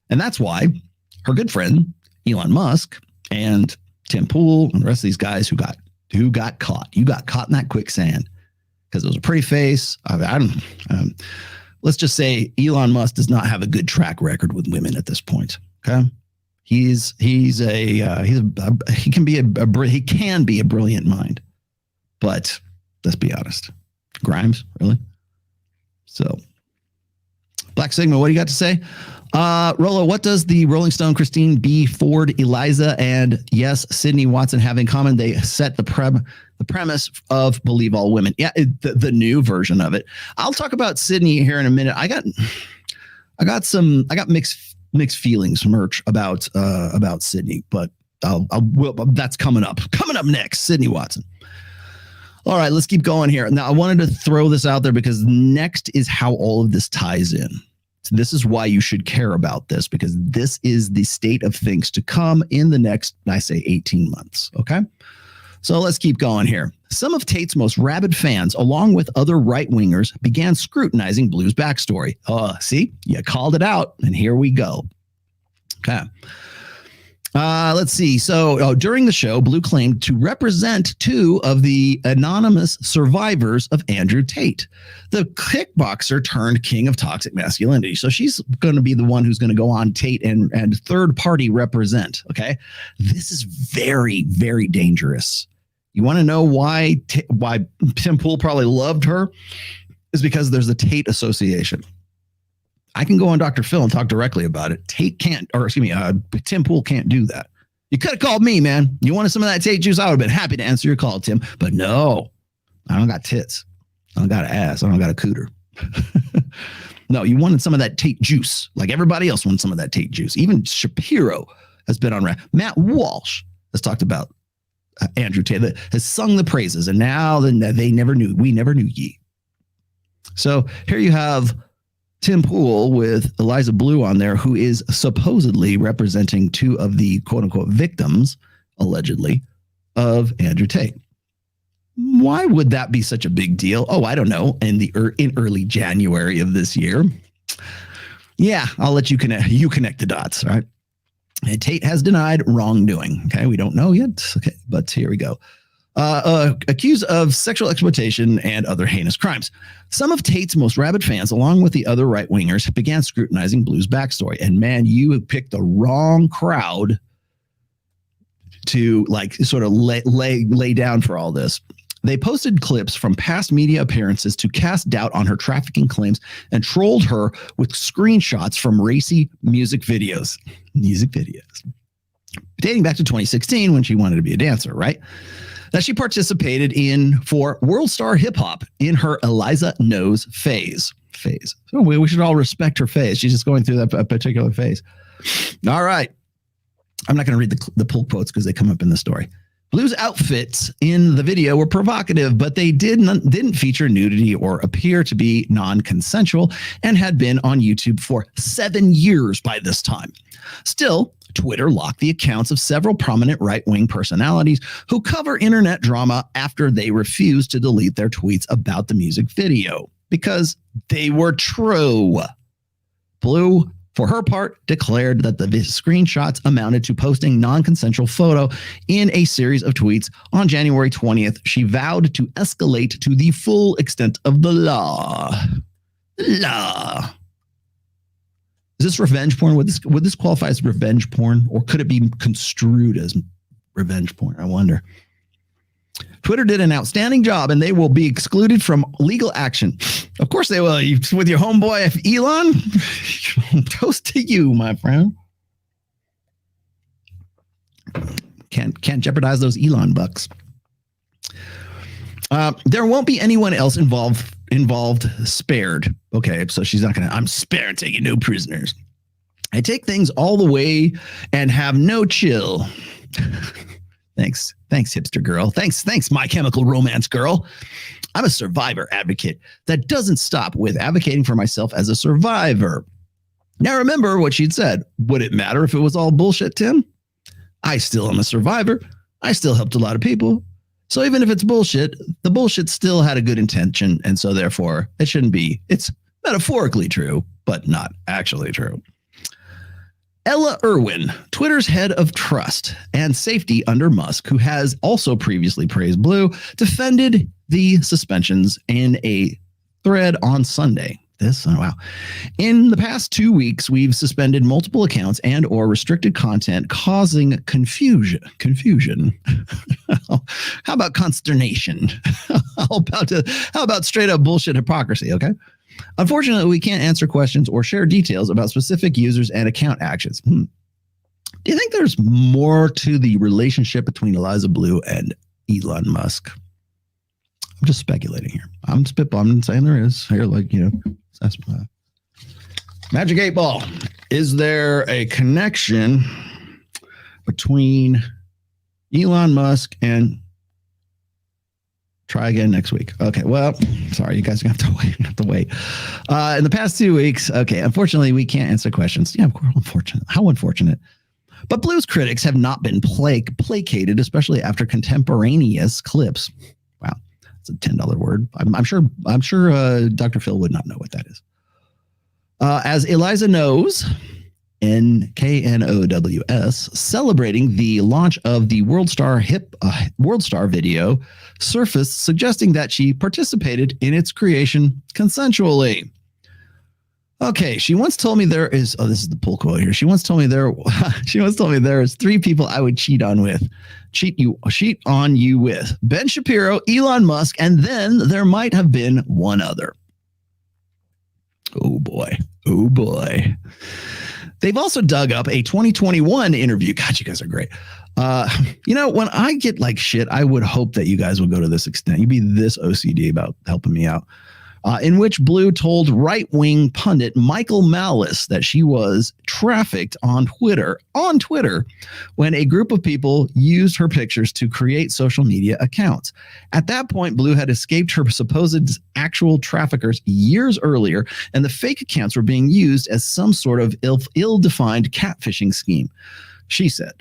[SPEAKER 6] And that's why her good friend, Elon Musk and Tim Pool and the rest of these guys who got caught. You got caught in that quicksand because it was a pretty face. Let's just say Elon Musk does not have a good track record with women at this point. Okay. He can be a brilliant mind, but let's be honest. Grimes, really? So Black Sigma, what do you got to say? Rollo, what does the Rolling Stone, Christine B. Ford, Eliza, and yes, Sydney Watson have in common? They set the premise of Believe All Women. Yeah, the new version of it. I'll talk about Sydney here in a minute. I got mixed feelings, merch about Sydney, but that's coming up next. Sydney Watson. All right, let's keep going here. Now, I wanted to throw this out there because next is how all of this ties in. So this is why you should care about this, because this is the state of things to come in the next, I say, 18 months. Okay. So let's keep going here. Some of Tate's most rabid fans, along with other right-wingers, began scrutinizing Blue's backstory. See, you called it out, and here we go. Okay. Let's see. So during the show, Blue claimed to represent two of the anonymous survivors of Andrew Tate, the kickboxer turned king of toxic masculinity. So she's going to be the one who's going to go on Tate and third party represent. Okay. This is very, very dangerous. You want to know why Tim Pool probably loved her? Is because there's the Tate association. I can go on Dr. Phil and talk directly about it. Tim Pool can't do that. You could have called me, man. You wanted some of that Tate juice? I would have been happy to answer your call, Tim. But no, I don't got tits. I don't got an ass. I don't got a cooter. No, you wanted some of that Tate juice. Like everybody else wanted some of that Tate juice. Even Shapiro has been on. Matt Walsh has talked about Andrew Tate, that has sung the praises, and now we never knew ye. So here you have Tim Pool with Eliza Bleu on there, who is supposedly representing two of the quote unquote victims, allegedly, of Andrew Tate. Why would that be such a big deal? Oh, I don't know. In early January of this year. Yeah, I'll let you connect the dots, right? And Tate has denied wrongdoing. Okay, we don't know yet. Okay, but here we go. Accused of sexual exploitation and other heinous crimes. Some of Tate's most rabid fans, along with the other right-wingers, began scrutinizing Blue's backstory. And man, you have picked the wrong crowd to like sort of lay down for all this. They posted clips from past media appearances to cast doubt on her trafficking claims and trolled her with screenshots from racy music videos. Dating back to 2016 when she wanted to be a dancer, right? That she participated in for World Star Hip Hop in her Eliza Knows phase. So we should all respect her phase. She's just going through that particular phase. All right. I'm not going to read the pull quotes because they come up in the story. Blue's outfits in the video were provocative, but they didn't feature nudity or appear to be non-consensual and had been on YouTube for 7 years by this time. Still, Twitter locked the accounts of several prominent right-wing personalities who cover internet drama after they refused to delete their tweets about the music video because they were true. Bleu, for her part, declared that the screenshots amounted to posting non-consensual photo in a series of tweets. On January 20th, she vowed to escalate to the full extent of the law. Is this revenge porn? Would this qualify as revenge porn? Or could it be construed as revenge porn? I wonder. Twitter did an outstanding job, and they will be excluded from legal action. Of course they will. With your homeboy Elon, toast to you, my friend. Can't jeopardize those Elon bucks. There won't be anyone else involved spared. Okay, so she's not gonna. I'm spared, taking no prisoners. I take things all the way and have no chill. Thanks, hipster girl. Thanks, My Chemical Romance girl. I'm a survivor advocate that doesn't stop with advocating for myself as a survivor. Now, remember what she'd said. Would it matter if it was all bullshit, Tim? I still am a survivor. I still helped a lot of people. So even if it's bullshit, the bullshit still had a good intention. And so therefore, it shouldn't be. It's metaphorically true, but not actually true. Ella Irwin, Twitter's head of trust and safety under Musk, who has also previously praised Bleu, defended the suspensions in a thread on Sunday. In the past 2 weeks, we've suspended multiple accounts and or restricted content causing confusion. How about consternation? How about straight up bullshit hypocrisy? Okay. Unfortunately, we can't answer questions or share details about specific users and account actions. Do you think there's more to the relationship between Eliza Bleu and Elon Musk? I'm just speculating here. I'm spitballing and saying there is. Here, that's Magic 8 Ball. Is there a connection between Elon Musk and... Try again next week. Okay, well, sorry, you guys are going to have to wait. In the past 2 weeks, okay, unfortunately, we can't answer questions. Yeah, of course, unfortunate. How unfortunate. But Blue's critics have not been placated, especially after contemporaneous clips. Wow, that's a $10 word. I'm sure Dr. Phil would not know what that is. As Eliza Knows, NKNOWS, celebrating the launch of the World Star video, surfaced suggesting that she participated in its creation consensually. Okay, she once told me there is. Oh, this is the pull quote here. She once told me there is 3 people I would cheat on you with: Ben Shapiro, Elon Musk, and then there might have been one other. Oh boy. They've also dug up a 2021 interview. God, you guys are great. When I get like shit, I would hope that you guys would go to this extent. You'd be this OCD about helping me out. in which Bleu told right-wing pundit Michael Malice that she was trafficked on Twitter when a group of people used her pictures to create social media accounts. At that point, Bleu had escaped her supposed actual traffickers years earlier, and the fake accounts were being used as some sort of ill-defined catfishing scheme. She said,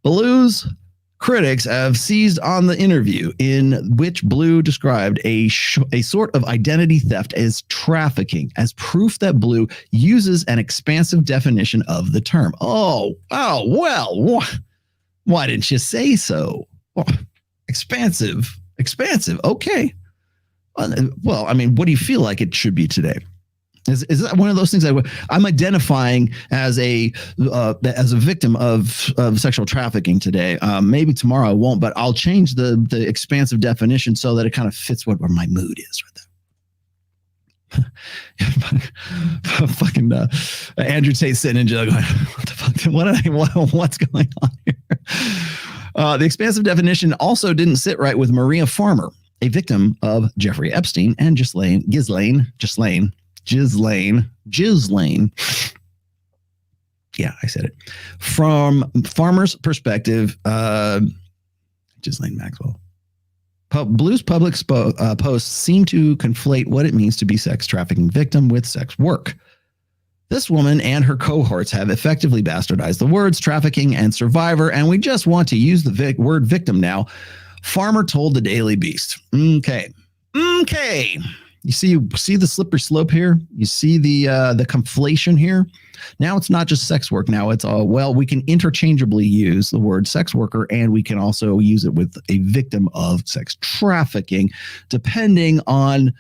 [SPEAKER 6] Bleu's critics have seized on the interview in which Bleu described a sort of identity theft as trafficking, as proof that Bleu uses an expansive definition of the term. Oh, well, why didn't you say so? Oh, expansive. Okay. Well, I mean, what do you feel like it should be today? Is that one of those things I'm identifying as a victim of sexual trafficking today? Maybe tomorrow I won't, but I'll change the expansive definition so that it kind of fits where my mood is right there. Fucking Andrew Tate sitting in jail going, what the fuck? What's going on here? The expansive definition also didn't sit right with Maria Farmer, a victim of Jeffrey Epstein and Ghislaine. Yeah, I said it. From Farmer's perspective, Ghislaine Maxwell. Blue's public posts seem to conflate what it means to be sex trafficking victim with sex work. This woman and her cohorts have effectively bastardized the words trafficking and survivor, and we just want to use the word victim now, Farmer told the Daily Beast. Okay. You see the slippery slope here? You see the conflation here? Now it's not just sex work. Now it's we can interchangeably use the word sex worker, and we can also use it with a victim of sex trafficking, depending on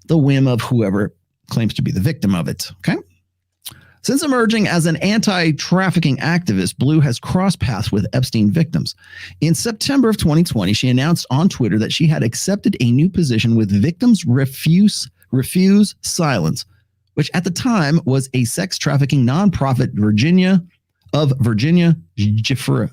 [SPEAKER 6] the whim of whoever claims to be the victim of it. Okay. Since emerging as an anti-trafficking activist, Bleu has crossed paths with Epstein victims. In September of 2020, she announced on Twitter that she had accepted a new position with Victims Refuse Silence, which at the time was a sex trafficking nonprofit Virginia Giuffre,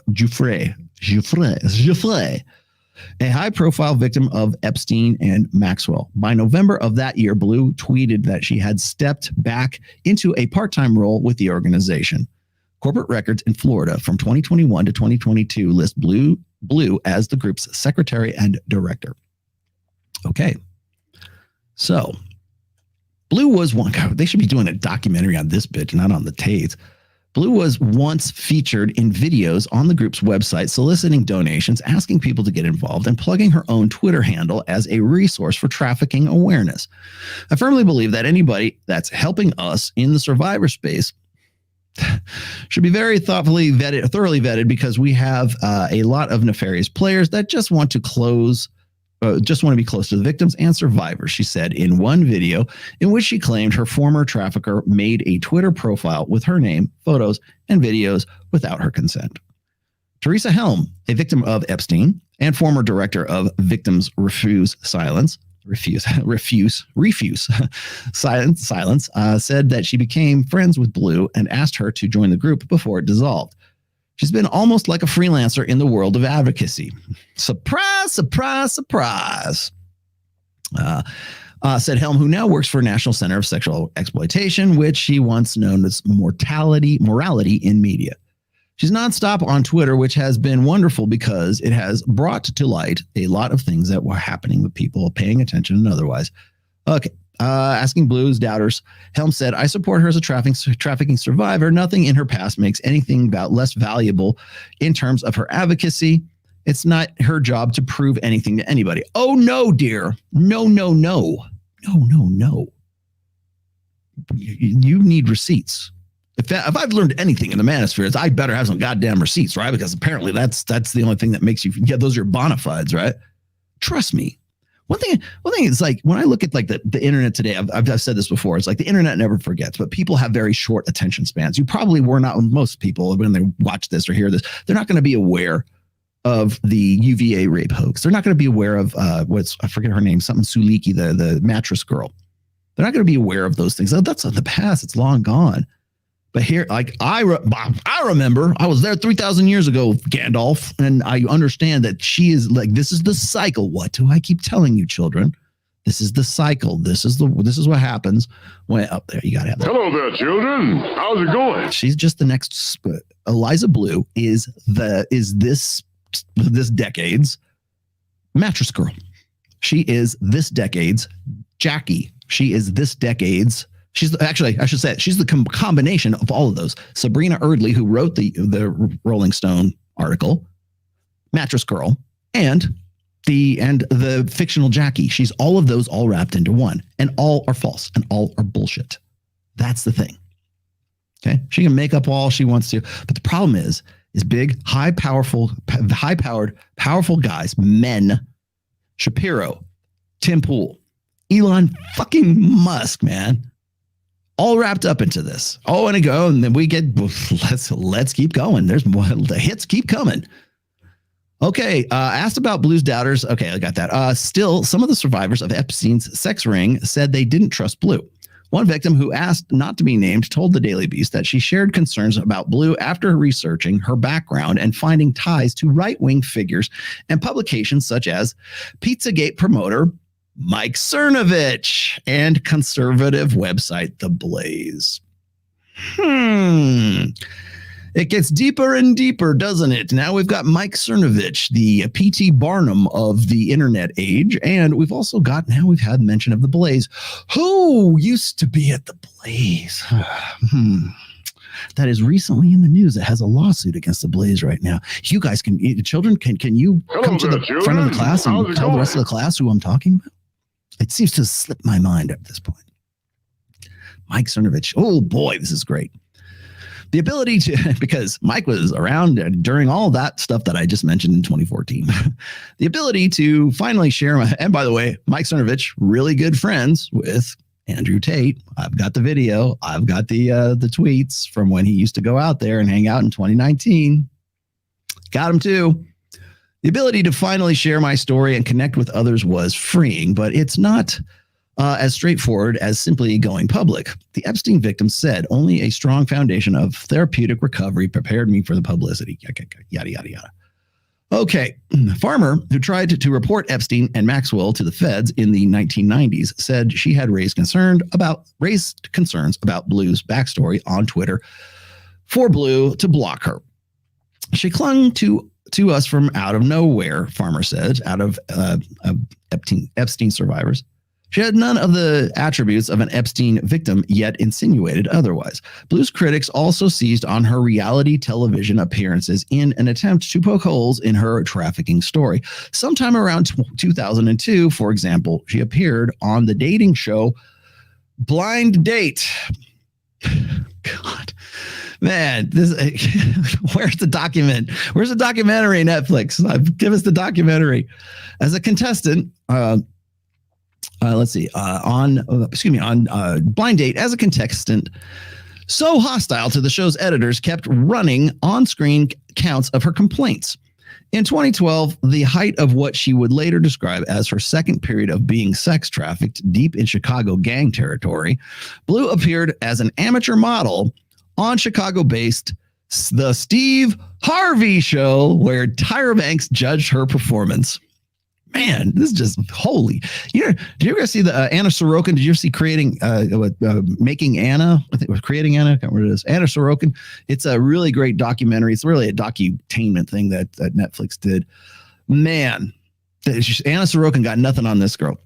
[SPEAKER 6] a high-profile victim of Epstein and Maxwell. By November of that year, Bleu tweeted that she had stepped back into a part-time role with the organization. Corporate records in Florida from 2021 to 2022 list Bleu as the group's secretary and director. Okay. So, Bleu was one. God, they should be doing a documentary on this bitch, not on the Tates. Bleu was once featured in videos on the group's website, soliciting donations, asking people to get involved, and plugging her own Twitter handle as a resource for trafficking awareness. I firmly believe that anybody that's helping us in the survivor space should be very thoroughly vetted, because we have a lot of nefarious players that just want to be close to the victims and survivors, she said in one video in which she claimed her former trafficker made a Twitter profile with her name, photos, and videos without her consent. Teresa Helm, a victim of Epstein and former director of Victims Refuse Silence, said that she became friends with Bleu and asked her to join the group before it dissolved. She's been almost like a freelancer in the world of advocacy. Surprise, surprise, surprise. Said Helm, who now works for National Center of Sexual Exploitation, which she once known as morality in media. She's nonstop on Twitter, which has been wonderful because it has brought to light a lot of things that were happening with people paying attention and otherwise. Okay. Asking Bleu's doubters, Helm said, I support her as a trafficking survivor. Nothing in her past makes anything about less valuable in terms of her advocacy. It's not her job to prove anything to anybody. Oh, no, dear. No. You need receipts. If I've learned anything in the manosphere, it's I better have some goddamn receipts, right? Because apparently that's the only thing that makes you, those are bona fides, right? Trust me. One thing is, like, when I look at like the internet today, I've said this before, it's like the internet never forgets, but people have very short attention spans. You probably were not, most people, when they watch this or hear this, they're not going to be aware of the UVA rape hoax. They're not going to be aware of I forget her name, something Suliki, the mattress girl. They're not going to be aware of those things. That's of the past. It's long gone. But here, like I remember, I was there 3,000 years ago, Gandalf, and I understand that she is like, this is the cycle. What do I keep telling you, children? This is the cycle. This is what happens when up there. You got to have that.
[SPEAKER 4] Hello there, children. How's it going?
[SPEAKER 6] She's just the next. Eliza Bleu is this decade's mattress girl. She is this decade's Jackie. She is this decade's. She's actually, I should say, she's the combination of all of those. Sabrina Erdley, who wrote the Rolling Stone article, mattress girl, and the fictional Jackie. She's all of those all wrapped into one, and all are false and all are bullshit. That's the thing. Okay, she can make up all she wants to, but the problem is big, high-powered, powerful guys, men, Shapiro, Tim Pool, Elon fucking Musk, man, all wrapped up into this. Oh, and then we get let's keep going. There's more. The hits keep coming. Okay, asked about Blue's doubters. Okay, I got that. Still, some of the survivors of Epstein's sex ring said they didn't trust Blue. One victim who asked not to be named told the Daily Beast that she shared concerns about Blue after researching her background and finding ties to right-wing figures and publications such as Pizzagate promoter Mike Cernovich and conservative website The Blaze. It gets deeper and deeper, doesn't it? Now we've got Mike Cernovich, the P.T. Barnum of the internet age, and we've had mention of The Blaze. Who used to be at The Blaze? That is recently in the news. It has a lawsuit against The Blaze right now. You guys can you come to the front of the class and tell the rest of the class who I'm talking about? It seems to slip my mind at this point. Mike Cernovich. Oh boy, this is great. The ability to, because Mike was around during all that stuff that I just mentioned in 2014, the ability to finally share and by the way, Mike Cernovich, really good friends with Andrew Tate. I've got the video. I've got the tweets from when he used to go out there and hang out in 2019. Got him too. The ability to finally share my story and connect with others was freeing, but it's not as straightforward as simply going public. The Epstein victim said only a strong foundation of therapeutic recovery prepared me for the publicity. Yada, yada, yada. Okay. Farmer, who tried to report Epstein and Maxwell to the feds in the 1990s, said she had raised concerns about Blue's backstory on Twitter for Blue to block her. She clung to us from out of nowhere, Farmer said, out of Epstein survivors. She had none of the attributes of an Epstein victim, yet insinuated otherwise. Blue's critics also seized on her reality television appearances in an attempt to poke holes in her trafficking story. Sometime around 2002, for example, she appeared on the dating show Blind Date. God, man, where's the document? Where's the documentary, Netflix? Give us the documentary. As a contestant, let's see, on Blind Date, as a contestant, so hostile to the show's editors, kept running on-screen counts of her complaints. In 2012, the height of what she would later describe as her second period of being sex trafficked deep in Chicago gang territory, Blue appeared as an amateur model on Chicago-based The Steve Harvey Show, where Tyra Banks judged her performance. Man, this is just holy. Did you ever see the Anna Sorokin? Did you ever see Making Anna? I think it was Creating Anna. I can't remember what it is. Anna Sorokin. It's a really great documentary. It's really a docutainment thing that Netflix did. Man, Anna Sorokin got nothing on this girl.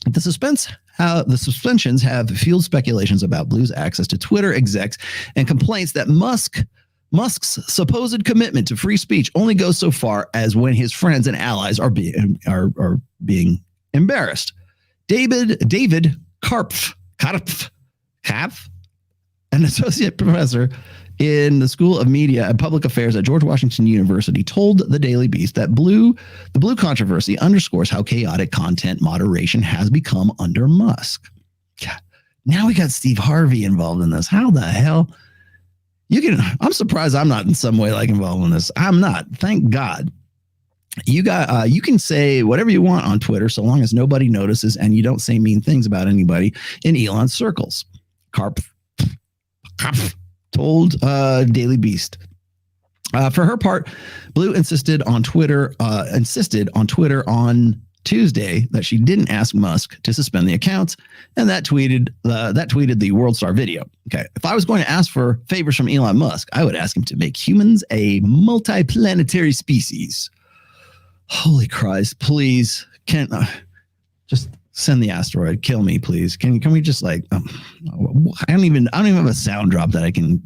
[SPEAKER 6] The suspensions have fueled speculations about Blue's access to Twitter execs and complaints that Musk's supposed commitment to free speech only goes so far as when his friends and allies are being embarrassed. David Karpf, an associate professor in the School of Media and Public Affairs at George Washington University, told the Daily Beast that the Blue controversy underscores how chaotic content moderation has become under Musk. God, now we got Steve Harvey involved in this. How the hell? I'm surprised I'm not in some way involved in this. I'm not. Thank God. You can say whatever you want on Twitter so long as nobody notices and you don't say mean things about anybody in Elon's circles. Karp told Daily Beast. For her part, Blue insisted on Twitter on Tuesday that she didn't ask Musk to suspend the accounts, and that tweeted the World Star video. Okay, if I was going to ask for favors from Elon Musk, I would ask him to make humans a multiplanetary species. Holy Christ! Please, just send the asteroid. Kill me, please. Can we just I don't even have a sound drop that I can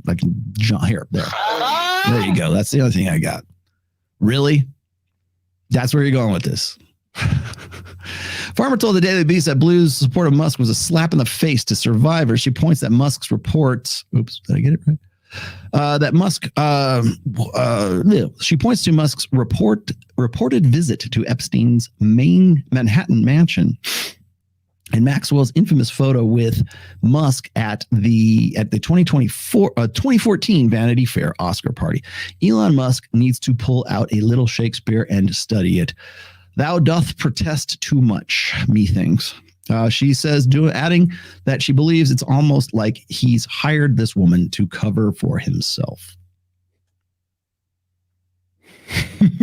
[SPEAKER 6] jump here. There you go. That's the other thing I got. Really? That's where you're going with this. Farmer told the Daily Beast that Blue's support of Musk was a slap in the face to survivors. She points that Musk's reports. Oops, did I get it right? She points to Musk's reported visit to Epstein's main Manhattan mansion and Maxwell's infamous photo with Musk at the 2014 Vanity Fair Oscar party. Elon Musk needs to pull out a little Shakespeare and study it. Thou doth protest too much, methinks. She says, adding that she believes it's almost like he's hired this woman to cover for himself. Wait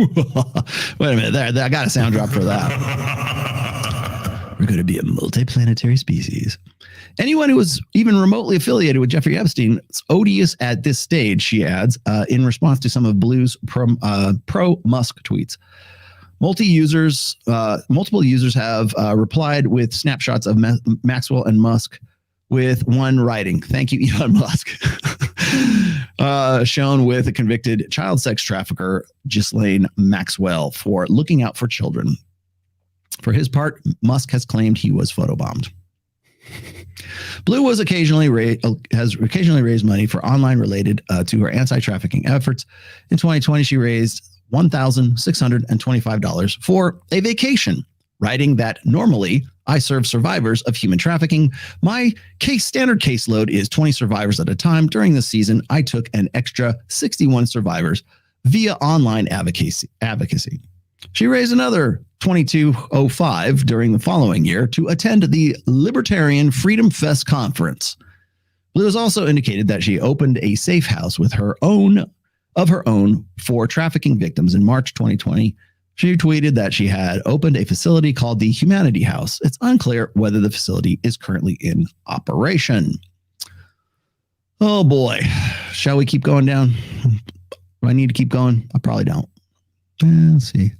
[SPEAKER 6] a minute, there, I got a sound drop for that. We're going to be a multiplanetary species. Anyone who was even remotely affiliated with Jeffrey Epstein is odious at this stage, she adds, in response to some of Blue's pro-Musk tweets. Multiple users have replied with snapshots of Maxwell and Musk, with one writing, "Thank you, Elon Musk," shown with a convicted child sex trafficker, Ghislaine Maxwell, for looking out for children. For his part, Musk has claimed he was photobombed. Blue has occasionally raised money for online related to her anti-trafficking efforts. In 2020, she raised $1,625 for a vacation, writing that normally I serve survivors of human trafficking. My standard caseload is 20 survivors at a time. During this season, I took an extra 61 survivors via online advocacy. She raised another $2,205 during the following year to attend the Libertarian Freedom Fest conference. Blue has also indicated that she opened a safe house of her own for trafficking victims in March 2020. She tweeted that she had opened a facility called the Humanity House. It's unclear whether the facility is currently in operation. Oh boy. Shall we keep going down? Do I need to keep going? I probably don't. Let's see.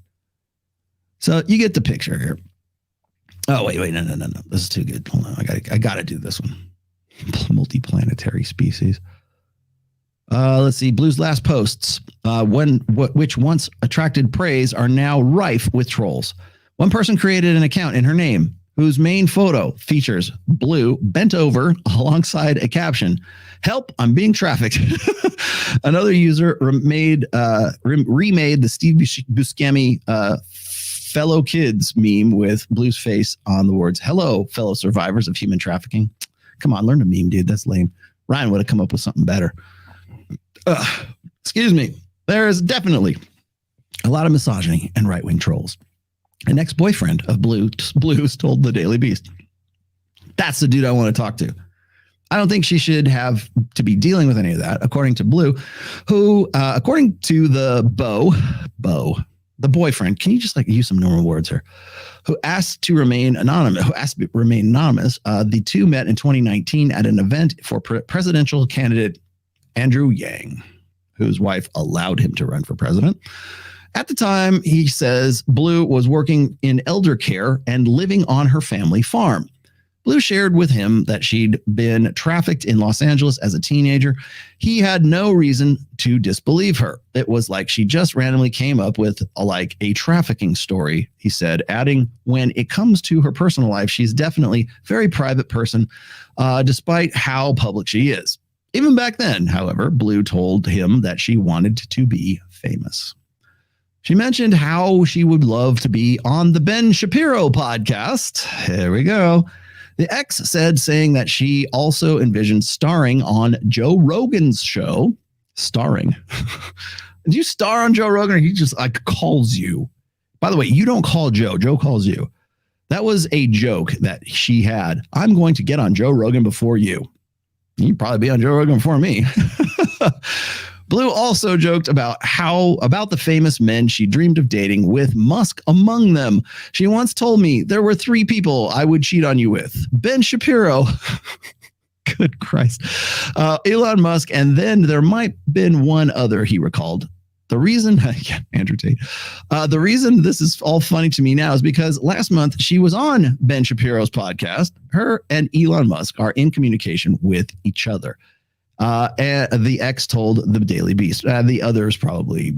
[SPEAKER 6] So you get the picture here. Oh, wait, no. This is too good. Hold on. I gotta do this one. Multiplanetary species. Let's see. Blue's last posts, which once attracted praise, are now rife with trolls. One person created an account in her name, whose main photo features Blue bent over alongside a caption, "Help, I'm being trafficked." Another user remade the Steve Buscemi fellow kids meme with Blue's face on the words, "Hello, fellow survivors of human trafficking." Come on, learn to meme, dude. That's lame. Ryan would have come up with something better. Excuse me. There is definitely a lot of misogyny and right-wing trolls. An ex-boyfriend of Blue's told the Daily Beast, "That's the dude I want to talk to." I don't think she should have to be dealing with any of that, according to Blue, who, according to the the boyfriend, can you just use some normal words here, who asked to remain anonymous, the two met in 2019 at an event for presidential candidate Andrew Yang, whose wife allowed him to run for president. At the time, he says Blue was working in elder care and living on her family farm. Blue shared with him that she'd been trafficked in Los Angeles as a teenager. He had no reason to disbelieve her. It was like she just randomly came up with a trafficking story, he said, adding, when it comes to her personal life, she's definitely a very private person, despite how public she is. Even back then, however, Blue told him that she wanted to be famous. She mentioned how she would love to be on the Ben Shapiro podcast. Here we go. The ex said, saying that she also envisioned starring on Joe Rogan's show. Starring? Did you star on Joe Rogan, or he just calls you? By the way, you don't call Joe. Joe calls you. That was a joke that she had. I'm going to get on Joe Rogan before you. You'd probably be on Joe Rogan before me. Bleu also joked about the famous men she dreamed of dating, with Musk among them. She once told me there were 3 people I would cheat on you with: Ben Shapiro, good Christ, Elon Musk, and then there might have been one other, he recalled. The reason, Andrew Tate, the reason this is all funny to me now is because last month she was on Ben Shapiro's podcast. Her and Elon Musk are in communication with each other. And the ex told the Daily Beast. The others probably,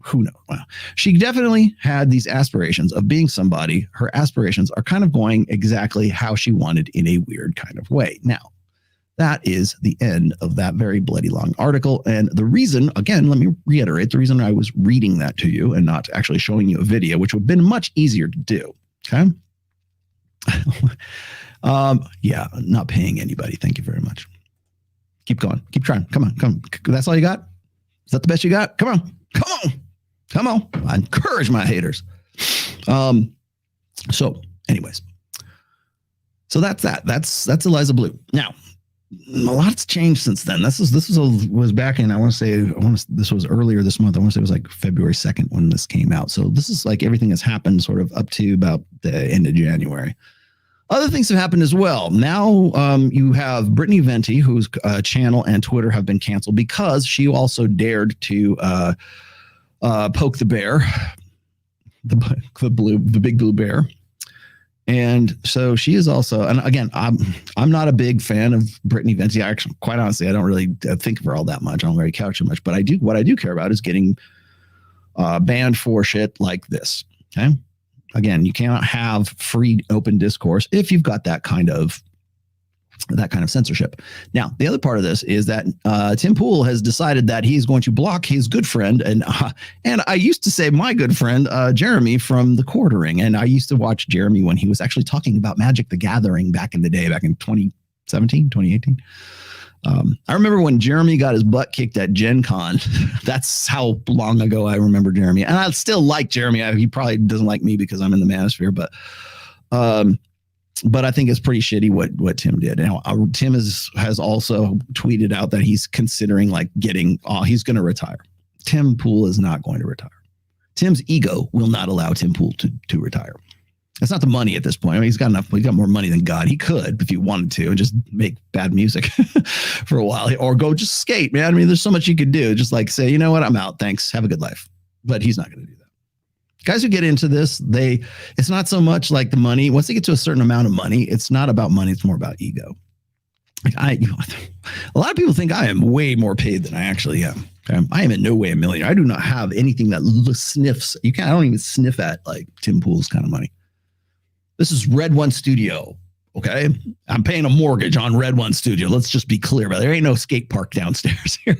[SPEAKER 6] who knows? Wow. She definitely had these aspirations of being somebody. Her aspirations are kind of going exactly how she wanted, in a weird kind of way. Now, that is the end of that very bloody long article. And the reason, again, let me reiterate, the reason I was reading that to you and not actually showing you a video, which would have been much easier to do. Okay. Yeah, not paying anybody. Thank you very much. Keep going. Keep trying. Come on. That's all you got? Is that the best you got? Come on. I encourage my haters. So anyways, so that's that. That's Eliza Bleu. Now, a lot's changed since then. This was back in, this was earlier this month. I want to say it was like February 2nd when this came out. So this is like everything has happened sort of up to about the end of January. Other things have happened as well. Now you have Brittany Venti, whose channel and Twitter have been canceled because she also dared to poke the bear, the big blue bear. And so she is also, and again, I'm not a big fan of Brittany Venti. Actually, quite honestly, I don't really think of her all that much. I don't really couch her much, but what I do care about is getting banned for shit like this. Okay. Again, you cannot have free open discourse if you've got that kind of censorship. Now, the other part of this is that Tim Pool has decided that he's going to block his good friend, and I used to say my good friend Jeremy from The Quartering, and I used to watch Jeremy when he was actually talking about Magic the Gathering back in the day, back in 2017, 2018. I remember when Jeremy got his butt kicked at Gen Con. That's how long ago I remember Jeremy. And I still like Jeremy. He probably doesn't like me because I'm in the manosphere, but I think it's pretty shitty what Tim did. Now, Tim has also tweeted out that he's considering he's going to retire. Tim Pool is not going to retire. Tim's ego will not allow Tim Pool to retire. It's not the money at this point. I mean, he's got more money than God. He could, if he wanted to, and just make bad music for a while, or go just skate, man. I mean, there's so much you could do. Just like say, you know what, I'm out. Thanks. Have a good life. But he's not going to do that. Guys who get into this, it's not so much like the money. Once they get to a certain amount of money, it's not about money. It's more about ego. A lot of people think I am way more paid than I actually am. Okay? I am in no way a millionaire. I do not have anything that sniffs. I don't even sniff at like Tim Pool's kind of money. This is Red One Studio. Okay. I'm paying a mortgage on Red One Studio. Let's just be clear about it. There ain't no skate park downstairs here.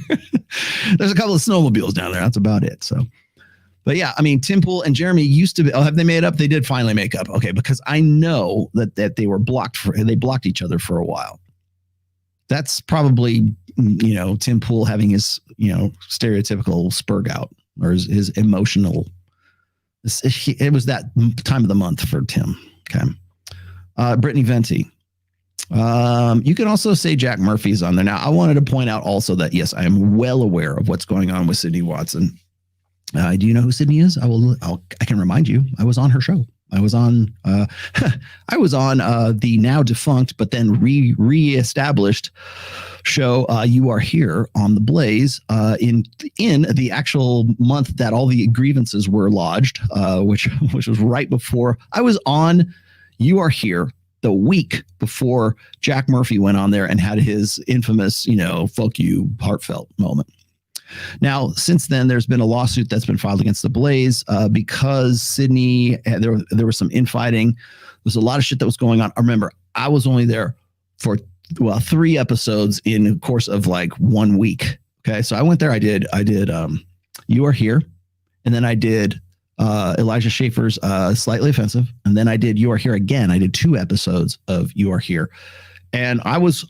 [SPEAKER 6] There's a couple of snowmobiles down there. That's about it. So, but yeah, I mean, Tim Pool and Jeremy used to be, have they made up? They did finally make up. Okay. Because I know that they were they blocked each other for a while. That's probably, Tim Pool having his, stereotypical spurg out, or his emotional. It was that time of the month for Tim. Okay. Brittany Venti. You can also say Jack Murphy's on there. Now, I wanted to point out also that, yes, I am well aware of what's going on with Sydney Watson. Do you know who Sydney is? I can remind you. I was on her show. I was on the now defunct, but then re-established show. You Are Here on the Blaze in the actual month that all the grievances were lodged, which was right before I was on You Are Here, the week before Jack Murphy went on there and had his infamous, fuck you, heartfelt moment. Now, since then, there's been a lawsuit that's been filed against the Blaze because Sydney, there was some infighting. There's a lot of shit that was going on. I remember I was only there for 3 episodes in the course of like 1 week. Okay, so I went there. I did You Are Here, and then I did Elijah Schaefer's Slightly Offensive, and then I did You Are Here again. I did 2 episodes of You Are Here. And I was,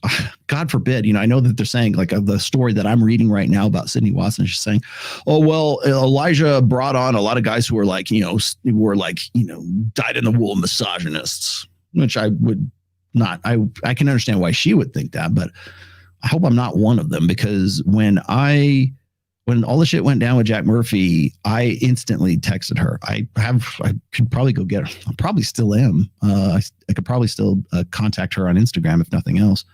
[SPEAKER 6] God forbid, I know that they're saying like the story that I'm reading right now about Sydney Watson. She's saying, oh, well, Elijah brought on a lot of guys who were like, dyed in the wool misogynists, which I would not. I can understand why she would think that, but I hope I'm not one of them, because when I when all the shit went down with Jack Murphy, I instantly texted her. I could probably go get her. I probably still am. I could probably still contact her on Instagram if nothing else.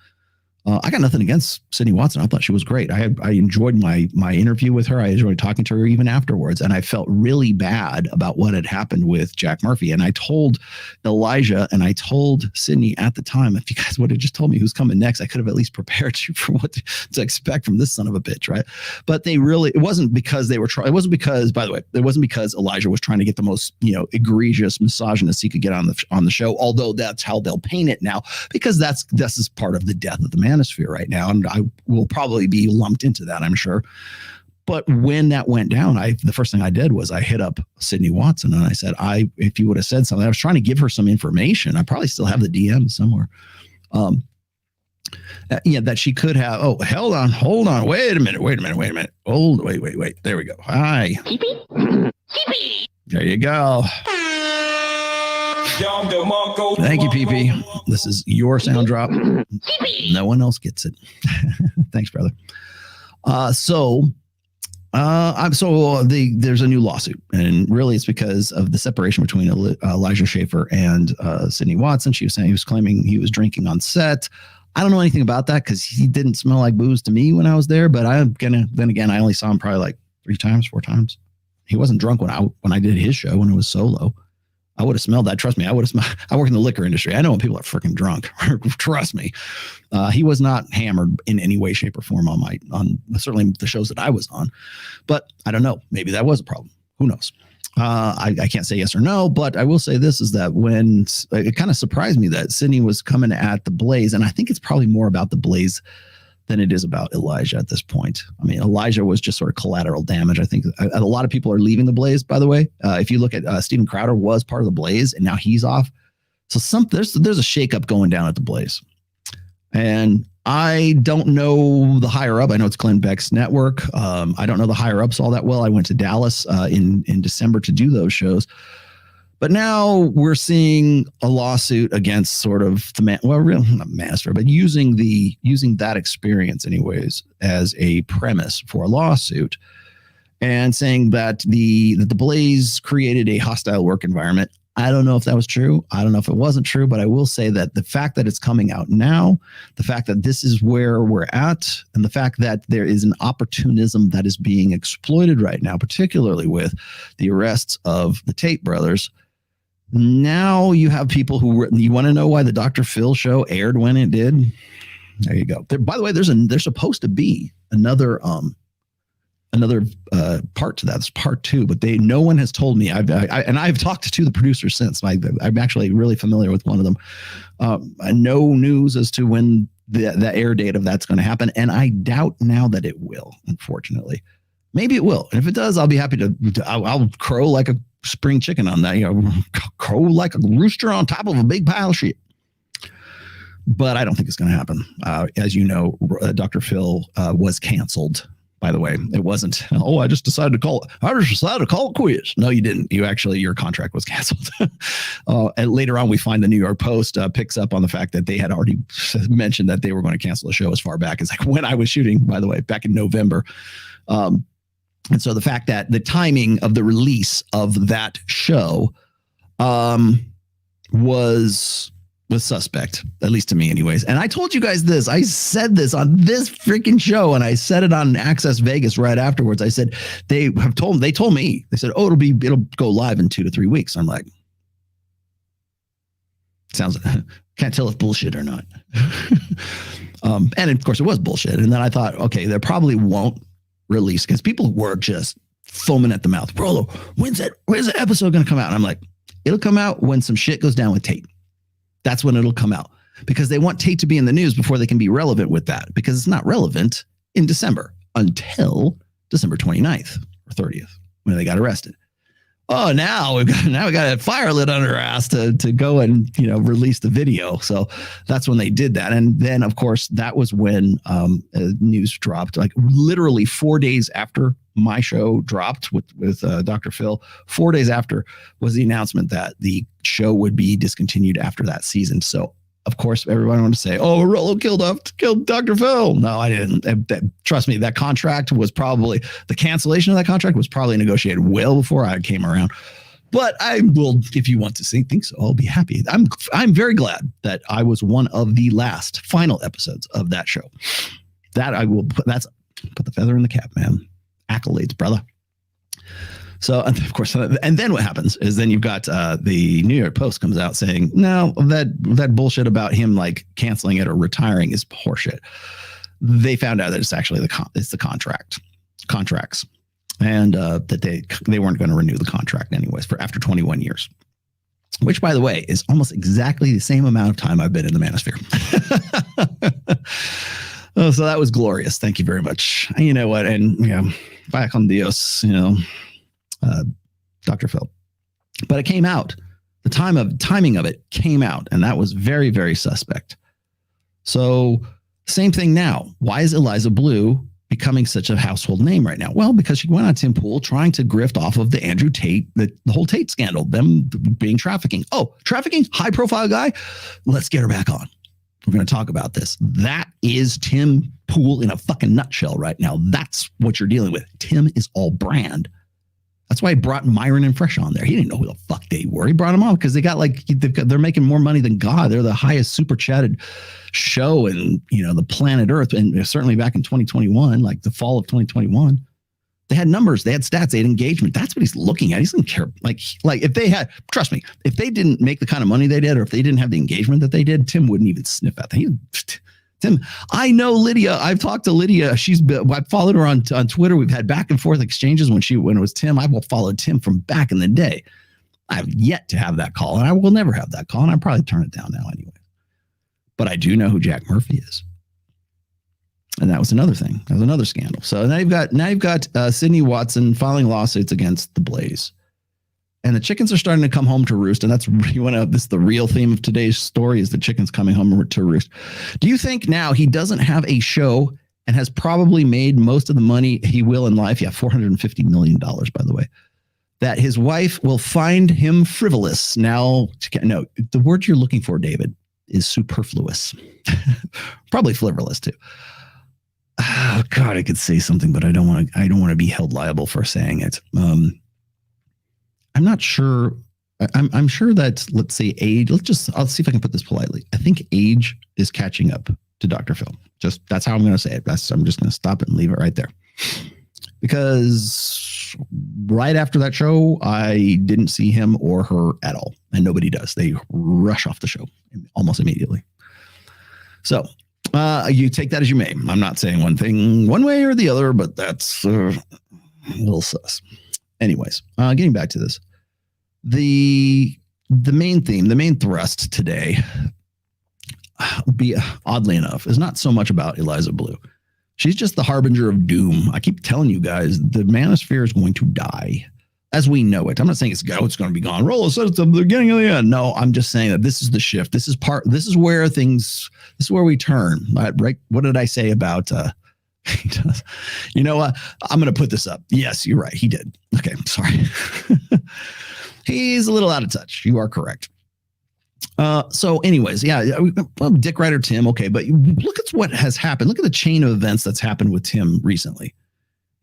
[SPEAKER 6] I got nothing against Sydney Watson. I thought she was great. I enjoyed my interview with her. I enjoyed talking to her even afterwards. And I felt really bad about what had happened with Jack Murphy. And I told Elijah and I told Sydney at the time, if you guys would have just told me who's coming next, I could have at least prepared you for what to expect from this son of a bitch, right? But it wasn't because they were trying. It wasn't because, by the way, it wasn't because Elijah was trying to get the most, egregious misogynist he could get on the show. Although that's how they'll paint it now, because this is part of the death of the manosphere right now, and I will probably be lumped into that, I'm sure. But when that went down, the first thing I did was I hit up Sydney Watson and I said, if you would have said something, I was trying to give her some information. I probably still have the DM somewhere. That she could have. Oh, hold on. Wait a minute. Wait. There we go. Hi. There you go. Thank you, PP. This is your sound drop. No one else gets it. Thanks, brother. There's a new lawsuit, and really it's because of the separation between Elijah Schaefer and Sydney Watson. She was saying he was claiming he was drinking on set. I don't know anything about that because he didn't smell like booze to me when I was there. But then again, I only saw him probably like 4 times. He wasn't drunk when I did his show when it was solo. I would have smelled that. Trust me. I work in the liquor industry. I know when people are freaking drunk. Trust me. He was not hammered in any way, shape, or form on certainly the shows that I was on. But I don't know. Maybe that was a problem. Who knows? I can't say yes or no, but I will say this is that when it kind of surprised me that Sydney was coming at the Blaze, and I think it's probably more about the Blaze than it is about Elijah at this point. I mean, Elijah was just sort of collateral damage. I think a lot of people are leaving the Blaze, by the way. If you look at Steven Crowder was part of the Blaze and now he's off. So there's a shakeup going down at the Blaze. And I don't know the higher up. I know it's Glenn Beck's network. I don't know the higher ups all that well. I went to Dallas in December to do those shows. But now we're seeing a lawsuit against sort of not Manosphere, but using that experience anyways as a premise for a lawsuit, and saying that the Blaze created a hostile work environment. I don't know if that was true. I don't know if it wasn't true, but I will say that the fact that it's coming out now, the fact that this is where we're at, and the fact that there is an opportunism that is being exploited right now, particularly with the arrests of the Tate brothers. Now you have people you want to know why the Dr. Phil show aired when it did? There you go. By the way, there's supposed to be another part to that. It's part 2, but no one has told me. I've talked to the producers since. I'm actually really familiar with one of them. No news as to when the air date of that's going to happen, and I doubt now that it will. Unfortunately, maybe it will, and if it does, I'll be happy to. I'll crow like a spring chicken on that. Crow like a rooster on top of a big pile of shit. But I don't think it's going to happen. As you know, Dr. Phil was canceled. By the way, it wasn't, I just decided to call it quits. No, you didn't. Your contract was canceled. And later on, we find the New York Post picks up on the fact that they had already mentioned that they were going to cancel the show as far back as like when I was shooting, by the way, back in November. And so the fact that the timing of the release of that show was suspect, at least to me anyways. And I told you guys this. I said this on this freaking show, and I said it on Access Vegas right afterwards. I said, they told me, they said, oh, it'll go live in 2 to 3 weeks. I'm like, can't tell if bullshit or not. And of course it was bullshit. And then I thought, okay, they probably won't release because people were just foaming at the mouth. Rolo, when's the episode going to come out? And I'm like, it'll come out when some shit goes down with Tate. That's when it'll come out, because they want Tate to be in the news before they can be relevant with that, because it's not relevant in December until December 29th or 30th when they got arrested. Oh, now we got a fire lit under our ass to go and release the video. So that's when they did that. And then of course that was when news dropped, like literally 4 days after my show dropped with Dr. Phil. 4 days after was the announcement that the show would be discontinued after that season. So of course, everyone wanted to say, "Oh, Rollo killed Dr. Phil." No, I didn't. Trust me, that contract was probably the cancellation of that contract was probably negotiated well before I came around. But I will, if you want to think so, I'll be happy. I'm very glad that I was one of the last final episodes of that show. That I will put. Put the feather in the cap, man. Accolades, brother. So, of course, and then what happens is then you've got the New York Post comes out saying, no, that bullshit about him like canceling it or retiring is horseshit. They found out that it's actually the contracts, and that they weren't going to renew the contract anyways for after 21 years, which, by the way, is almost exactly the same amount of time I've been in the Manosphere. Oh, so that was glorious. Thank you very much. And you know what? And back on Dios, Dr. Phil. But it came out. The timing of it came out, and that was very, very suspect. So same thing now. Why is Eliza Bleu becoming such a household name right now? Well, because she went on Tim Pool trying to grift off of the Andrew Tate, the whole Tate scandal, them being trafficking. Oh, trafficking, high profile guy. Let's get her back on. We're going to talk about this. That is Tim Pool in a fucking nutshell right now. That's what you're dealing with. Tim is all brand. That's why he brought Myron and Fresh on there. He didn't know who the fuck they were. He brought them on because they're making more money than God. They're the highest super chatted show in the planet Earth, and certainly back in 2021, like the fall of 2021. They had numbers, they had stats, they had engagement. That's what he's looking at. He doesn't care. Like if they had, trust me, if they didn't make the kind of money they did, or if they didn't have the engagement that they did, Tim wouldn't even sniff at them. Tim, I know Lydia. I've talked to Lydia. I've followed her on Twitter. We've had back and forth exchanges when it was Tim. I've followed Tim from back in the day. I've yet to have that call, and I will never have that call, and I'll probably turn it down now anyway. But I do know who Jack Murphy is. And that was another thing. That was another scandal. So now you've got Sydney Watson filing lawsuits against the Blaze, and the chickens are starting to come home to roost. And this is the real theme of today's story: is the chickens coming home to roost. Do you think now he doesn't have a show and has probably made most of the money he will in life? Yeah, $450 million, by the way. That his wife will find him frivolous now. No, the word you're looking for, David, is superfluous. Probably frivolous too. Oh God, I could say something, but I don't want to be held liable for saying it. I'm not sure. I'm sure that, let's say, age. I'll see if I can put this politely. I think age is catching up to Dr. Phil. That's how I'm going to say it. I'm just going to stop it and leave it right there. Because right after that show, I didn't see him or her at all, and nobody does. They rush off the show almost immediately. So. You take that as you may. I'm not saying one thing one way or the other, but that's a little sus. Anyways, getting back to this, the main theme, the main thrust today, oddly enough, is not so much about Eliza Bleu. She's just the harbinger of doom. I keep telling you guys, the manosphere is going to die as we know it. I'm not saying it's going to be gone. Rollo said it's the beginning of the end. No, I'm just saying that this is the shift. This is where we turn. Right? What did I say about you know what? I'm going to put this up. Yes, you're right. He did. Okay, sorry. He's a little out of touch. You are correct. So anyways, yeah, well, Dick Ryder, Tim. Okay, but look at what has happened. Look at the chain of events that's happened with Tim recently.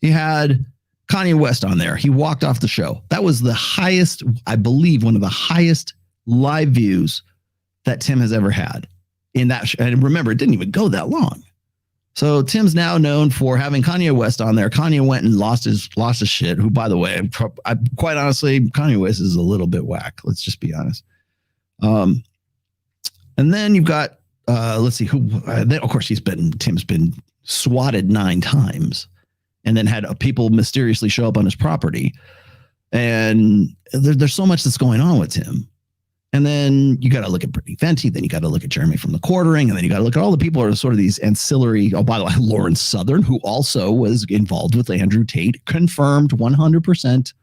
[SPEAKER 6] He had Kanye West on there. He walked off the show. That was the highest, I believe, one of the highest live views that Tim has ever had in that. And remember, it didn't even go that long. So Tim's now known for having Kanye West on there. Kanye went and lost his shit. Who, by the way, quite honestly, Kanye West is a little bit whack. Let's just be honest. And then you've got let's see who. Then of course Tim's been swatted 9 times. And then had people mysteriously show up on his property. And there's so much that's going on with him. And then you got to look at Brittany Fenty. Then you got to look at Jeremy from the Quartering. And then you got to look at all the people who are sort of these ancillary. Oh, by the way, Lauren Southern, who also was involved with Andrew Tate, confirmed 100%.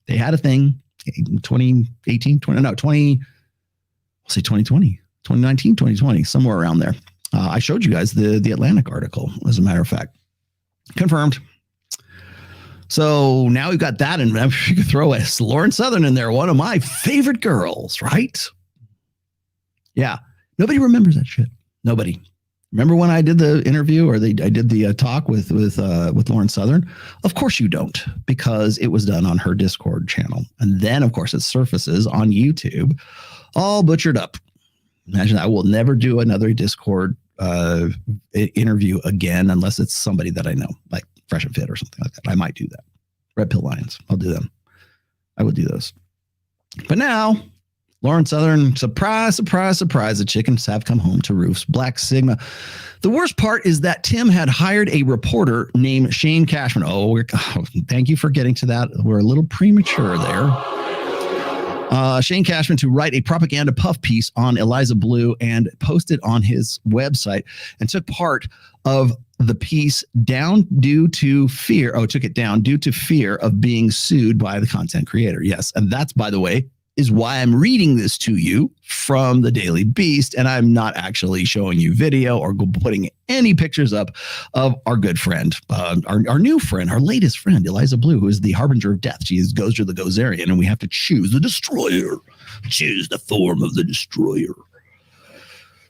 [SPEAKER 6] They had a thing in 2019, 2020, somewhere around there. I showed you guys the Atlantic article, as a matter of fact. Confirmed. So now we've got that, and you could throw Lauren Southern in there, one of my favorite girls, right? Yeah. Nobody remembers that shit. Nobody. Remember when I did the interview or I did the talk with Lauren Southern? Of course you don't, because it was done on her Discord channel. And then, of course, it surfaces on YouTube all butchered up. Imagine I will never do another Discord interview again unless it's somebody that I know, like Fresh and Fit or something like that. I might do that. Red Pill Lions. I'll do them. I would do those. But now, Lauren Southern, surprise, surprise, surprise, the chickens have come home to Roost. Black Sigma. The worst part is that Tim had hired a reporter named Shane Cashman. Thank you for getting to that. We're a little premature there. Shane Cashman to write a propaganda puff piece on Eliza Bleu and post it on his website, and took part of the piece down due to fear. Took it down due to fear of being sued by the content creator. Yes. And that's, by the way, is why I'm reading this to you from the Daily Beast, and I'm not actually showing you video or putting any pictures up of our good friend, our new friend, our latest friend, Eliza Bleu, who is the harbinger of death. She is Gozer the Gozerian, and we have to choose the destroyer. Choose the form of the destroyer.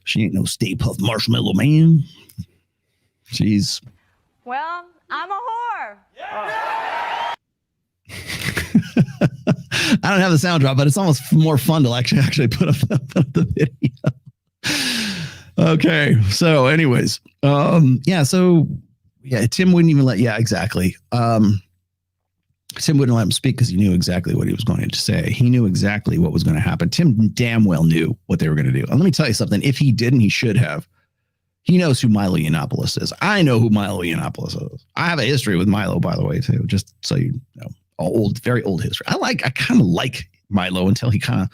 [SPEAKER 6] She ain't no Stay Puft Marshmallow Man. She's...
[SPEAKER 27] Well, I'm a whore.
[SPEAKER 6] I don't have the sound drop, but it's almost more fun to actually put up the video. Okay. So anyways, Tim wouldn't even let, exactly. Tim wouldn't let him speak because he knew exactly what he was going to say. He knew exactly what was going to happen. Tim damn well knew what they were going to do. And let me tell you something. If he didn't, he should have. He knows who Milo Yiannopoulos is. I know who Milo Yiannopoulos is. I have a history with Milo, by the way, too, just so you know. Very old history. I kind of like Milo until I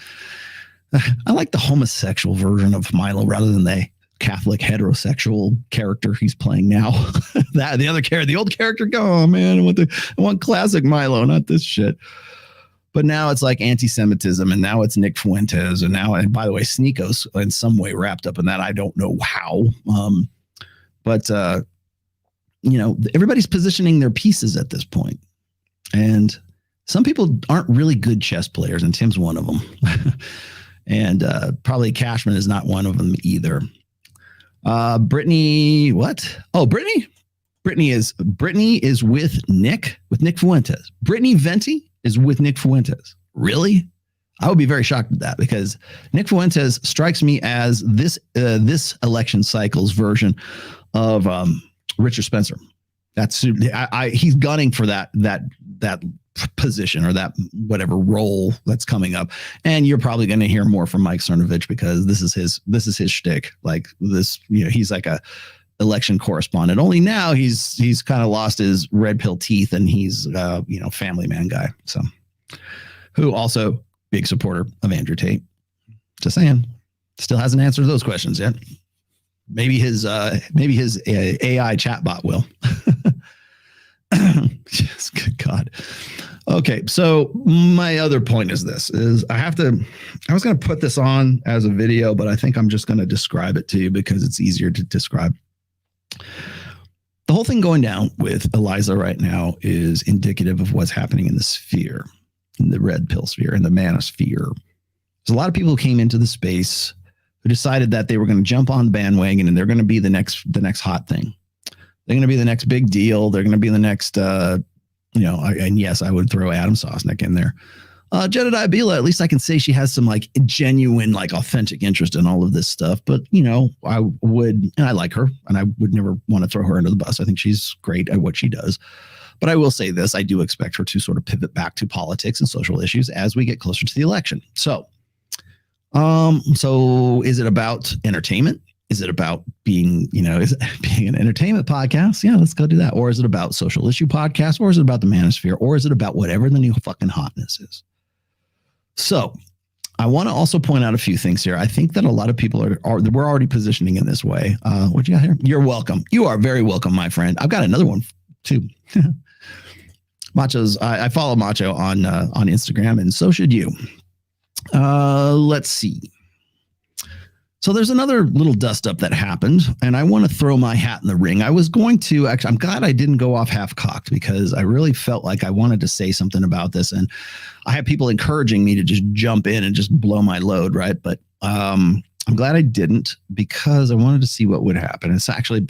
[SPEAKER 6] like the homosexual version of Milo rather than the Catholic heterosexual character he's playing now. The old character, oh man, I want classic Milo, not this shit. But now it's like anti-Semitism, and now it's Nick Fuentes, and by the way, Sneako's in some way wrapped up in that. I don't know how. But everybody's positioning their pieces at this point. And some people aren't really good chess players, and Tim's one of them. And probably Cashman is not one of them either. Brittany, what? Oh, Brittany is with Nick Fuentes. Brittany Venti is with Nick Fuentes. Really? I would be very shocked at that, because Nick Fuentes strikes me as this election cycle's version of Richard Spencer. That's he's gunning for that position or that whatever role that's coming up, and you're probably going to hear more from Mike Cernovich, because this is his shtick. Like this, he's like a election correspondent. Only now he's kind of lost his red pill teeth, and he's family man guy. So, who also big supporter of Andrew Tate. Just saying, still hasn't answered those questions yet. Maybe his AI chatbot will. Yes, good God. Okay, so my other point is this: I was going to put this on as a video, but I think I'm just going to describe it to you because it's easier to describe. The whole thing going down with Eliza right now is indicative of what's happening in the sphere, in the red pill sphere, in the manosphere. There's a lot of people who came into the space who decided that they were going to jump on the bandwagon and they're going to be the next hot thing. They're going to be the next big deal. They're going to be the next, and yes, I would throw Adam Sosnick in there. Jedediah Bila, at least I can say she has some like genuine, like authentic interest in all of this stuff. But, I like her, and I would never want to throw her under the bus. I think she's great at what she does. But I will say this, I do expect her to sort of pivot back to politics and social issues as we get closer to the election. So is it about entertainment? Is it about being an entertainment podcast? Yeah, let's go do that. Or is it about social issue podcast? Or is it about the manosphere? Or is it about whatever the new fucking hotness is? So I want to also point out a few things here. I think that a lot of people we're already positioning in this way. What you got here? You're welcome. You are very welcome, my friend. I've got another one too. Macho's. I follow Macho on Instagram, and so should you. Let's see. So there's another little dust up that happened, and I want to throw my hat in the ring. I was going to actually, I'm glad I didn't go off half cocked, because I really felt like I wanted to say something about this, and I had people encouraging me to just jump in and just blow my load, right? But I'm glad I didn't, because I wanted to see what would happen. It's actually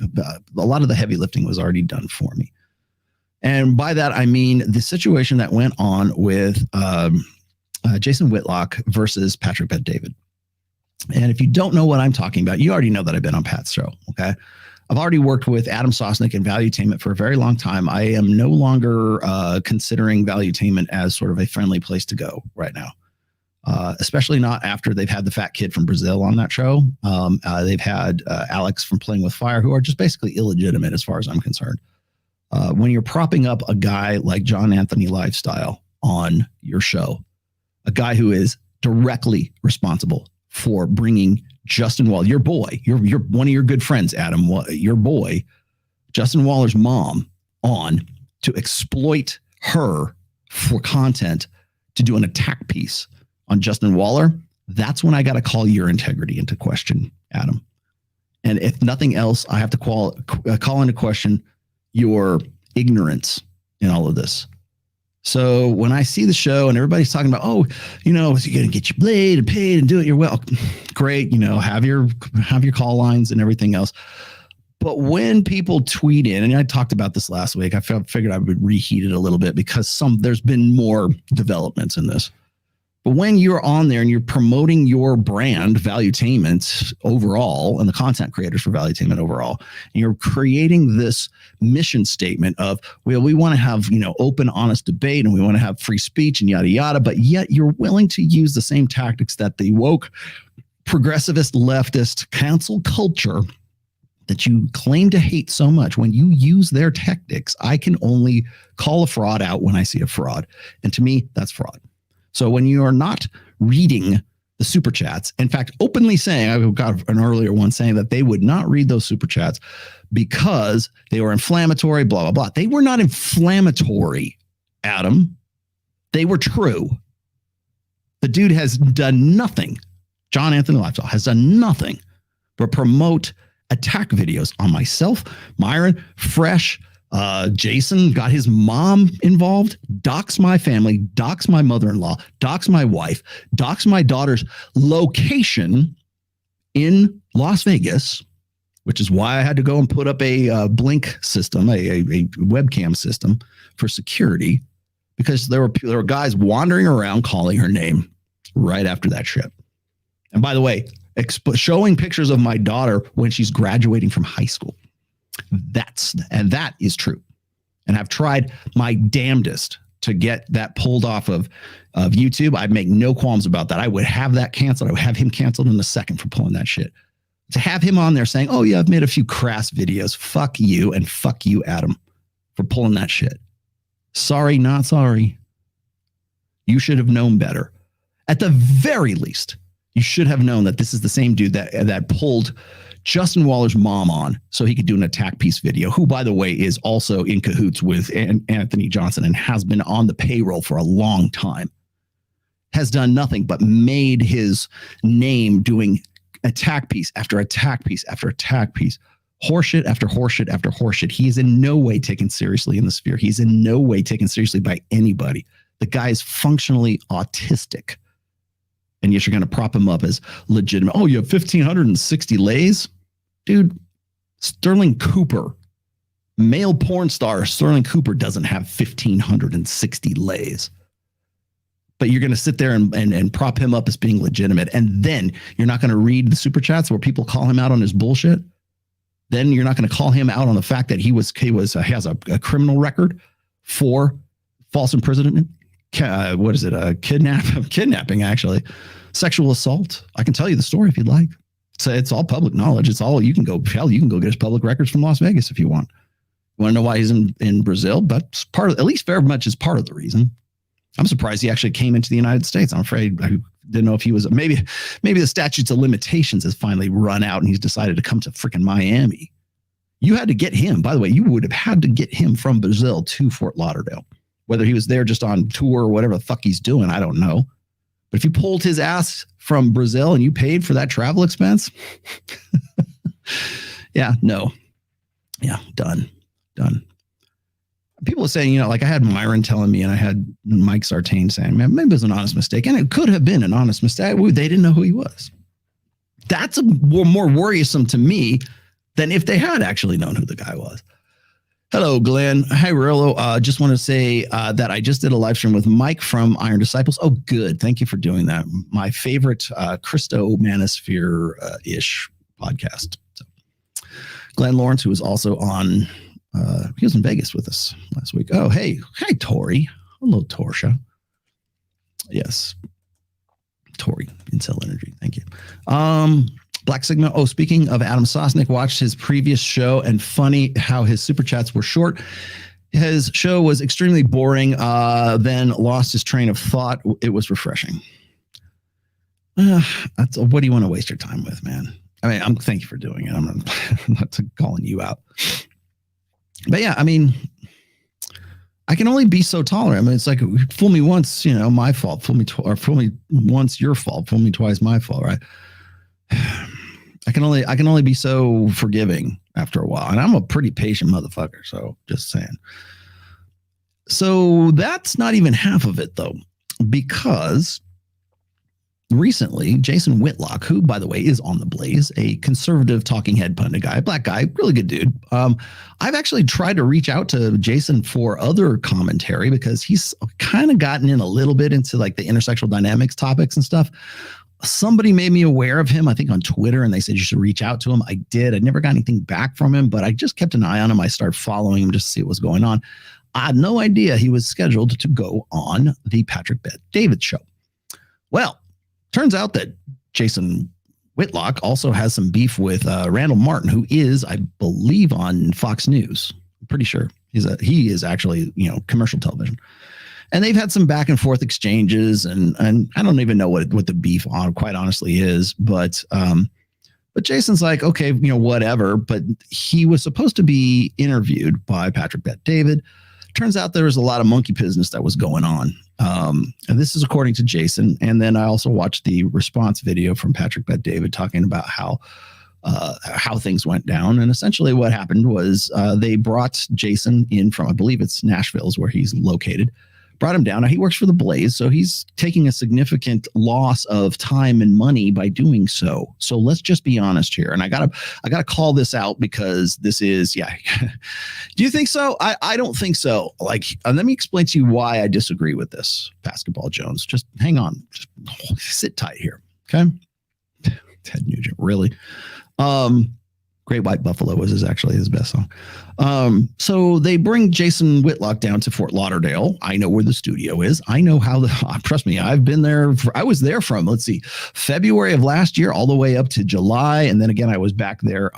[SPEAKER 6] a lot of the heavy lifting was already done for me. And by that, I mean the situation that went on with Jason Whitlock versus Patrick Bet-David. And if you don't know what I'm talking about, you already know that I've been on Pat's show. Okay. I've already worked with Adam Sosnick and Valuetainment for a very long time. I am no longer considering Valuetainment as sort of a friendly place to go right now. Especially not after they've had the fat kid from Brazil on that show. They've had Alex from Playing with Fire, who are just basically illegitimate as far as I'm concerned. When you're propping up a guy like John Anthony Lifestyle on your show, a guy who is directly responsible for bringing Justin Waller, your boy, you're one of your good friends, Adam, your boy, Justin Waller's mom, on to exploit her for content to do an attack piece on Justin Waller, that's when I got to call your integrity into question, Adam. And if nothing else, I have to call into question your ignorance in all of this. So when I see the show and everybody's talking about, oh, you're going to get your blade and paid and do it, you're well, great. Have your call lines and everything else. But when people tweet in, and I talked about this last week, I figured I would reheat it a little bit because there's been more developments in this. But when you're on there and you're promoting your brand, Valuetainment overall, and the content creators for Valuetainment overall, and you're creating this mission statement of, well, we want to have, open, honest debate, and we want to have free speech and yada, yada, but yet you're willing to use the same tactics that the woke, progressivist, leftist cancel culture that you claim to hate so much. When you use their tactics, I can only call a fraud out when I see a fraud. And to me, that's fraud. So when you are not reading the super chats, in fact, openly saying, I got an earlier one saying that they would not read those super chats because they were inflammatory, blah, blah, blah. They were not inflammatory, Adam. They were true. The dude has done nothing. John Anthony Lifestyle has done nothing but promote attack videos on myself, Myron, Fresh, Jason, got his mom involved, dox my family, dox my mother-in-law, dox my wife, dox my daughter's location in Las Vegas, which is why I had to go and put up a blink system, a webcam system for security, because there were guys wandering around calling her name right after that shit. And by the way, showing pictures of my daughter when she's graduating from high school. That is true. And I've tried my damnedest to get that pulled off of YouTube. I'd make no qualms about that. I would have that canceled. I would have him canceled in a second for pulling that shit. To have him on there saying, oh yeah, I've made a few crass videos. Fuck you. And fuck you, Adam, for pulling that shit. Sorry, not sorry. You should have known better. At the very least, you should have known that this is the same dude that pulled Justin Waller's mom on so he could do an attack piece video, who, by the way, is also in cahoots with Anthony Johnson and has been on the payroll for a long time, has done nothing but made his name doing attack piece after attack piece after attack piece, horseshit after horseshit after horseshit. He is in no way taken seriously in the sphere. He's in no way taken seriously by anybody. The guy is functionally autistic. And yet you're going to prop him up as legitimate. Oh, you have 1,560 lays? Dude, Sterling Cooper, male porn star Sterling Cooper doesn't have 1,560 lays. But you're going to sit there and prop him up as being legitimate. And then you're not going to read the super chats where people call him out on his bullshit. Then you're not going to call him out on the fact that he has a criminal record for false imprisonment. Kidnapping, actually, sexual assault. I can tell you the story if you'd like. It's all public knowledge. It's all, you can go get his public records from Las Vegas if you want. You want to know why he's in Brazil? That's part of, at least very much is part of the reason. I'm surprised he actually came into the United States. I'm afraid I didn't know if he was, maybe the statutes of limitations has finally run out and he's decided to come to freaking Miami. You had to get him, by the way, you would have had to get him from Brazil to Fort Lauderdale. Whether he was there just on tour or whatever the fuck he's doing, I don't know. But if you pulled his ass from Brazil and you paid for that travel expense, yeah, no. Yeah, done. People are saying, like I had Myron telling me and I had Mike Sartain saying, man, maybe it was an honest mistake. And it could have been an honest mistake. They didn't know who he was. That's more worrisome to me than if they had actually known who the guy was. Hello, Glenn. Hi, Rillo. Just want to say that I just did a live stream with Mike from Iron Disciples. Oh, good. Thank you for doing that. My favorite Christo Manosphere-ish podcast. So, Glenn Lawrence, who was also on, he was in Vegas with us last week. Oh, hey. Hi, Tori. Hello, Torsha. Yes. Tori, Intel Energy. Thank you. Black Sigma. Oh, speaking of Adam Sosnick, watched his previous show and funny how his super chats were short. His show was extremely boring, then lost his train of thought. It was refreshing. What do you want to waste your time with, man? I mean, thank you for doing it. I'm not calling you out. But yeah, I mean, I can only be so tolerant. I mean, it's like, fool me once, my fault. Fool me once, your fault. Fool me twice, my fault, right? I can only be so forgiving after a while, and I'm a pretty patient motherfucker. So just saying. So that's not even half of it though, because recently Jason Whitlock, who by the way is on the Blaze, a conservative talking head pundit guy, black guy, really good dude. I've actually tried to reach out to Jason for other commentary because he's kind of gotten in a little bit into like the intersectional dynamics topics and stuff. Somebody made me aware of him, I think on Twitter, and they said you should reach out to him. I did. I never got anything back from him, but I just kept an eye on him. I started following him just to see what was going on. I had no idea he was scheduled to go on the Patrick Bet-David show. Well, turns out that Jason Whitlock also has some beef with Randall Martin, who is, I believe, on Fox News. I'm pretty sure he is actually, commercial television. And they've had some back and forth exchanges, and I don't even know what the beef quite honestly is, but Jason's like, okay, whatever. But he was supposed to be interviewed by Patrick Bet-David. Turns out there was a lot of monkey business that was going on. And this is according to Jason. And then I also watched the response video from Patrick Bet-David talking about how things went down. And essentially what happened was they brought Jason in from, I believe it's Nashville is where he's located. Brought him down. Now he works for the Blaze, so he's taking a significant loss of time and money by doing so. So let's just be honest here. And I gotta call this out because this is, yeah. Do you think so? I don't think so. Like, let me explain to you why I disagree with this, Basketball Jones. Just hang on. Just sit tight here. Okay. Ted Nugent, really. Great White Buffalo was actually his best song. So they bring Jason Whitlock down to Fort Lauderdale. I know where the studio is. I know how trust me, I've been there. I was there from, let's see, February of last year all the way up to July. And then again, I was back there,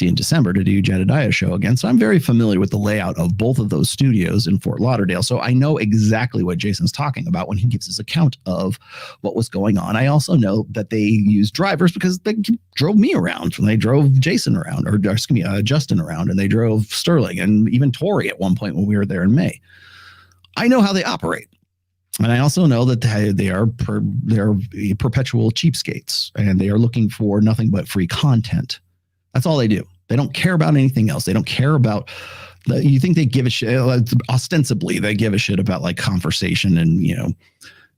[SPEAKER 6] in December to do Jedediah show again. So I'm very familiar with the layout of both of those studios in Fort Lauderdale. So I know exactly what Jason's talking about when he gives his account of what was going on. I also know that they used drivers because they drove me around and they drove Jason around, or excuse me, Justin around, and they drove Sterling and even Tori at one point when we were there in May. I know how they operate. And I also know that they are perpetual cheapskates, and they are looking for nothing but free content. That's all they do. They don't care about anything else. They don't care about you think they give a shit. Ostensibly, they give a shit about like conversation and,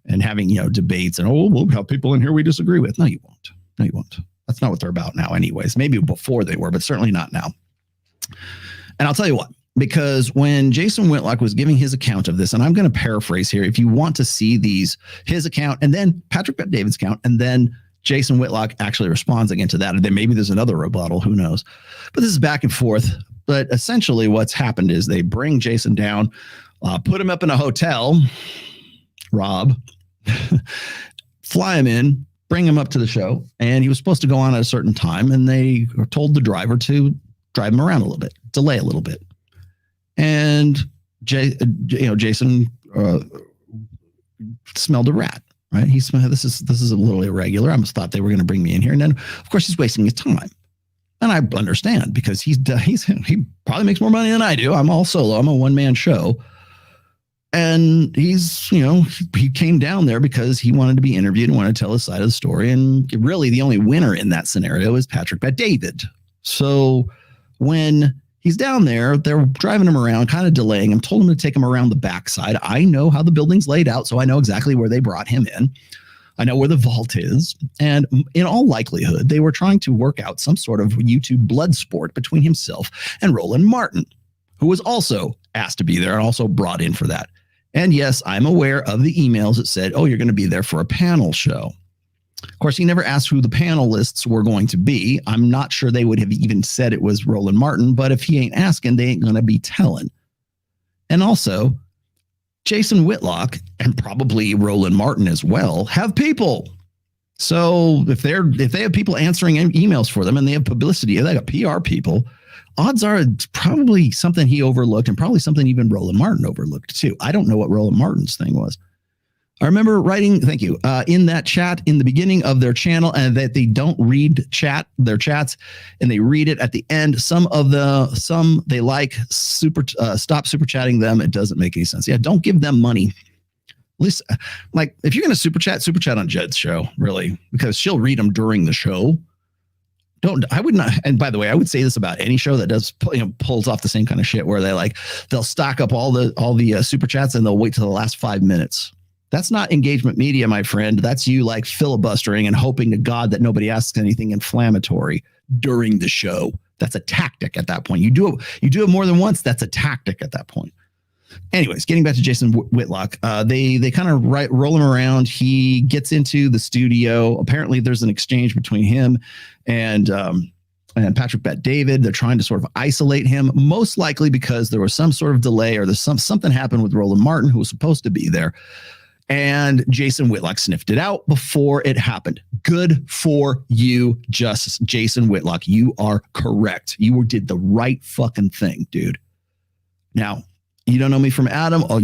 [SPEAKER 6] and having, debates and, we'll have people in here we disagree with. No, you won't. No, you won't. That's not what they're about now anyways. Maybe before they were, but certainly not now. And I'll tell you what, because when Jason Whitlock was giving his account of this, and I'm going to paraphrase here, if you want to see his account and then Patrick Bet-David's account, and then Jason Whitlock actually responds again to that. And then maybe there's another rebuttal. Who knows? But this is back and forth. But essentially what's happened is they bring Jason down, put him up in a hotel, Rob, fly him in, bring him up to the show. And he was supposed to go on at a certain time. And they told the driver to drive him around a little bit, delay a little bit. And Jason smelled a rat. Right? He smelled, this is a little irregular. I must thought they were going to bring me in here. And then, of course, he's wasting his time. And I understand because he probably makes more money than I do. I'm all solo. I'm a one-man show. And he's, he came down there because he wanted to be interviewed and wanted to tell his side of the story. And really the only winner in that scenario is Patrick Bet-David. So when he's down there, they're driving him around, kind of delaying him, told him to take him around the backside. I know how the building's laid out, so I know exactly where they brought him in. I know where the vault is. And in all likelihood, they were trying to work out some sort of YouTube blood sport between himself and Roland Martin, who was also asked to be there and also brought in for that. And yes, I'm aware of the emails that said, oh, you're going to be there for a panel show. Of course, he never asked who the panelists were going to be. I'm not sure they would have even said it was Roland Martin, but if he ain't asking, they ain't going to be telling. And also, Jason Whitlock and probably Roland Martin as well have people. So if they have people answering emails for them and they have publicity, they got PR people, odds are it's probably something he overlooked and probably something even Roland Martin overlooked too. I don't know what Roland Martin's thing was. I remember writing, thank you, in that chat in the beginning of their channel, and that they don't read their chats, and they read it at the end. Some they like stop super chatting them. It doesn't make any sense. Yeah, don't give them money. At least, like, if you're going to super chat on Jed's show, really, because she'll read them during the show. I would not. And by the way, I would say this about any show that does, pulls off the same kind of shit where they'll stock up all the super chats and they'll wait till the last 5 minutes. That's not engagement media, my friend. That's you like filibustering and hoping to God that nobody asks anything inflammatory during the show. That's a tactic at that point. You do it more than once. That's a tactic at that point. Anyways, getting back to Jason Whitlock, they kind of roll him around. He gets into the studio. Apparently, there's an exchange between him and Patrick Bet-David. They're trying to sort of isolate him, most likely because there was some sort of delay or there's something happened with Roland Martin, who was supposed to be there. And Jason Whitlock sniffed it out before it happened. Good for you, Jason Whitlock. You are correct. You did the right fucking thing, dude. Now, you don't know me from Adam or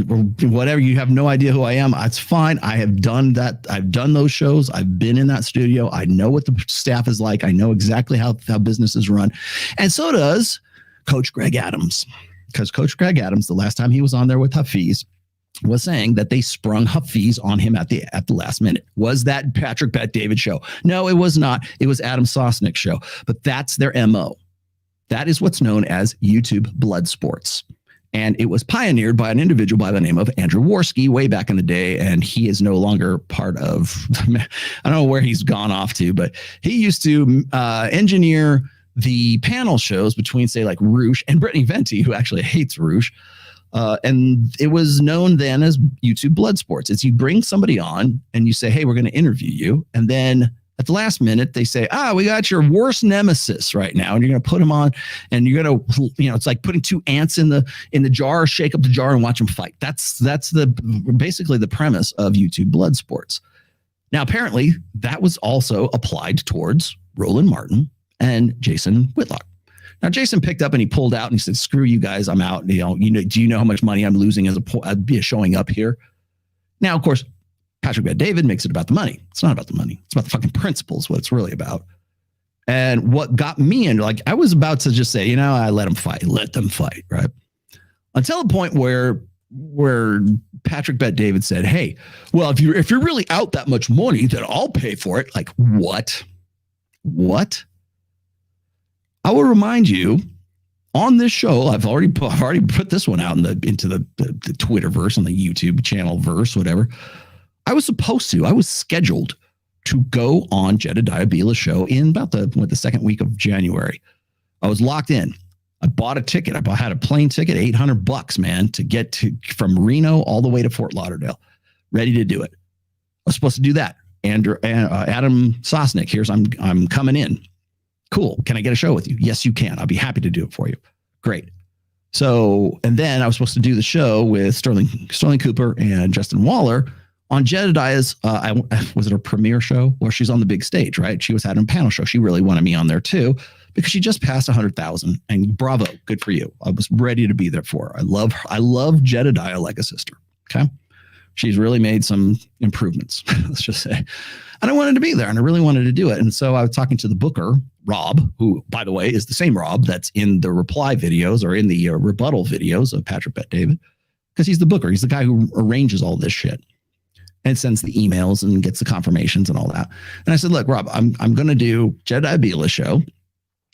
[SPEAKER 6] whatever. You have no idea who I am. It's fine. I have done that. I've done those shows. I've been in that studio. I know what the staff is like. I know exactly how business is run. And so does Coach Greg Adams. Because Coach Greg Adams, the last time he was on there with Hafiz, was saying that they sprung Hafiz on him at the last minute. Was that Patrick Bet-David show? No, it was not. It was Adam Sosnick's show. But that's their MO. That is what's known as YouTube blood sports. And it was pioneered by an individual by the name of Andrew Worski way back in the day. And he is no longer part of, I don't know where he's gone off to, but he used to engineer the panel shows between, say, like Roosh and Brittany Venti, who actually hates Roosh. And it was known then as YouTube blood sports. It's you bring somebody on and you say, hey, we're going to interview you. And then at the last minute, they say, we got your worst nemesis right now. And you're going to put him on and you're going to, it's like putting two ants in the jar, shake up the jar and watch them fight. That's basically the premise of YouTube blood sports. Now, apparently that was also applied towards Roland Martin and Jason Whitlock. Now, Jason picked up and he pulled out and he said, screw you guys, I'm out. Do you know how much money I'm losing as showing up here? Now, of course, Patrick Bet-David makes it about the money. It's not about the money. It's about the fucking principles, what it's really about. And what got me in, like, I was about to just say, I let them fight, right? Until the point where Patrick Bet-David said, hey, well, if you're really out that much money, then I'll pay for it. Like, what? I will remind you, on this show, I've already put this one out into the Twitterverse, on the YouTube channel verse, whatever. I was scheduled to go on Jedediah Bila's show in about the second week of January. I was locked in. I bought a ticket. I had a plane ticket, $800, man, to get from Reno all the way to Fort Lauderdale. Ready to do it. I was supposed to do that. Adam Sosnick, I'm coming in. Cool. Can I get a show with you? Yes, you can. I'll be happy to do it for you. Great. So, and then I was supposed to do the show with Sterling Cooper and Justin Waller on Jedediah's, was it a premiere show where she's on the big stage, right? She was having a panel show. She really wanted me on there too, because she just passed 100,000 and bravo. Good for you. I was ready to be there for her. I love Jedediah like a sister. Okay. She's really made some improvements, let's just say. And I wanted to be there and I really wanted to do it. And so I was talking to the booker, Rob, who, by the way, is the same Rob that's in the reply videos or in the rebuttal videos of Patrick Bet-David, because he's the booker. He's the guy who arranges all this shit and sends the emails and gets the confirmations and all that. And I said, look, Rob, I'm going to do Jedediah Bila's show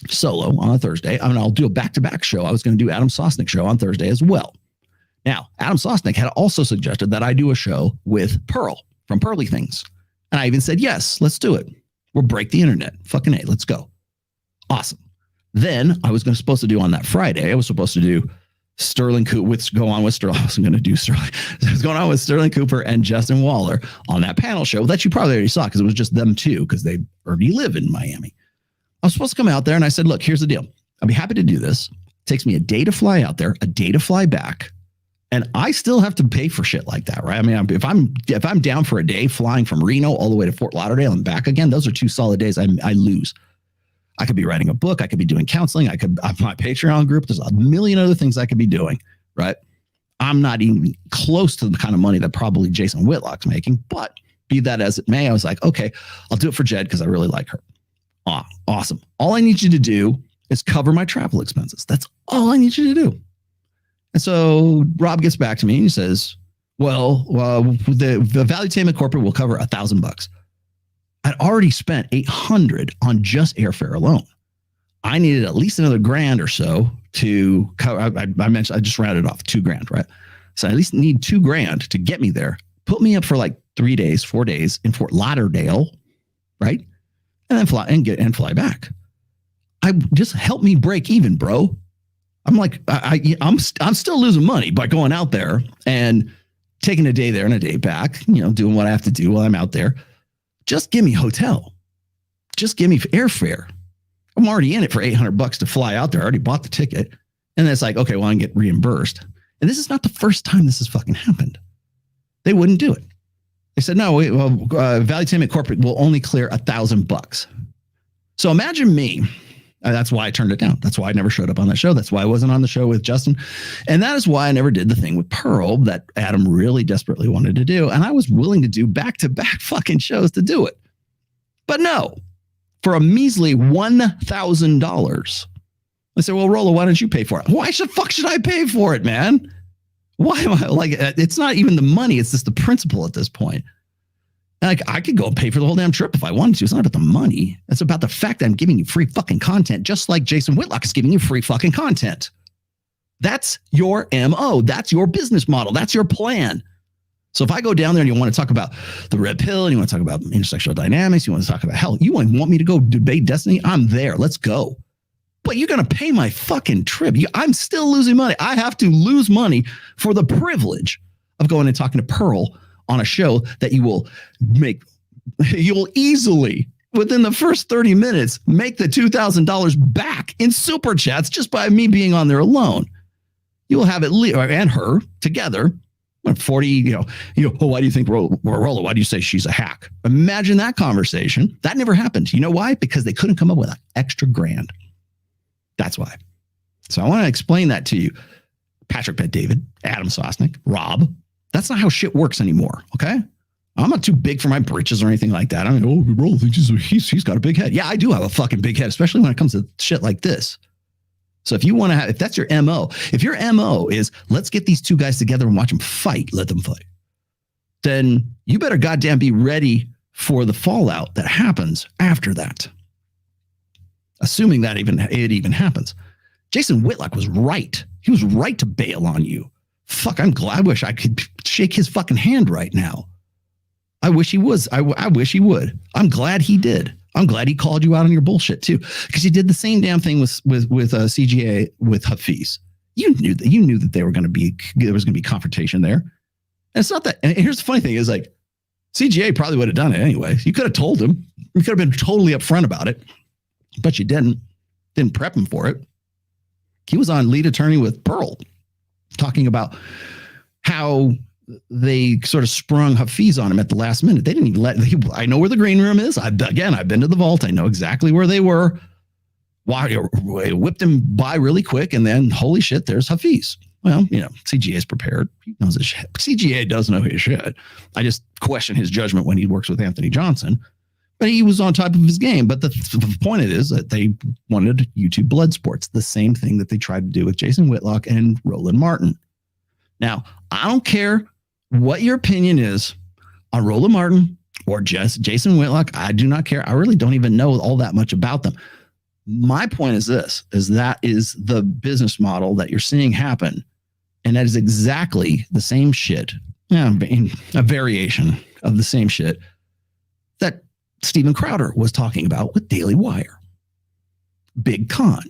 [SPEAKER 6] solo on a Thursday. I'll do a back-to-back show. I was going to do Adam Sosnick's show on Thursday as well. Now, Adam Sosnick had also suggested that I do a show with Pearl from Pearly Things. And I even said, yes, let's do it. We'll break the internet. Fucking A, let's go. Awesome. Then I was supposed to do on that Friday, I was supposed to do Sterling Cooper, I wasn't going to do Sterling. I was going on with Sterling Cooper and Justin Waller on that panel show that you probably already saw because it was just them two because they already live in Miami. I was supposed to come out there and I said, look, here's the deal. I'll be happy to do this. It takes me a day to fly out there, a day to fly back. And I still have to pay for shit like that, right? I mean, if I'm down for a day flying from Reno all the way to Fort Lauderdale and back again, those are 2 solid days I lose. I could be writing a book. I could be doing counseling. I could have my Patreon group. There's a million other things I could be doing, right? I'm not even close to the kind of money that probably Jason Whitlock's making, but be that as it may, I was like, okay, I'll do it for Jed because I really like her. Awesome. All I need you to do is cover my travel expenses. That's all I need you to do. And so Rob gets back to me and he says, well, the Valuentertainment corporate will cover $1,000. I'd already spent $800 on just airfare alone. I needed at least another $1,000 or so to cover. I mentioned I just rounded off $2,000, right? So I at least need $2,000 to get me there. Put me up for like 4 days in Fort Lauderdale, right? And then fly back. I just help me break even, bro. I'm like I'm still losing money by going out there and taking a day there and a day back. Doing what I have to do while I'm out there. Just give me hotel. Just give me airfare. I'm already in it for $800 to fly out there. I already bought the ticket. And then it's like, okay, well, I can get reimbursed. And this is not the first time this has fucking happened. They wouldn't do it. They said, no, Valuentertainment Corporate will only clear $1,000. So imagine me. That's why I turned it down. That's why I never showed up on that show. That's why I wasn't on the show with Justin. And that is why I never did the thing with Pearl that Adam really desperately wanted to do. And I was willing to do back-to-back fucking shows to do it. But no, for a measly $1,000. I said, well, Rolo, why don't you pay for it? Why the fuck should I pay for it, man? Why am I like, it's not even the money. It's just the principle at this point. Like, I could go and pay for the whole damn trip if I wanted to. It's not about the money. It's about the fact that I'm giving you free fucking content, just like Jason Whitlock is giving you free fucking content. That's your MO. That's your business model. That's your plan. So if I go down there and you want to talk about the red pill and you want to talk about intersectional dynamics, you want to talk about hell, you want me to go debate destiny, I'm there. Let's go. But you're going to pay my fucking trip. I'm still losing money. I have to lose money for the privilege of going and talking to Pearl on a show that you'll easily, within the first 30 minutes, make the $2,000 back in super chats just by me being on there alone. You will have and her together 40, why do you think Rolo, why do you say she's a hack? Imagine that conversation. That never happened. You know why? Because they couldn't come up with an extra $1,000. That's why. So I want to explain that to you. Patrick Bet David, Adam Sosnick, Rob. That's not how shit works anymore. Okay. I'm not too big for my britches or anything like that. I mean, oh, Rolo thinks he's got a big head. Yeah, I do have a fucking big head, especially when it comes to shit like this. So if you want to have, if that's your MO, if your MO is let's get these two guys together and watch them fight, let them fight, then you better goddamn be ready for the fallout that happens after that. Assuming that it even happens. Jason Whitlock was right. He was right to bail on you. Fuck, I'm glad. I wish I could shake his fucking hand right now. I wish he was. I wish he would. I'm glad he did. I'm glad he called you out on your bullshit too, because he did the same damn thing with CGA with Hafiz. You knew that there was going to be confrontation there. And it's not that. And here's the funny thing is like CGA probably would have done it anyway. You could have told him. You could have been totally upfront about it, but you didn't prep him for it. He was on lead attorney with Pearl talking about how they sort of sprung Hafiz on him at the last minute. They didn't even I know where the green room is. I've been to the vault. I know exactly where they were. Why whipped him by really quick. And then holy shit, there's Hafiz. Well, CGA is prepared. He knows his shit. CGA does know his shit. I just question his judgment when he works with Anthony Johnson, but he was on top of his game. But the point is that they wanted YouTube blood sports, the same thing that they tried to do with Jason Whitlock and Roland Martin. Now, I don't care what your opinion is on Roland Martin or just Jason Whitlock. I do not care. I really don't even know all that much about them. My point is that is the business model that you're seeing happen. And that is exactly the same shit. Yeah, a variation of the same shit that Steven Crowder was talking about with Daily Wire. Big con.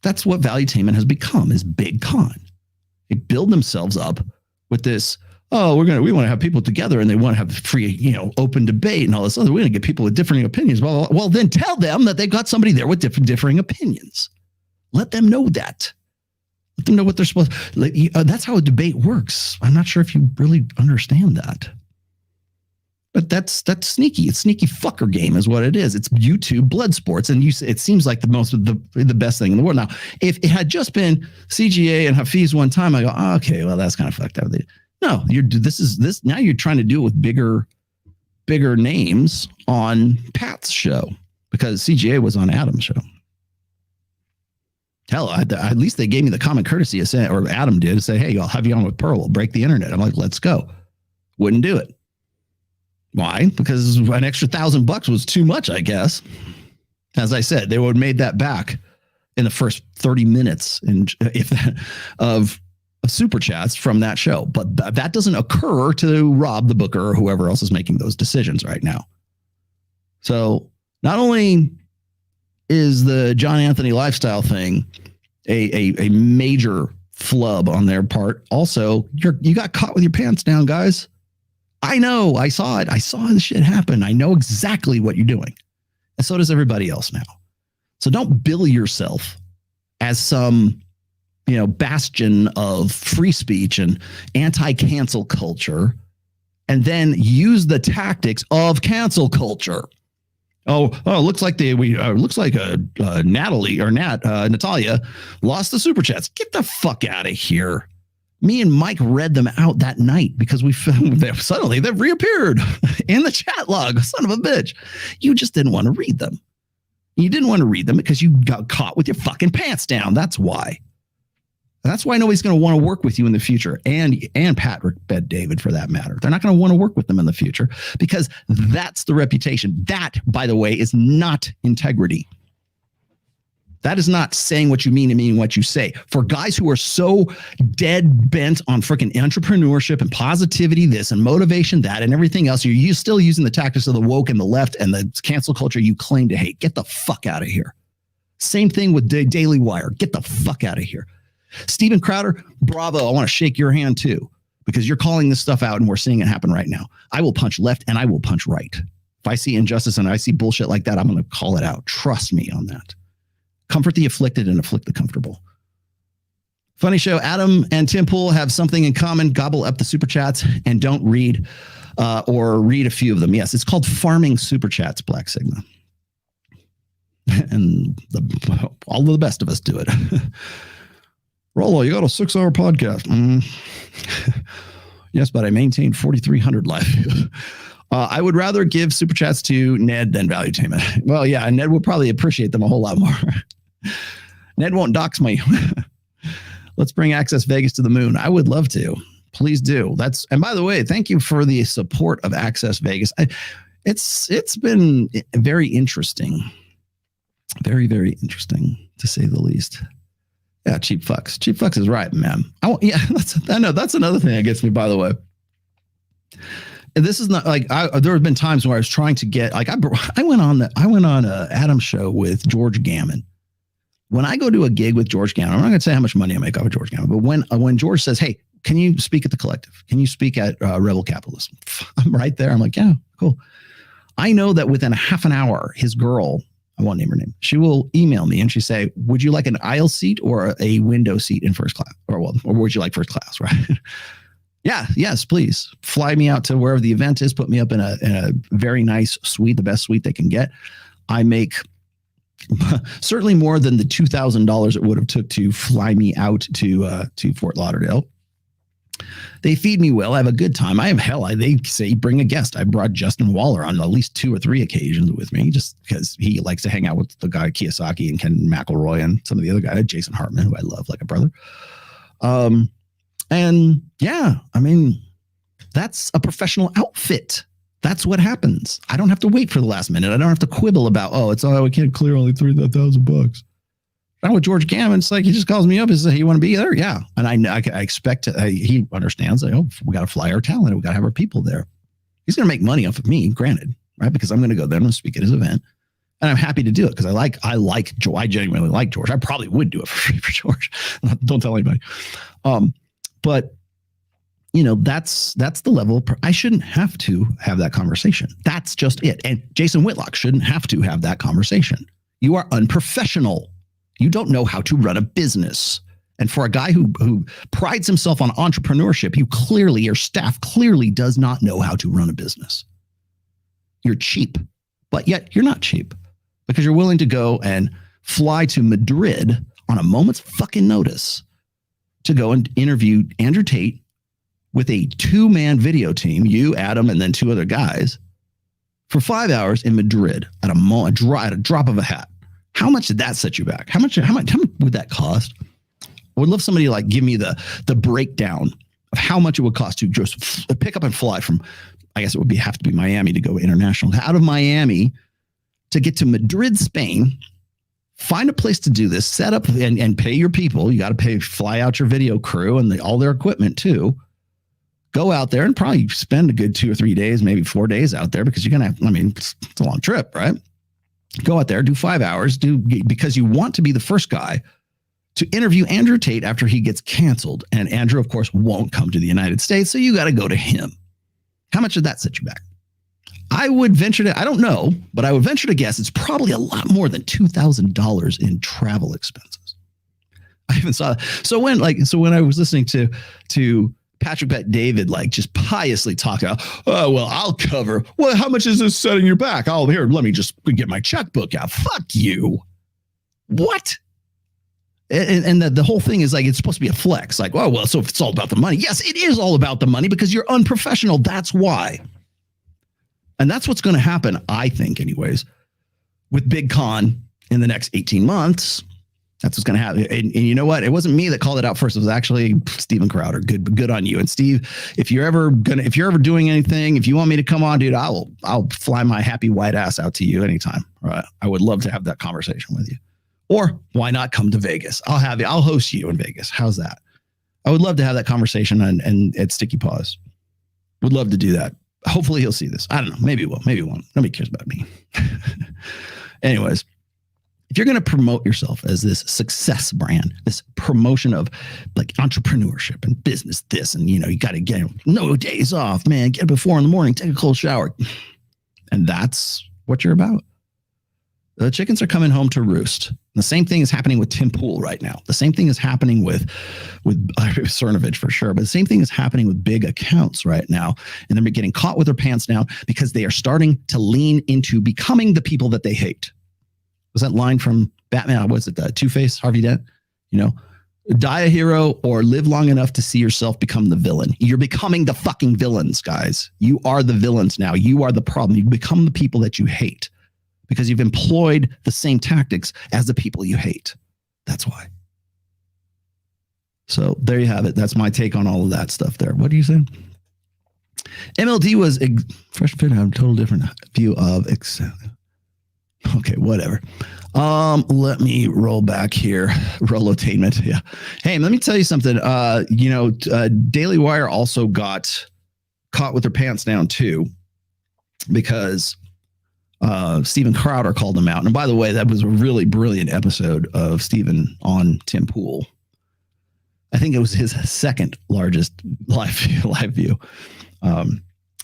[SPEAKER 6] That's what Valuetainment has become, is big con. They build themselves up with this, oh, we want to have people together and they want to have free, open debate and all this other. We're going to get people with differing opinions. Well, then tell them that they've got somebody there with differing opinions. Let them know that. Let them know what they're supposed to. That's how a debate works. I'm not sure if you really understand that. But that's sneaky. It's sneaky fucker game is what it is. It's YouTube blood sports. And it seems like the best thing in the world. Now, if it had just been CGA and Hafiz one time, I go, oh, okay, well, that's kind of fucked up. No, now you're trying to do it with bigger names on Pat's show, because CGA was on Adam's show. Hell, at least they gave me the common courtesy of saying, or Adam did, to say, hey, I'll have you on with Pearl. We'll break the internet. I'm like, let's go. Wouldn't do it. Why? Because an extra $1,000 was too much, I guess. As I said, they would have made that back in the first 30 minutes of Superchats from that show. But that doesn't occur to Rob the Booker or whoever else is making those decisions right now. So not only is the John Anthony lifestyle thing a major flub on their part, also you got caught with your pants down, guys. I know. I saw it. I saw the shit happen. I know exactly what you're doing. And so does everybody else now. So don't bill yourself as some, bastion of free speech and anti-cancel culture, and then use the tactics of cancel culture. Looks like Natalie or Natalia lost the Superchats. Get the fuck out of here. Me and Mike read them out that night because we found them. Suddenly they've reappeared in the chat log. Son of a bitch. You just didn't want to read them. You didn't want to read them because you got caught with your fucking pants down. That's why. That's why nobody's going to want to work with you in the future. And Patrick Bet David, for that matter. They're not going to want to work with them in the future because that's the reputation. That, by the way, is not integrity. That is not saying what you mean and meaning what you say. For guys who are so dead bent on freaking entrepreneurship and positivity, this and motivation, that, and everything else, you're still using the tactics of the woke and the left and the cancel culture you claim to hate. Get the fuck out of here. Same thing with Daily Wire. Get the fuck out of here. Steven Crowder, bravo. I want to shake your hand too, because you're calling this stuff out and we're seeing it happen right now. I will punch left and I will punch right. If I see injustice and I see bullshit like that, I'm going to call it out. Trust me on that. Comfort the afflicted and afflict the comfortable. Funny show. Adam and Tim Pool have something in common. Gobble up the super chats and don't read or read a few of them. Yes, it's called farming super chats, Black Sigma. And all of the best of us do it. Rollo, you got a 6-hour podcast. Yes, but I maintain 4,300 live. I would rather give super chats to Ned than Valuetainment. Well, yeah, Ned will probably appreciate them a whole lot more. Ned won't dox me. Let's bring Access Vegas to the moon. I would love to. Please do. And by the way, thank you for the support of Access Vegas. It's been very interesting. Very, very interesting, to say the least. Yeah, cheap fucks. Cheap fucks is right, man. I know that's another thing that gets me, by the way. And this is not like there have been times where I was trying to get I went on a Adam show with George Gammon. When I go to a gig with George Gammon, I'm not going to say how much money I make off of George Gammon, but when George says, "Hey, can you speak at the Collective? Can you speak at Rebel Capitalism?" I'm right there. I'm like, "Yeah, cool." I know that within a half an hour, his girl, I won't name her name, she will email me and she say, "Would you like an aisle seat or a window seat in first class, or would you like first class?" Right? Yeah, yes, please. Fly me out to wherever the event is. Put me up in a very nice suite, the best suite they can get. I make certainly more than the $2,000 it would have took to fly me out to Fort Lauderdale. They feed me well. I have a good time. They say bring a guest. I brought Justin Waller on at least 2 or 3 occasions with me, just because he likes to hang out with the guy Kiyosaki and Ken McElroy and some of the other guys, Jason Hartman, who I love like a brother. And yeah, I mean, that's a professional outfit. That's what happens. I don't have to wait for the last minute. I don't have to quibble about, we can't clear only $3,000. Now with George Gammon, it's like he just calls me up and says, "Hey, you want to be there?" Yeah. And I expect he understands that, we got to fly our talent. We got to have our people there. He's going to make money off of me, granted. right? Because I'm going to go there and speak at his event. And I'm happy to do it because I like George. I genuinely like George. I probably would do it for free for George. Don't tell anybody. But you know, that's the level. I shouldn't have to have that conversation. That's just it. And Jason Whitlock shouldn't have to have that conversation. You are unprofessional. You don't know how to run a business. And for a guy who prides himself on entrepreneurship, your staff clearly does not know how to run a business. You're cheap, but yet you're not cheap because you're willing to go and fly to Madrid on a moment's fucking notice to go and interview Andrew Tate with a 2-man video team, you, Adam, and then 2 other guys for 5 hours in Madrid at a drop of a hat. How much did that set you back? How much would that cost? I would love somebody to like give me the breakdown of how much it would cost to just pick up and fly from, I guess it would have to be Miami to go international, out of Miami to get to Madrid, Spain, find a place to do this, set up and pay your people. You got to fly out your video crew and all their equipment too. Go out there and probably spend a good 2 or 3 days, maybe 4 days out there because you're going to it's a long trip, right? Go out there, do 5 hours, because you want to be the first guy to interview Andrew Tate after he gets canceled. And Andrew, of course, won't come to the United States. So you got to go to him. How much did that set you back? I would venture to, I don't know, but I would venture to guess it's probably a lot more than $2,000 in travel expenses. I even saw that. So when I was listening to Patrick Bet David, like just piously talk about, oh, well, I'll cover. Well, how much is this setting your back? Oh, here, let me just get my checkbook out. Fuck you. What? And the whole thing is like, it's supposed to be a flex. Like, oh, well, so if it's all about the money. Yes, it is all about the money because you're unprofessional. That's why. And that's what's going to happen, I think, anyways, with Big Con in the next 18 months. That's what's going to happen. And you know what? It wasn't me that called it out first. It was actually Steven Crowder. Good on you. And Steve, if you're ever doing anything, if you want me to come on, dude, I'll fly my happy white ass out to you anytime. Right? I would love to have that conversation with you. Or why not come to Vegas? I'll host you in Vegas. How's that? I would love to have that conversation and at Sticky Paws. Would love to do that. Hopefully he'll see this. I don't know. Maybe he will. Maybe he won't. Nobody cares about me. Anyways, if you're going to promote yourself as this success brand, this promotion of like entrepreneurship and business, and you got to get no days off, man. Get up at 4 a.m, take a cold shower, and that's what you're about. The chickens are coming home to roost. The same thing is happening with Tim Pool right now. The same thing is happening with Cernovich for sure, but the same thing is happening with big accounts right now. And they're getting caught with their pants down because they are starting to lean into becoming the people that they hate. Was that line from Batman? Was it Two-Face, Harvey Dent? Die a hero or live long enough to see yourself become the villain. You're becoming the fucking villains, guys. You are the villains now. You are the problem. You become the people that you hate because you've employed the same tactics as the people you hate. That's why. So there you have it. That's my take on all of that stuff there. What do you say? MLD was fresh fit. I have a total different view of okay, whatever. Let me roll back here. Rollotainment. Yeah. Hey, let me tell you something. Daily Wire also got caught with their pants down too, because Steven Crowder called them out. And by the way, that was a really brilliant episode of Steven on Tim Pool. I think it was his second largest live view.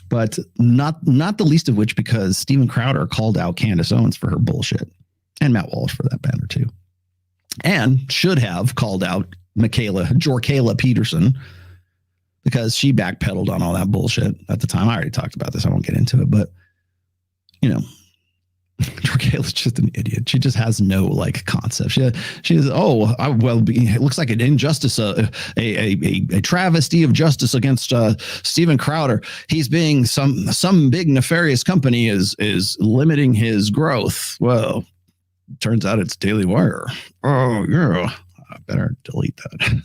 [SPEAKER 6] But not the least of which because Steven Crowder called out Candace Owens for her bullshit, and Matt Walsh for that matter too, and should have called out Jorkayla Peterson because she backpedaled on all that bullshit at the time. I already talked about this. I won't get into it, but Jorkayla's just an idiot. She just has no concept. She is, it looks like an injustice, a travesty of justice against Steven Crowder. He's being some big nefarious company is limiting his growth. Well, turns out it's Daily Wire. Oh yeah, I better delete that.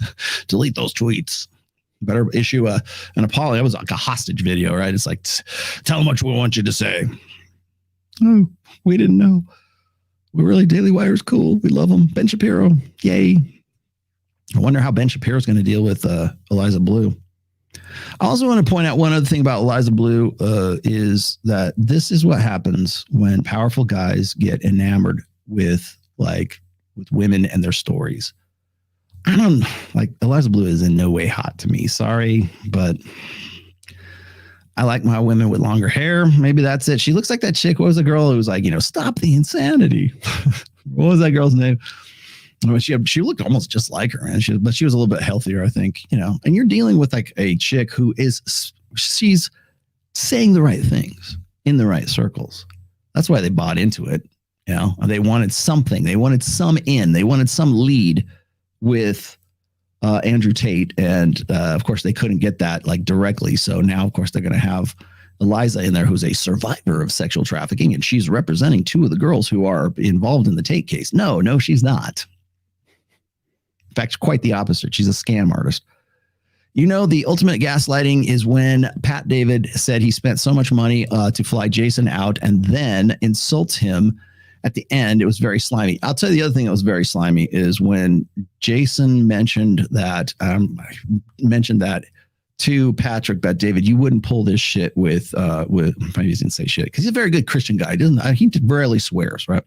[SPEAKER 6] Delete those tweets. Better issue an apology. That was like a hostage video, right? It's like, tell them what we want you to say. Oh, we didn't know. Daily Wire's cool. We love them. Ben Shapiro, yay. I wonder how Ben Shapiro's going to deal with Eliza Bleu. I also want to point out one other thing about Eliza Bleu is that this is what happens when powerful guys get enamored with women and their stories. I don't like Eliza Bleu is in no way hot to me. Sorry, but I like my women with longer hair. Maybe that's it. She looks like that chick. What was the girl who was like, stop the insanity? What was that girl's name? She looked almost just like her, man. But she was a little bit healthier, I think. And you're dealing with like a chick who she's saying the right things in the right circles. That's why they bought into it. They wanted something. They wanted some They wanted some lead with Andrew Tate, and of course they couldn't get that like directly. So now, of course, they're going to have Eliza in there, who's a survivor of sexual trafficking, and she's representing two of the girls who are involved in the Tate case. No, she's not. In fact, quite the opposite. She's a scam artist. The ultimate gaslighting is when Pat David said he spent so much money to fly Jason out and then insults him at the end. It was very slimy. I'll tell you the other thing that was very slimy is when Jason mentioned that to Patrick, Bet David, you wouldn't pull this shit with maybe he didn't say shit because he's a very good Christian guy. He rarely swears, right?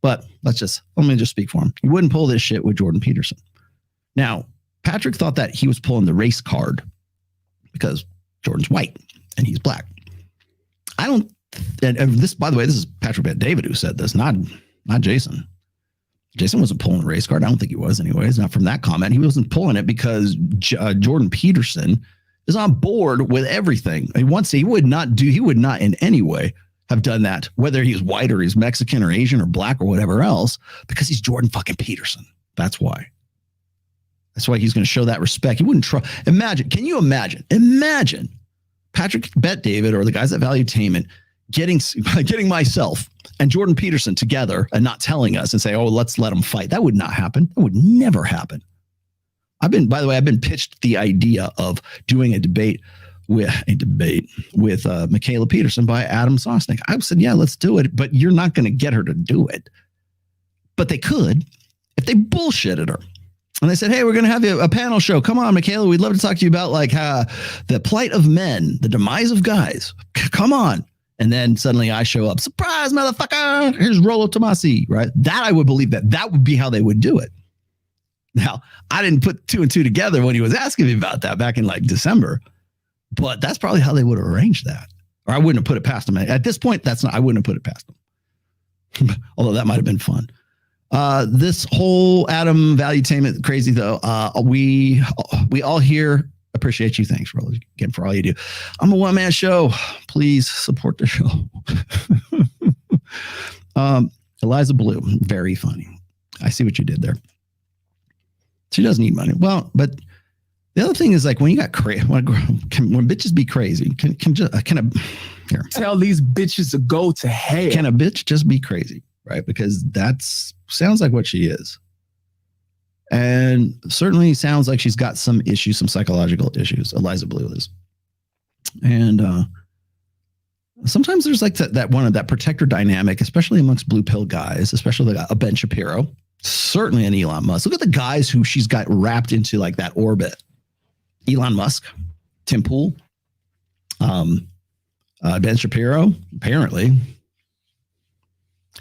[SPEAKER 6] But let me just speak for him. He wouldn't pull this shit with Jordan Peterson. Now, Patrick thought that he was pulling the race card because Jordan's white and he's black. I don't. And this, by the way, this is Patrick Bet David who said this, not Jason. Jason wasn't pulling the race card. I don't think he was, anyways. Not from that comment. He wasn't pulling it because Jordan Peterson is on board with everything. He would not in any way have done that, whether he's white or he's Mexican or Asian or black or whatever else, because he's Jordan fucking Peterson. That's why. That's why he's going to show that respect. He wouldn't try. Can you imagine Patrick Bet David or the guys at Valuentertainment getting myself and Jordan Peterson together and not telling us and say, oh, let's let them fight. That would not happen. That would never happen. I've been pitched the idea of doing a debate with Michaela Peterson by Adam Sosnick. I said, yeah, let's do it. But you're not going to get her to do it. But they could if they bullshitted her. And they said, hey, we're going to have a panel show. Come on, Michaela. We'd love to talk to you about the plight of men, the demise of guys. Come on. And then suddenly I show up. Surprise, motherfucker. Here's Rollo Tomasi, right? That I would believe that would be how they would do it. Now, I didn't put two and two together when he was asking me about that back in December. But that's probably how they would have arranged that. Or I wouldn't have put it past them. At this point, I wouldn't have put it past them. Although that might have been fun. This whole Adam Valuentertainment crazy though, we all here appreciate you. Thanks again for all you do. I'm a one-man show. Please support the show. Eliza Bleu, very funny. I see what you did there. She does need money. Well, but the other thing is when you got crazy, when bitches be crazy, can here
[SPEAKER 1] tell these bitches to go to hell.
[SPEAKER 6] Can a bitch just be crazy? Right, because sounds like what she is, and certainly sounds like she's got some issues, some psychological issues. Eliza Bleu is, and sometimes there's that protector dynamic, especially amongst blue pill guys, especially a Ben Shapiro, certainly an Elon Musk. Look at the guys who she's got wrapped into that orbit: Elon Musk, Tim Pool, Ben Shapiro, apparently.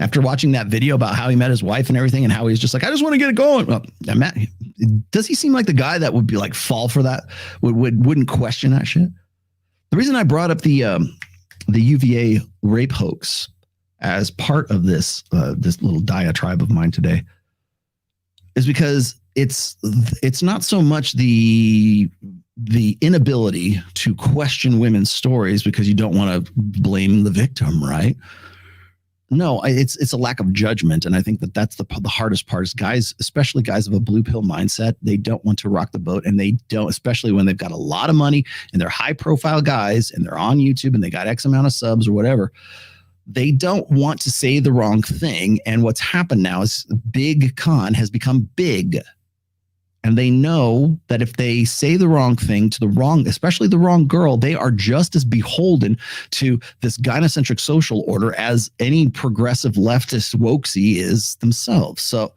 [SPEAKER 6] After watching that video about how he met his wife and everything and how he's just I just want to get it going. Well, Matt, does he seem like the guy that would be fall for that? Wouldn't question that shit? The reason I brought up the UVA rape hoax as part of this little diatribe of mine today is because it's not so much the inability to question women's stories because you don't want to blame the victim, right? No, it's a lack of judgment. And I think that's the hardest part is guys, especially guys of a blue pill mindset, they don't want to rock the boat, and they don't, especially when they've got a lot of money and they're high profile guys and they're on YouTube and they got X amount of subs or whatever. They don't want to say the wrong thing. And what's happened now is Big Con has become big. And they know that if they say the wrong thing to especially the wrong girl, they are just as beholden to this gynocentric social order as any progressive leftist wokesy is themselves. So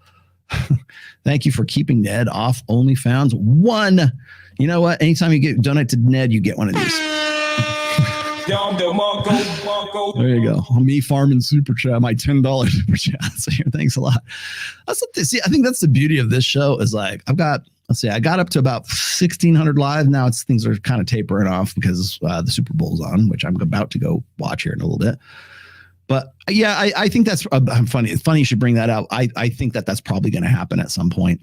[SPEAKER 6] Thank you for keeping Ned off OnlyFans. One. You know what? Anytime you donate to Ned, you get one of these. There you go. Me farming super chat, my $10 super chat. So thanks a lot. See, I think that's the beauty of this show is like I got up to about 1,600 live. Now things are kind of tapering off because the Super Bowl's on, which I'm about to go watch here in a little bit. But yeah, I think that's funny. It's funny you should bring that out. I think that's probably going to happen at some point.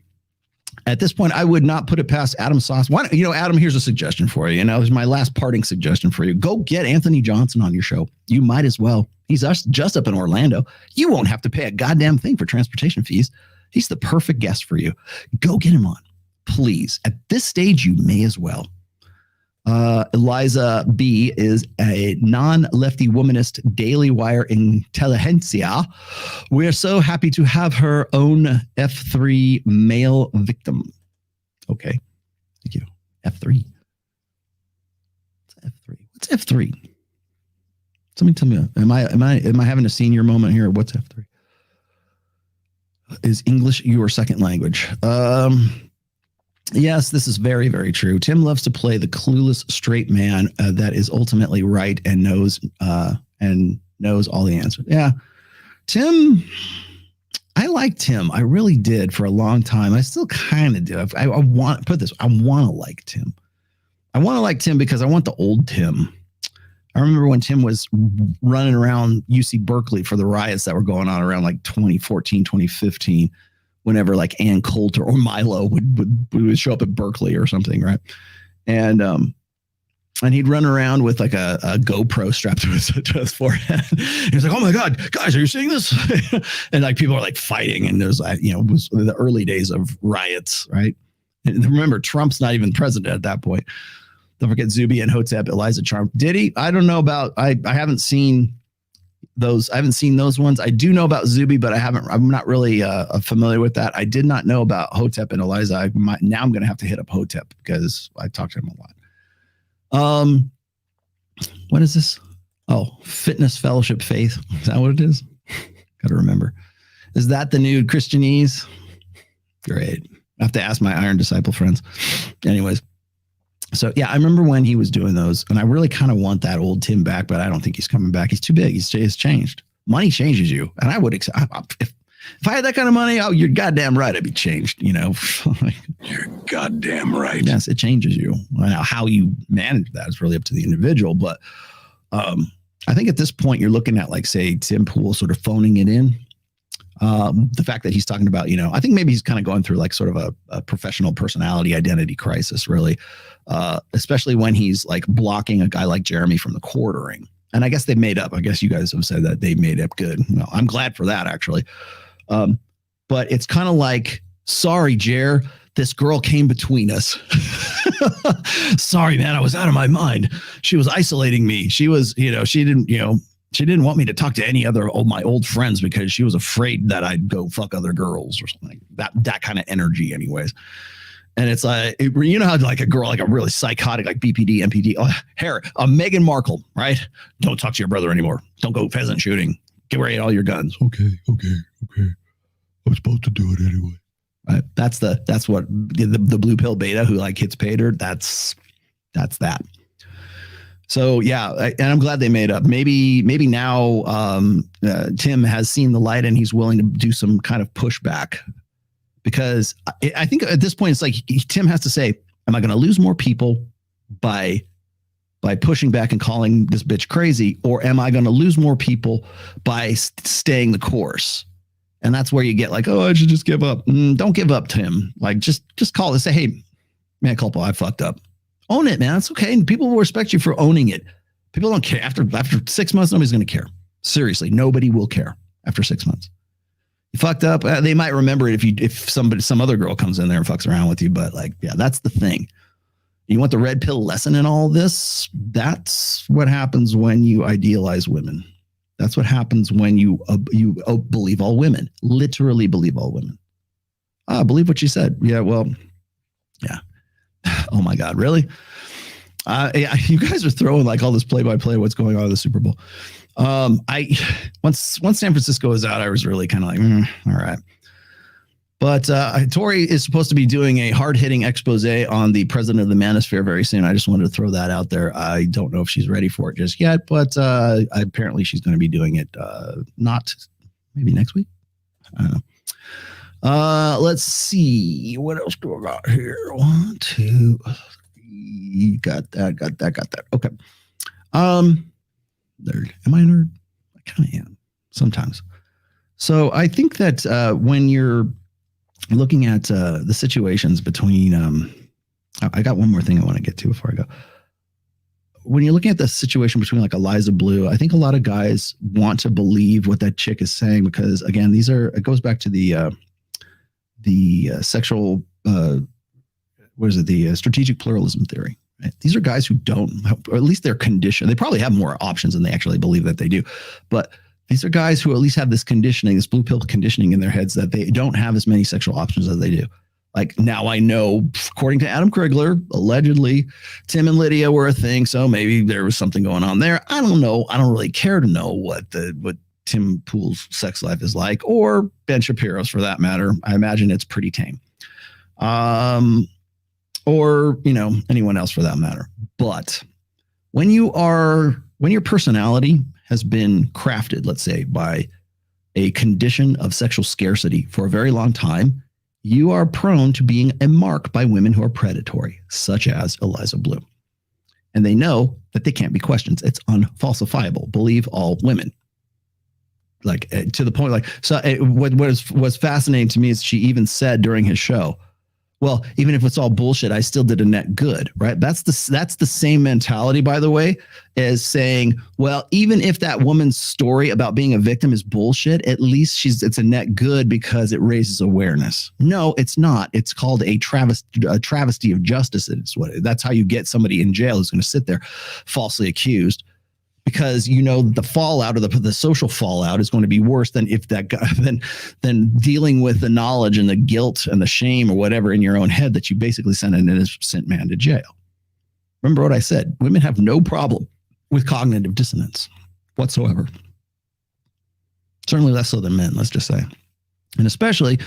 [SPEAKER 6] At this point, I would not put it past Adam Sauce. Why don't, Adam, here's a suggestion for you. Here's my last parting suggestion for you. Go get Anthony Johnson on your show. You might as well. He's just up in Orlando. You won't have to pay a goddamn thing for transportation fees. He's the perfect guest for you. Go get him on, please. At this stage, you may as well. Eliza B is a non-lefty womanist Daily Wire intelligentsia. We're so happy to have her own F3 male victim. Okay, thank you. F3. What's F3? What's F3? Somebody tell me. Am I having a senior moment here? What's F3? Is English your second language? Yes, this is very, very true. Tim loves to play the clueless straight man that is ultimately right and knows all the answers. Yeah, Tim. I like Tim. I really did for a long time. I still kind of do. I want to put this. I want to like Tim. I want to like Tim because I want the old Tim. I remember when Tim was running around UC Berkeley for the riots that were going on around like 2014, 2015. Whenever like Ann Coulter or Milo would show up at Berkeley or something, right? And he'd run around with like a GoPro strapped to his forehead. He was like, "Oh my God, guys, are you seeing this?" And like people are like fighting, and there's like it was the early days of riots, right? And remember, Trump's not even president at that point. Don't forget Zuby and Hotep, Eliza Charm. Did he? I don't know about. I haven't seen those. I haven't seen those ones. I do know about Zuby, but I'm not really familiar with that. I did not know about Hotep and Eliza. Now I'm going to have to hit up Hotep because I talked to him a lot. What is this? Oh, Fitness Fellowship Faith. Is that what it is? Got to remember. Is that the new Christianese? Great. I have to ask my Iron Disciple friends. Anyways. So, yeah, I remember when he was doing those, and I really kind of want that old Tim back, but I don't think he's coming back. He's too big. He's changed. Money changes you. And I would accept, if I had that kind of money, oh, you're goddamn right. I'd be changed, You're goddamn right. Yes, it changes you. Now, how you manage that is really up to the individual. But I think at this point, you're looking at, like, say, Tim Pool sort of phoning it in. The fact that he's talking about, I think maybe he's kind of going through like sort of a professional personality identity crisis, really, especially when he's like blocking a guy like Jeremy from the quartering. And I guess they've made up. I guess you guys have said that they made up good. No, I'm glad for that, actually. But it's kind of like, sorry, Jer, this girl came between us. Sorry, man, I was out of my mind. She was isolating me. She was, she didn't want me to talk to any other of my old friends because she was afraid that I'd go fuck other girls or something. That kind of energy, anyways. And it's like, how like a girl, like a really psychotic, like BPD, MPD, Meghan Markle, right? Don't talk to your brother anymore. Don't go pheasant shooting. Get rid of all your guns. Okay. I'm supposed to do it anyway. Right? That's what the blue pill beta who like hits Pater. That's that. So, yeah, and I'm glad they made up. Maybe now Tim has seen the light and he's willing to do some kind of pushback, because I think at this point it's like Tim has to say, am I going to lose more people by pushing back and calling this bitch crazy, or am I going to lose more people by staying the course? And that's where you get like, oh, I should just give up. Don't give up, Tim. Like just call it. Say, hey, man, culpa, I fucked up. Own it, man. It's okay. And people will respect you for owning it. People don't care. After 6 months, nobody's going to care. Seriously, nobody will care after 6 months. You fucked up. They might remember it if some other girl comes in there and fucks around with you. But like, yeah, that's the thing. You want the red pill lesson in all this? That's what happens when you idealize women. That's what happens when you believe all women. Literally believe all women. Believe what she said. Yeah, well, yeah. Oh my God, really? Yeah, you guys are throwing like all this play-by-play what's going on in the Super Bowl. Once San Francisco was out, I was really kind of like, all right. But Tori is supposed to be doing a hard-hitting expose on the president of the Manosphere very soon. I just wanted to throw that out there. I don't know if she's ready for it just yet, but apparently she's going to be doing it not maybe next week. I don't know. Let's see. What else do I got here? 1, 2, 3. Got that. Okay. Nerd. Am I a nerd? I kind of am sometimes. So I think that when you're looking at the situations between, I got one more thing I want to get to before I go. When you're looking at the situation between like Eliza Bleu, I think a lot of guys want to believe what that chick is saying because, again, it goes back to the sexual, the strategic pluralism theory. Right? These are guys who don't, or at least they're conditioned. They probably have more options than they actually believe that they do, but these are guys who at least have this conditioning, this blue pill conditioning in their heads that they don't have as many sexual options as they do. Like now I know, according to Adam Krigler, allegedly Tim and Lydia were a thing. So maybe there was something going on there. I don't know. I don't really care to know what Tim Pool's sex life is like, or Ben Shapiro's for that matter. I imagine it's pretty tame. Or, anyone else for that matter. But when your personality has been crafted, let's say, by a condition of sexual scarcity for a very long time, you are prone to being a mark by women who are predatory, such as Eliza Bleu. And they know that they can't be questioned. It's unfalsifiable. Believe all women. Like to the point, what was fascinating to me is she even said during his show, well, even if it's all bullshit, I still did a net good, right? That's the same mentality, by the way, as saying, well, even if that woman's story about being a victim is bullshit, at least it's a net good because it raises awareness. No, it's not. It's called a travesty of justice. That's how you get somebody in jail who's going to sit there falsely accused. Because the fallout of the social fallout is going to be worse than if that guy than dealing with the knowledge and the guilt and the shame or whatever in your own head that you basically sent an innocent man to jail. Remember what I said? Women have no problem with cognitive dissonance whatsoever. Certainly less so than men, let's just say. And especially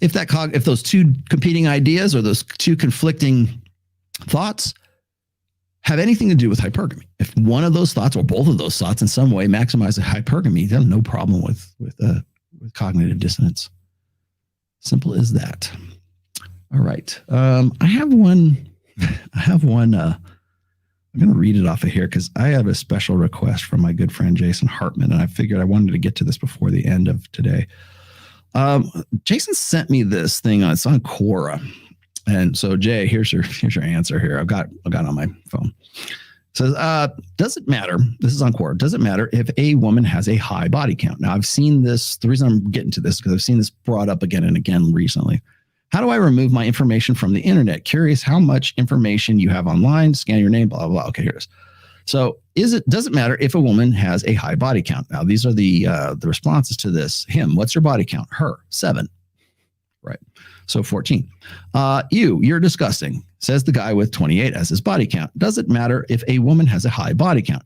[SPEAKER 6] if those two competing ideas or those two conflicting thoughts have anything to do with hypergamy. If one of those thoughts or both of those thoughts in some way maximize hypergamy, they have no problem with cognitive dissonance. Simple as that. All right. I have one. I'm going to read it off of here because I have a special request from my good friend Jason Hartman, and I figured I wanted to get to this before the end of today. Jason sent me this thing. It's on Quora. And so, Jay, here's your answer here. I've got on my phone. It says, does it matter? This is on Quora. Does it matter if a woman has a high body count? Now, I've seen this. The reason I'm getting to this because I've seen this brought up again and again recently. How do I remove my information from the internet? Curious how much information you have online. Scan your name. Blah blah blah. Okay, here it is. So, does it matter if a woman has a high body count? Now, these are the responses to this. Him. What's your body count? Her. 7. Right. So 14. You're disgusting, says the guy with 28 as his body count. Does it matter if a woman has a high body count?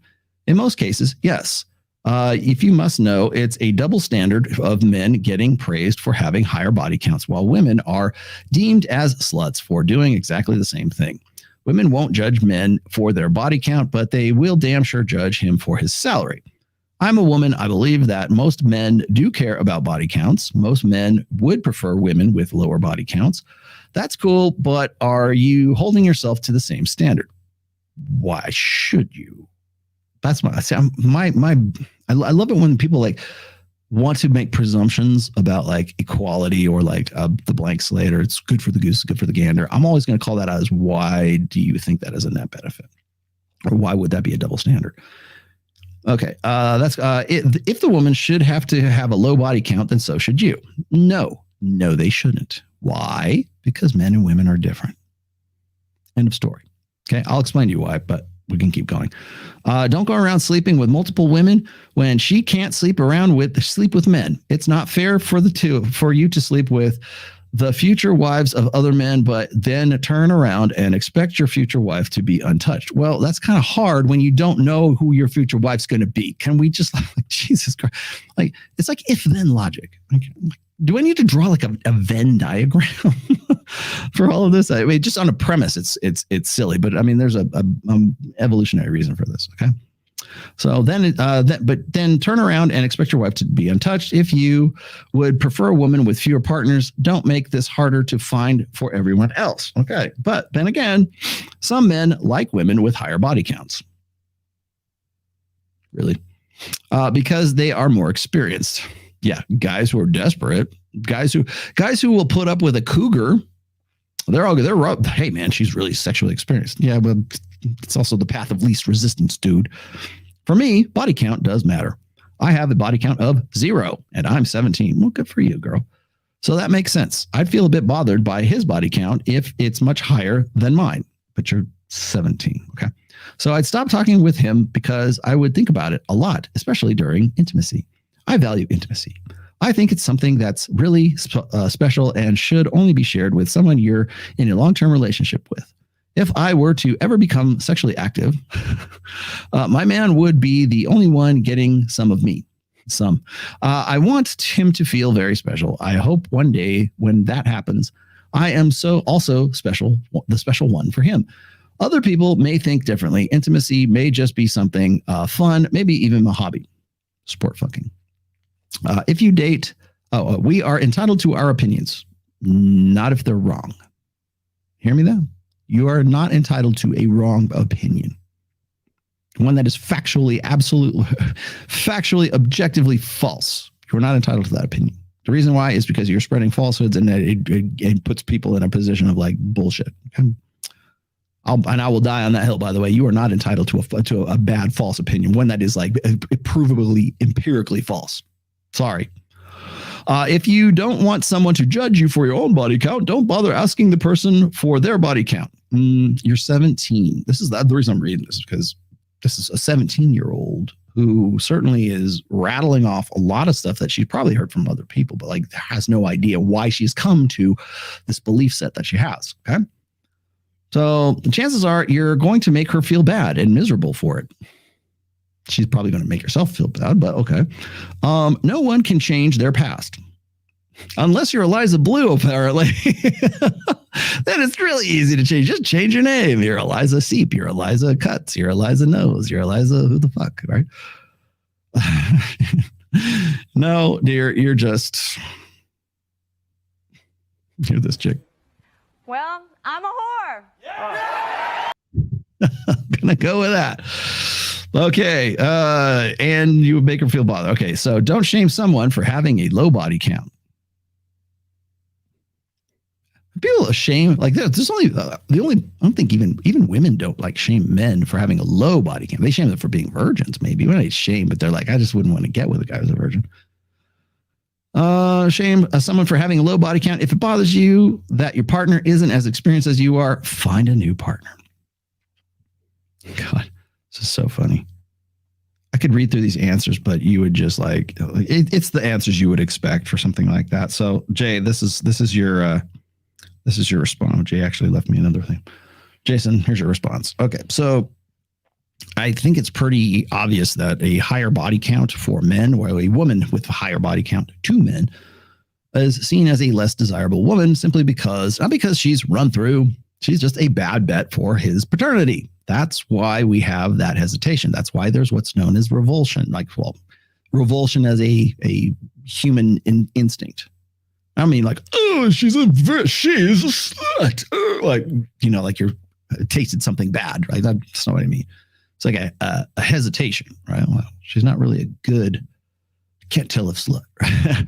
[SPEAKER 6] In most cases, yes. If you must know, it's a double standard of men getting praised for having higher body counts, while women are deemed as sluts for doing exactly the same thing. Women won't judge men for their body count, but they will damn sure judge him for his salary. I'm a woman. I believe that most men do care about body counts. Most men would prefer women with lower body counts. That's cool, but are you holding yourself to the same standard? Why should you? That's I love it when people want to make presumptions about equality or the blank slate or it's good for the goose, good for the gander. I'm always going to call that out as why do you think that is a net benefit? Or why would that be a double standard? Okay, if the woman should have to have a low body count, then so should you. No, they shouldn't. Why? Because men and women are different. End of story. Okay, I'll explain to you why, but we can keep going. Don't go around sleeping with multiple women when she can't sleep with men. It's not fair for you to sleep with the future wives of other men, but then turn around and expect your future wife to be untouched. Well, that's kind of hard when you don't know who your future wife's going to be. Can we just Jesus Christ? It's like if-then logic. do I need to draw like a Venn diagram for all of this? I mean, just on a premise, it's silly, but I mean, there's a evolutionary reason for this. Okay. So then, but then turn around and expect your wife to be untouched. If you would prefer a woman with fewer partners, don't make this harder to find for everyone else. Okay. But then again, some men like women with higher body counts. Really? Because they are more experienced. Yeah. Guys who are desperate, guys who will put up with a cougar. They're hey man, she's really sexually experienced. Yeah, but it's also the path of least resistance, dude. For me, body count does matter. I have a body count of 0 and I'm 17. Well, good for you, girl. So that makes sense. I'd feel a bit bothered by his body count if it's much higher than mine, but you're 17. Okay. So I'd stop talking with him because I would think about it a lot, especially during intimacy. I value intimacy. I think it's something that's really special and should only be shared with someone you're in a long-term relationship with. If I were to ever become sexually active, my man would be the only one getting some of me. I want him to feel very special. I hope one day when that happens, I am also special, the special one for him. Other people may think differently. Intimacy may just be something fun, maybe even a hobby. Sport fucking. If you date, we are entitled to our opinions, not if they're wrong. Hear me though? You are not entitled to a wrong opinion. One that is factually, objectively false. You're not entitled to that opinion. The reason why is because you're spreading falsehoods and it puts people in a position of like bullshit. Okay? I will die on that hill, by the way. You are not entitled to a bad false opinion. One that is like provably, empirically false. Sorry. If you don't want someone to judge you for your own body count, don't bother asking the person for their body count. You're 17. This is the reason I'm reading this, because this is a 17-year-old who certainly is rattling off a lot of stuff that she's probably heard from other people, but like has no idea why she's come to this belief set that she has. Okay. So the chances are you're going to make her feel bad and miserable for it. She's probably going to make herself feel bad, but okay. No one can change their past. Unless you're Eliza Bleu, apparently. Then it's really easy to change. Just change your name. You're Eliza Seep. You're Eliza Cuts. You're Eliza Nose. You're Eliza who the fuck, right? No, dear, you're this chick.
[SPEAKER 27] Well, I'm a whore.
[SPEAKER 6] I'm going to go with that. Okay. And you would make her feel bothered. Okay. So don't shame someone for having a low body count. People shame, like there's only, I don't think even women don't like shame men for having a low body count. They shame them for being virgins, maybe. When I shame, but they're like, I just wouldn't want to get with a guy who's a virgin. Shame someone for having a low body count. If it bothers you that your partner isn't as experienced as you are, find a new partner. God, this is so funny. I could read through these answers, but you would just like, it's the answers you would expect for something like that. So Jay, this is your response. Jay actually left me another thing. Jason, here's your response. Okay. So I think it's pretty obvious that a higher body count for men, or a woman with a higher body count to men, is seen as a less desirable woman simply because, not because she's run through, she's just a bad bet for his paternity. That's why we have that hesitation. That's why there's what's known as revulsion. Revulsion as a human instinct. I mean, like, oh, she's a slut. Like, like you're tasted something bad, right? That's not what I mean. It's like a hesitation, right? Well, she's not really a good, can't tell if slut. Right?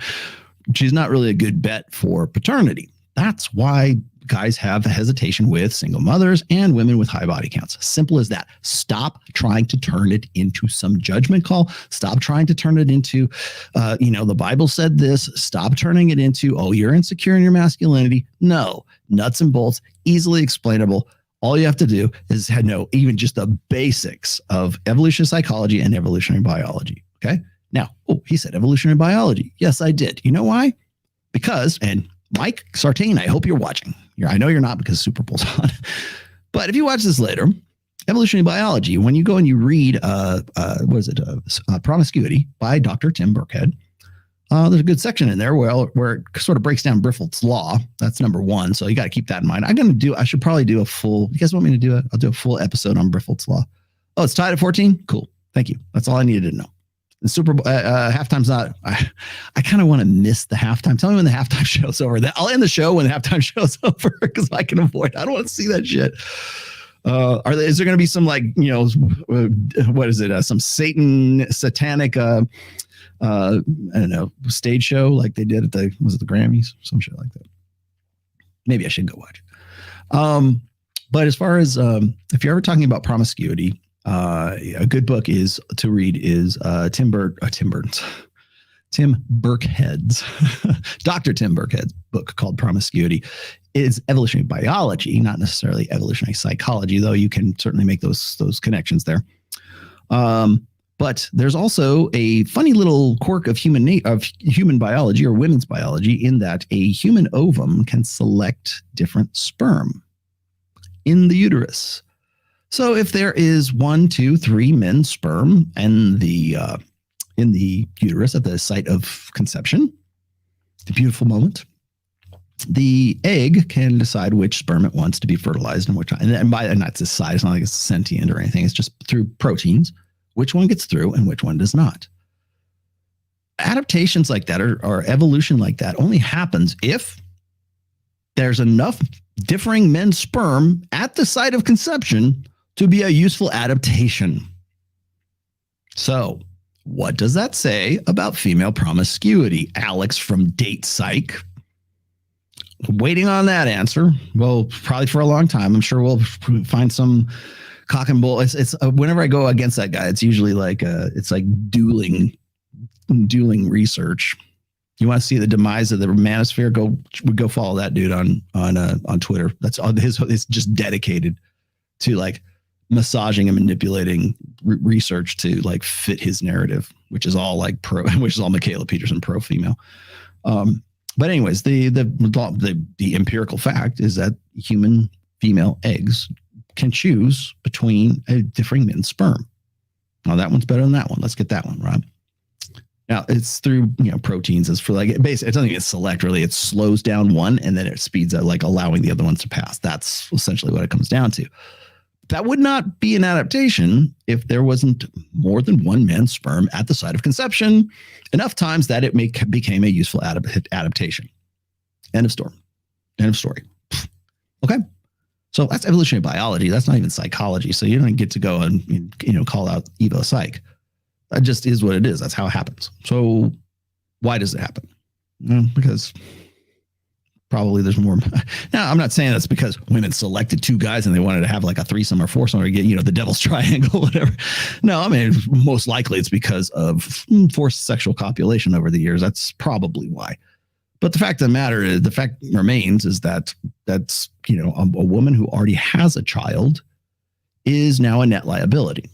[SPEAKER 6] She's not really a good bet for paternity. That's why guys have a hesitation with single mothers and women with high body counts. Simple as that. Stop trying to turn it into some judgment call. Stop trying to turn it into, the Bible said this. Stop turning it into, oh, you're insecure in your masculinity. No, nuts and bolts, easily explainable. All you have to do is know even just the basics of evolutionary psychology and evolutionary biology. Okay. Now, he said evolutionary biology. Yes, I did. You know why? Because, and Mike Sartain, I hope you're watching. I know you're not because Super Bowl's on. But if you watch this later, evolutionary biology, when you go and you read, Promiscuity by Dr. Tim Burkhead, There's a good section in there where it sort of breaks down Briffelt's law. That's number one. So you got to keep that in mind. I should probably do a full, you guys want me to do it? I'll do a full episode on Briffelt's law. Oh, it's tied at 14. Cool. Thank you. That's all I needed to know. The halftime's not, I kind of want to miss the halftime. Tell me when the halftime show's over. I'll end the show when the halftime show's over because I can avoid. I don't want to see that shit. Is there going to be some what is it? Some satanic, I don't know, stage show like they did at the Grammys? Some shit like that. Maybe I should go watch it. But as far as, if you're ever talking about promiscuity, a good book to read is Tim Burkehead's Dr. Tim Burkehead's book called Promiscuity. Is evolutionary biology, not necessarily evolutionary psychology, though you can certainly make those connections there. But there's also a funny little quirk of human biology or women's biology in that a human ovum can select different sperm in the uterus. So if there is 1, 2, 3 men's sperm in the uterus at the site of conception, the beautiful moment, the egg can decide which sperm it wants to be fertilized and which, and by not its size, it's not like it's sentient or anything. It's just through proteins, which one gets through and which one does not. Adaptations like that or evolution like that only happens if there's enough differing men's sperm at the site of conception to be a useful adaptation. So what does that say about female promiscuity? Alex from Date Psych. Waiting on that answer. Well, probably for a long time. I'm sure we'll find some cock and bull. It's whenever I go against that guy, it's usually like it's like dueling research. You want to see the demise of the manosphere? Go follow that dude on Twitter. That's all it's just dedicated to like massaging and manipulating research to like fit his narrative, which is all like Michaela Peterson pro female. But anyways, the empirical fact is that human female eggs can choose between a differing men's sperm. Now that one's better than that one. Let's get that one, Rob. Now it's through proteins. It's for like it doesn't even select really. It slows down one and then it speeds up, like allowing the other ones to pass. That's essentially what it comes down to. That would not be an adaptation if there wasn't more than one man's sperm at the site of conception enough times that it became a useful adaptation. End of story. Okay. So that's evolutionary biology. That's not even psychology. So you don't get to go and call out Evo Psych. That just is what it is. That's how it happens. So why does it happen? Because probably there's more. Now, I'm not saying that's because women selected 2 guys and they wanted to have like a threesome or foursome or get, the devil's triangle, whatever. No, I mean, most likely it's because of forced sexual copulation over the years. That's probably why. But the fact of the matter is, the fact remains is that's, a woman who already has a child is now a net liability.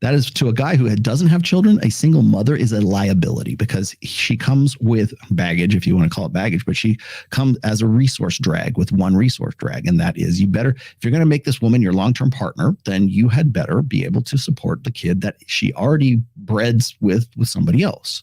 [SPEAKER 6] That is, to a guy who doesn't have children, a single mother is a liability because she comes with baggage, if you want to call it baggage, but she comes as a resource drag with one resource drag. And that is, if you're going to make this woman your long-term partner, then you had better be able to support the kid that she already breds with somebody else.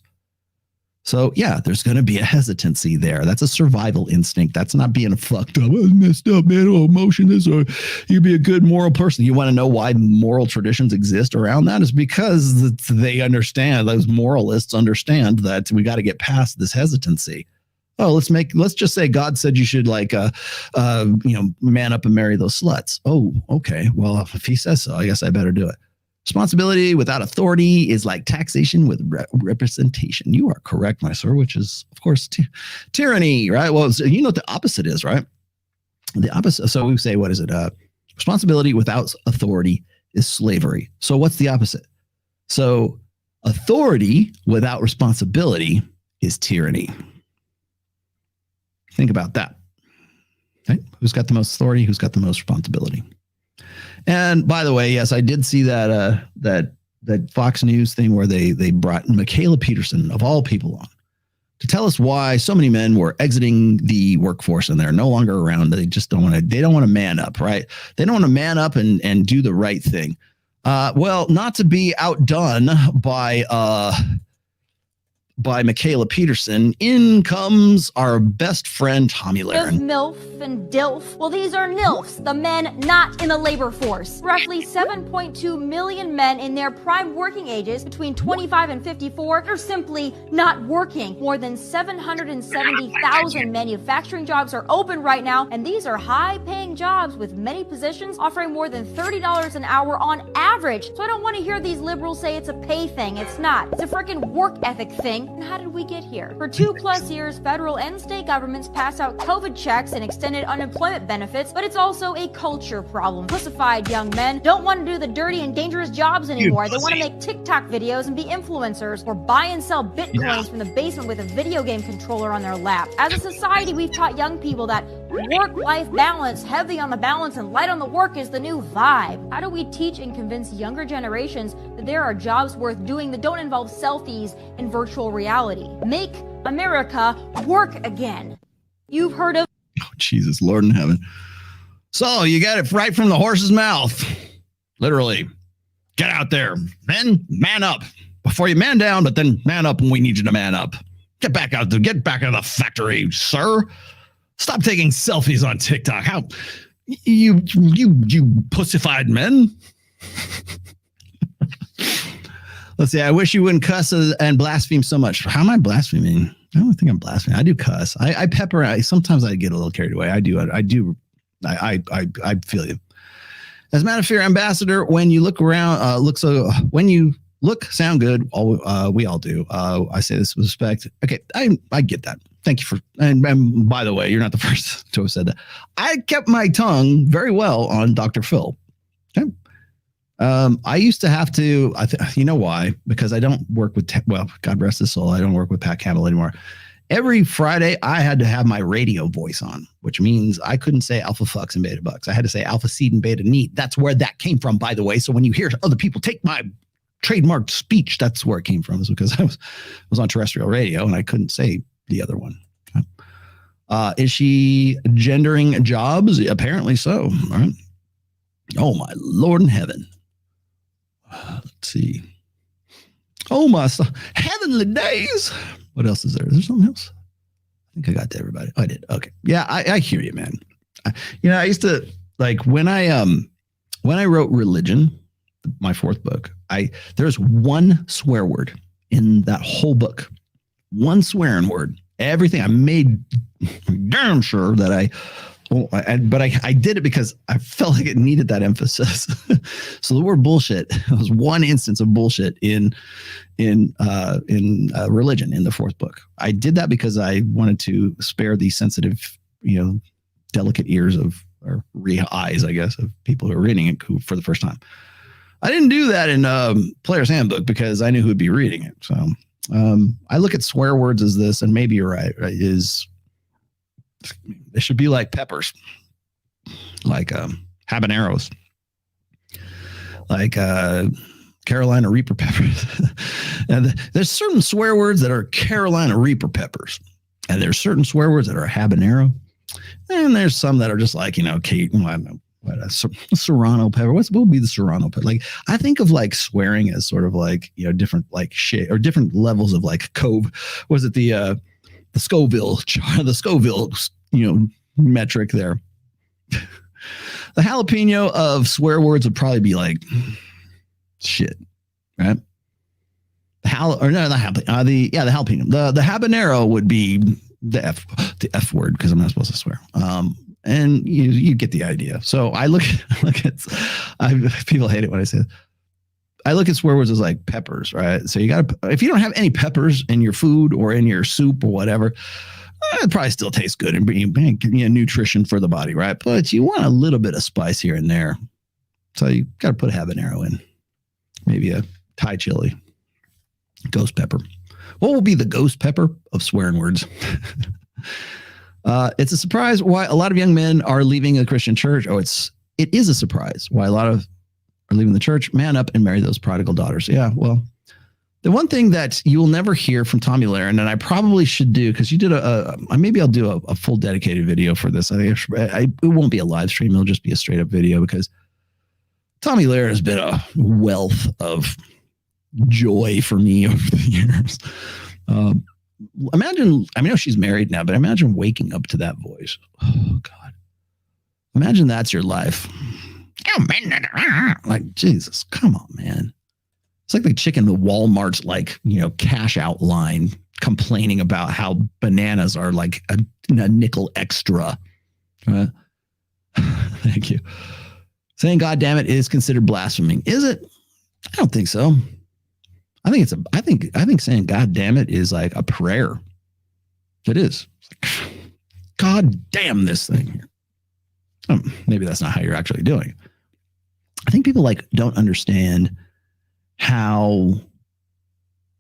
[SPEAKER 6] So yeah, there's going to be a hesitancy there. That's a survival instinct. That's not being a fucked up, messed up, man, emotionless, or you be a good moral person. You want to know why moral traditions exist around that? Is because they understand, those moralists understand that we got to get past this hesitancy. Oh, let's just say God said you should man up and marry those sluts. Oh, okay. Well, if he says so, I guess I better do it. Responsibility without authority is like taxation with representation. You are correct, my sir, which is, of course, tyranny, right? Well, you know what the opposite is, right? The opposite. So we say, what is it? Responsibility without authority is slavery. So what's the opposite? So authority without responsibility is tyranny. Think about that. Okay? Who's got the most authority? Who's got the most responsibility? And by the way, yes, I did see that Fox News thing where they brought Michaela Peterson, of all people, on to tell us why so many men were exiting the workforce and they're no longer around. They just don't want to man up, right? They don't want to man up and do the right thing. Well, not to be outdone by by Michaela Peterson. In comes our best friend, Tomi Lahren.
[SPEAKER 5] MILF and DILF. Well, these are NILFs, the men not in the labor force. Roughly 7.2 million men in their prime working ages between 25 and 54 are simply not working. More than 770,000 manufacturing jobs are open right now, and these are high-paying jobs with many positions offering more than $30 an hour on average. So I don't want to hear these liberals say it's a pay thing. It's not. It's a freaking work ethic thing. And how did we get here? For 2+ years, federal and state governments pass out COVID checks and extended unemployment benefits, but it's also a culture problem. Pussified young men don't want to do the dirty and dangerous jobs anymore. They want to make TikTok videos and be influencers, or buy and sell bitcoins from the basement with a video game controller on their lap. As a society, we've taught young people that work-life balance, heavy on the balance and light on the work, is the new vibe. How do we teach and convince younger generations that there are jobs worth doing that don't involve selfies and virtual reality? Make America work again. You've heard of...
[SPEAKER 6] Oh, Jesus, Lord in heaven. So you got it right from the horse's mouth. Literally. Get out there. Men, man up. Before you man down, but then man up when we need you to man up. Get back out there. Get back out of the factory, sir. Stop taking selfies on TikTok. How you pussified men. Let's see. I wish you wouldn't cuss and blaspheme so much. How am I blaspheming? I don't think I'm blaspheming. I do cuss. I pepper. Sometimes I get a little carried away. I do. I feel you. As a matter of fact, ambassador, when you look around, when you look, sound good. We all do. I say this with respect. Okay, I get that. Thank you for, and by the way, you're not the first to have said that. I kept my tongue very well on Dr. Phil. Okay. I used to have to, you know why? Because I don't work with, well, God rest his soul, I don't work with Pat Campbell anymore. Every Friday, I had to have my radio voice on, which means I couldn't say alpha fucks and beta bucks. I had to say alpha seed and beta neat. That's where that came from, by the way. So when you hear other people take my trademarked speech, that's where it came from. Is because I was on terrestrial radio and I couldn't say the other one. Is she gendering jobs? Apparently so. All right. Oh, my Lord in heaven. Let's see. Oh, my heavenly days. What else is there? Is there something else? I think I got to everybody. Oh, I did. Okay. Yeah, I hear you, man. I used to, like, when I wrote Religion, my fourth book, there's one swear word in that whole book. One swearing word. Everything I made damn sure that I did it because I felt like it needed that emphasis. So the word bullshit was one instance of bullshit in Religion in the fourth book. I did that because I wanted to spare the sensitive, delicate ears or eyes, I guess, of people who are reading it for the first time. I didn't do that in Player's Handbook because I knew who would be reading it. So I look at swear words as this, and maybe you're right, they should be like peppers, like habaneros, like Carolina Reaper peppers. And there's certain swear words that are Carolina Reaper peppers, and there's certain swear words that are habanero, and there's some that are just like, Kate, I don't know, Serrano pepper. What would be the Serrano pepper? Like, I think of like swearing as sort of like, different like shit or different levels of like cove. Was it the Scoville, metric there? The jalapeno of swear words would probably be like shit, right? The jalapeno. The habanero would be the F word because I'm not supposed to swear. And you get the idea. So I look at people hate it when I say it. I look at swear words as like peppers, right? So you got to, if you don't have any peppers in your food or in your soup or whatever, it probably still tastes good and bring nutrition for the body, right? But you want a little bit of spice here and there. So you got to put habanero in, maybe a Thai chili, ghost pepper. What will be the ghost pepper of swearing words? It's a surprise why a lot of young men are leaving a Christian church. It is a surprise why a lot of are leaving the church. Man up and marry those prodigal daughters. Yeah, well, the one thing that you will never hear from Tomi Lahren, and I probably should do, because you did maybe I'll do a full dedicated video for this. I think it won't be a live stream. It'll just be a straight up video, because Tomi Lahren has been a wealth of joy for me over the years. Imagine, I know she's married now, but imagine waking up to that voice. Oh, God. Imagine that's your life. Like, Jesus, come on, man. It's like the chick in the Walmart's, like, cash out line complaining about how bananas are like a nickel extra. Thank you. Saying God damn it is considered blaspheming. Is it? I don't think so. I think saying God damn it is like a prayer. It is. God damn this thing. Maybe that's not how you're actually doing it. I think people don't understand how,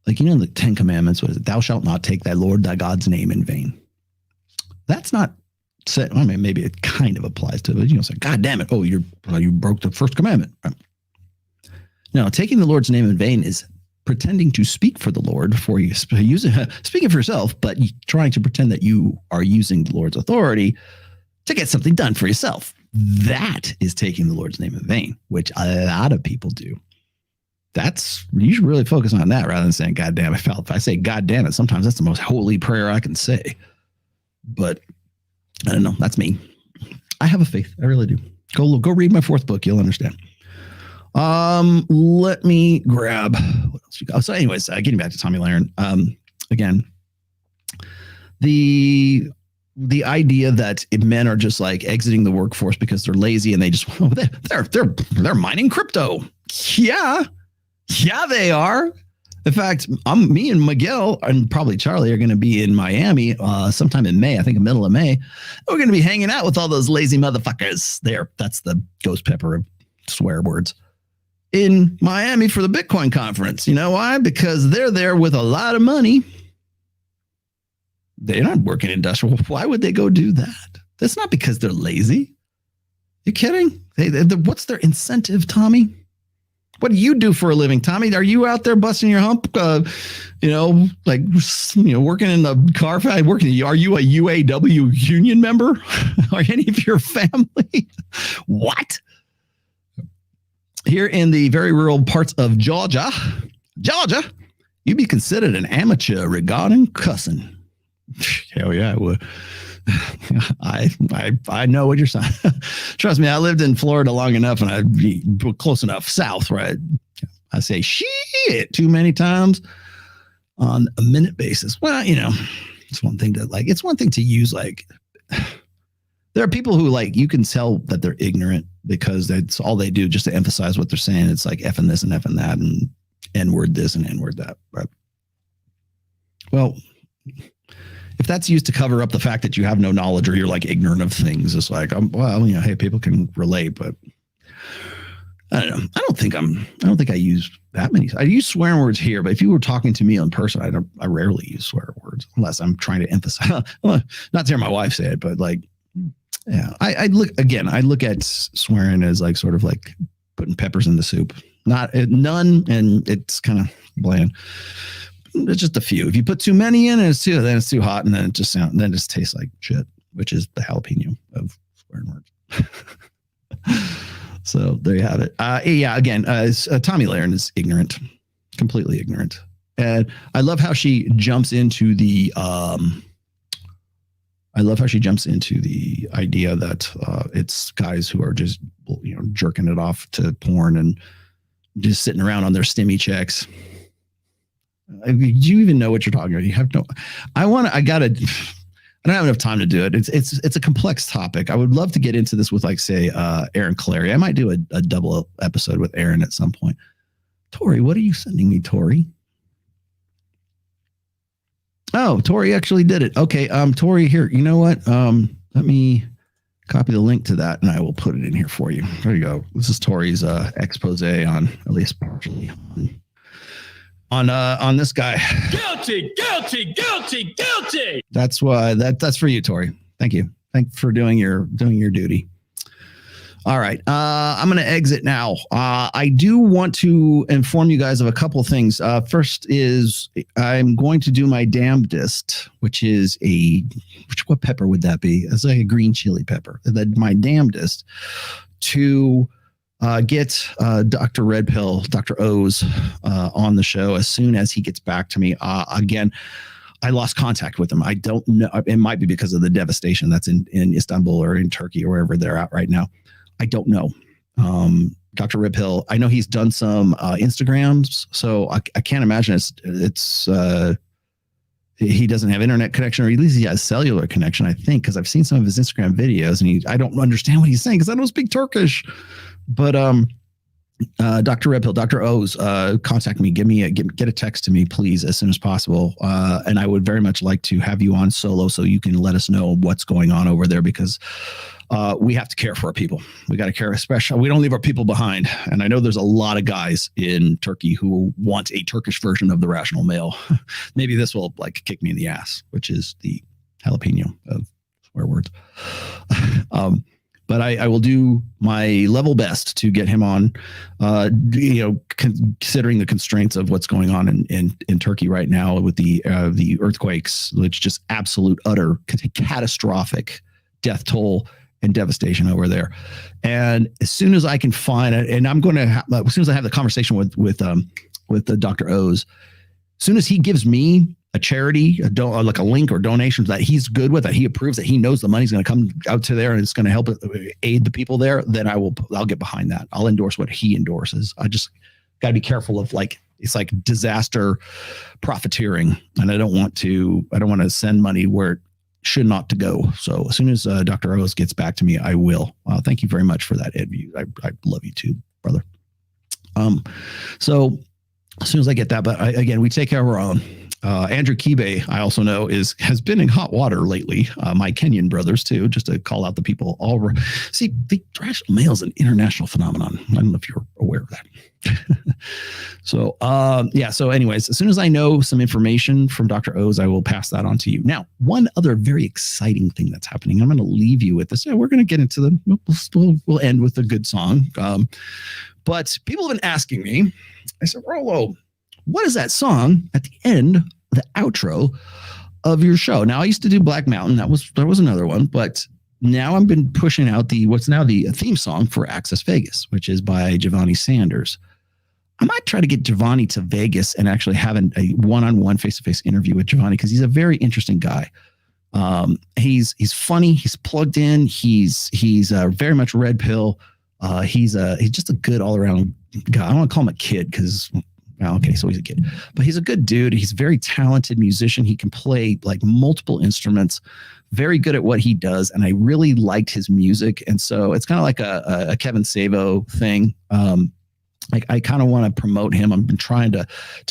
[SPEAKER 6] the 10 Commandments, what is it? Thou shalt not take thy Lord thy God's name in vain. That's not said. I mean, maybe it kind of applies to it. Say, God damn it. Oh, you broke the first commandment. No, taking the Lord's name in vain is pretending to speak for the Lord for you, speaking for yourself, but trying to pretend that you are using the Lord's authority to get something done for yourself. That is taking the Lord's name in vain, which a lot of people do. You should really focus on that rather than saying, God damn it. If I say, God damn it, sometimes that's the most holy prayer I can say. But I don't know. That's me. I have a faith. I really do. Go read my 4th book. You'll understand. Let me grab what else you got. So anyways, getting back to Tomi Lahren. Again, the idea that men are just like exiting the workforce because they're lazy and they just they're mining crypto. Yeah, they are. In fact, me and Miguel and probably Charlie are going to be in Miami sometime in May. I think the middle of May. We're going to be hanging out with all those lazy motherfuckers there. That's the ghost pepper of swear words. In Miami for the Bitcoin conference. You know why? Because they're there with a lot of money. They're not working industrial. Why would they go do that? That's not because they're lazy. You kidding? What's their incentive, Tommy? What do you do for a living, Tommy? Are you out there busting your hump? Working in the car factory? Are you a UAW union member? Are any of your family? What? Here in the very rural parts of Georgia, you'd be considered an amateur regarding cussing. Hell yeah, I would. I know what you're saying. Trust me, I lived in Florida long enough and I'd be close enough south where I say shit too many times on a minute basis. Well, it's one thing to use there are people who you can tell that they're ignorant because that's all they do just to emphasize what they're saying. It's like effing this and effing that and N-word this and N-word that. Right? Well, if that's used to cover up the fact that you have no knowledge or you're ignorant of things, it's hey, people can relate, but I don't know. I don't think I use that many. I use swearing words here, but if you were talking to me in person, I rarely use swear words unless I'm trying to emphasize, not to hear my wife say it, but yeah, I look at swearing as putting peppers in the soup, none. And it's kind of bland. It's just a few. If you put too many in, then it's too hot, and then it just tastes like shit, which is the jalapeno of swearing words. So there you have it. Yeah, again, Tomi Lahren is ignorant, completely ignorant, and I love how she jumps into the. I love how she jumps into the idea that it's guys who are just jerking it off to porn and just sitting around on their stimmy checks. Do you even know what you're talking about? You have no. I don't have enough time to do it. It's a complex topic. I would love to get into this with say Aaron Clary. I might do a double episode with Aaron at some point. Tori, what are you sending me, Tori? Oh, Tori actually did it. Okay, Tori, here. You know what? Let me copy the link to that, and I will put it in here for you. There you go. This is Tori's expose on, at least partially, on this guy.
[SPEAKER 8] Guilty.
[SPEAKER 6] That's why that's for you, Tori. Thank you. Thank you for doing your duty. All right. I'm going to exit now. I do want to inform you guys of a couple of things. First is I'm going to do my damnedest, which is what pepper would that be? It's like a green chili pepper. My damnedest to get Dr. Red Pill, Dr. O's on the show as soon as he gets back to me. Again, I lost contact with him. I don't know. It might be because of the devastation that's in Istanbul or in Turkey or wherever they're at right now. I don't know. Dr. Red Pill, I know he's done some Instagrams, so I can't imagine it's he doesn't have internet connection, or at least he has cellular connection, I think, because I've seen some of his Instagram videos and I don't understand what he's saying because I don't speak Turkish. But Dr. Red Pill, Dr. O's, contact me, get a text to me, please, as soon as possible. And I would very much like to have you on solo so you can let us know what's going on over there, because we have to care for our people. We got to care, especially we don't leave our people behind. And I know there's a lot of guys in Turkey who want a Turkish version of the rational male. Maybe this will like kick me in the ass, which is the jalapeno of swear words. But I will do my level best to get him on, considering the constraints of what's going on in Turkey right now with the earthquakes, which just absolute, utter, catastrophic death toll and devastation over there. And as soon as I can find it, and I'm going to, as soon as I have the conversation with the Dr. O's, as soon as he gives me a charity, like a link or donations that he's good with, that he approves, that he knows the money's going to come out to there and it's going to help aid the people there, then I'll get behind that. I'll endorse what he endorses. I just got to be careful of it's like disaster profiteering, and I don't want to send money where it should not to go. So as soon as Dr. O's gets back to me, I will. Thank you very much for that, Ed. I love you too, brother. So as soon as I get that, but again, we take care of our own. Andrew Kibe, I also know, has been in hot water lately. My Kenyan brothers too, just to call out the people. See, the rational male is an international phenomenon. I don't know if you're aware of that. So, So anyways, as soon as I know some information from Dr. O's, I will pass that on to you. Now, one other very exciting thing that's happening, I'm going to leave you with this. Yeah, we're going to get into we'll end with a good song. But people have been asking me, I said, Rolo, what is that song at the end, the outro of your show? Now, I used to do Black Mountain. That was another one, but now I've been pushing out what's now the theme song for Access Vegas, which is by Jevani Sanders. I might try to get Jevani to Vegas and actually have a one-on-one face-to-face interview with Jevani, because he's a very interesting guy. He's funny. He's plugged in. He's very much red pill. He's just a good all-around guy. I don't want to call him a kid because, okay, so he's a kid, but he's a good dude. He's a very talented musician. He can play like multiple instruments, very good at what he does. And I really liked his music. And so it's kind of like a Kevin Savo thing. I kind of want to promote him. I've been trying to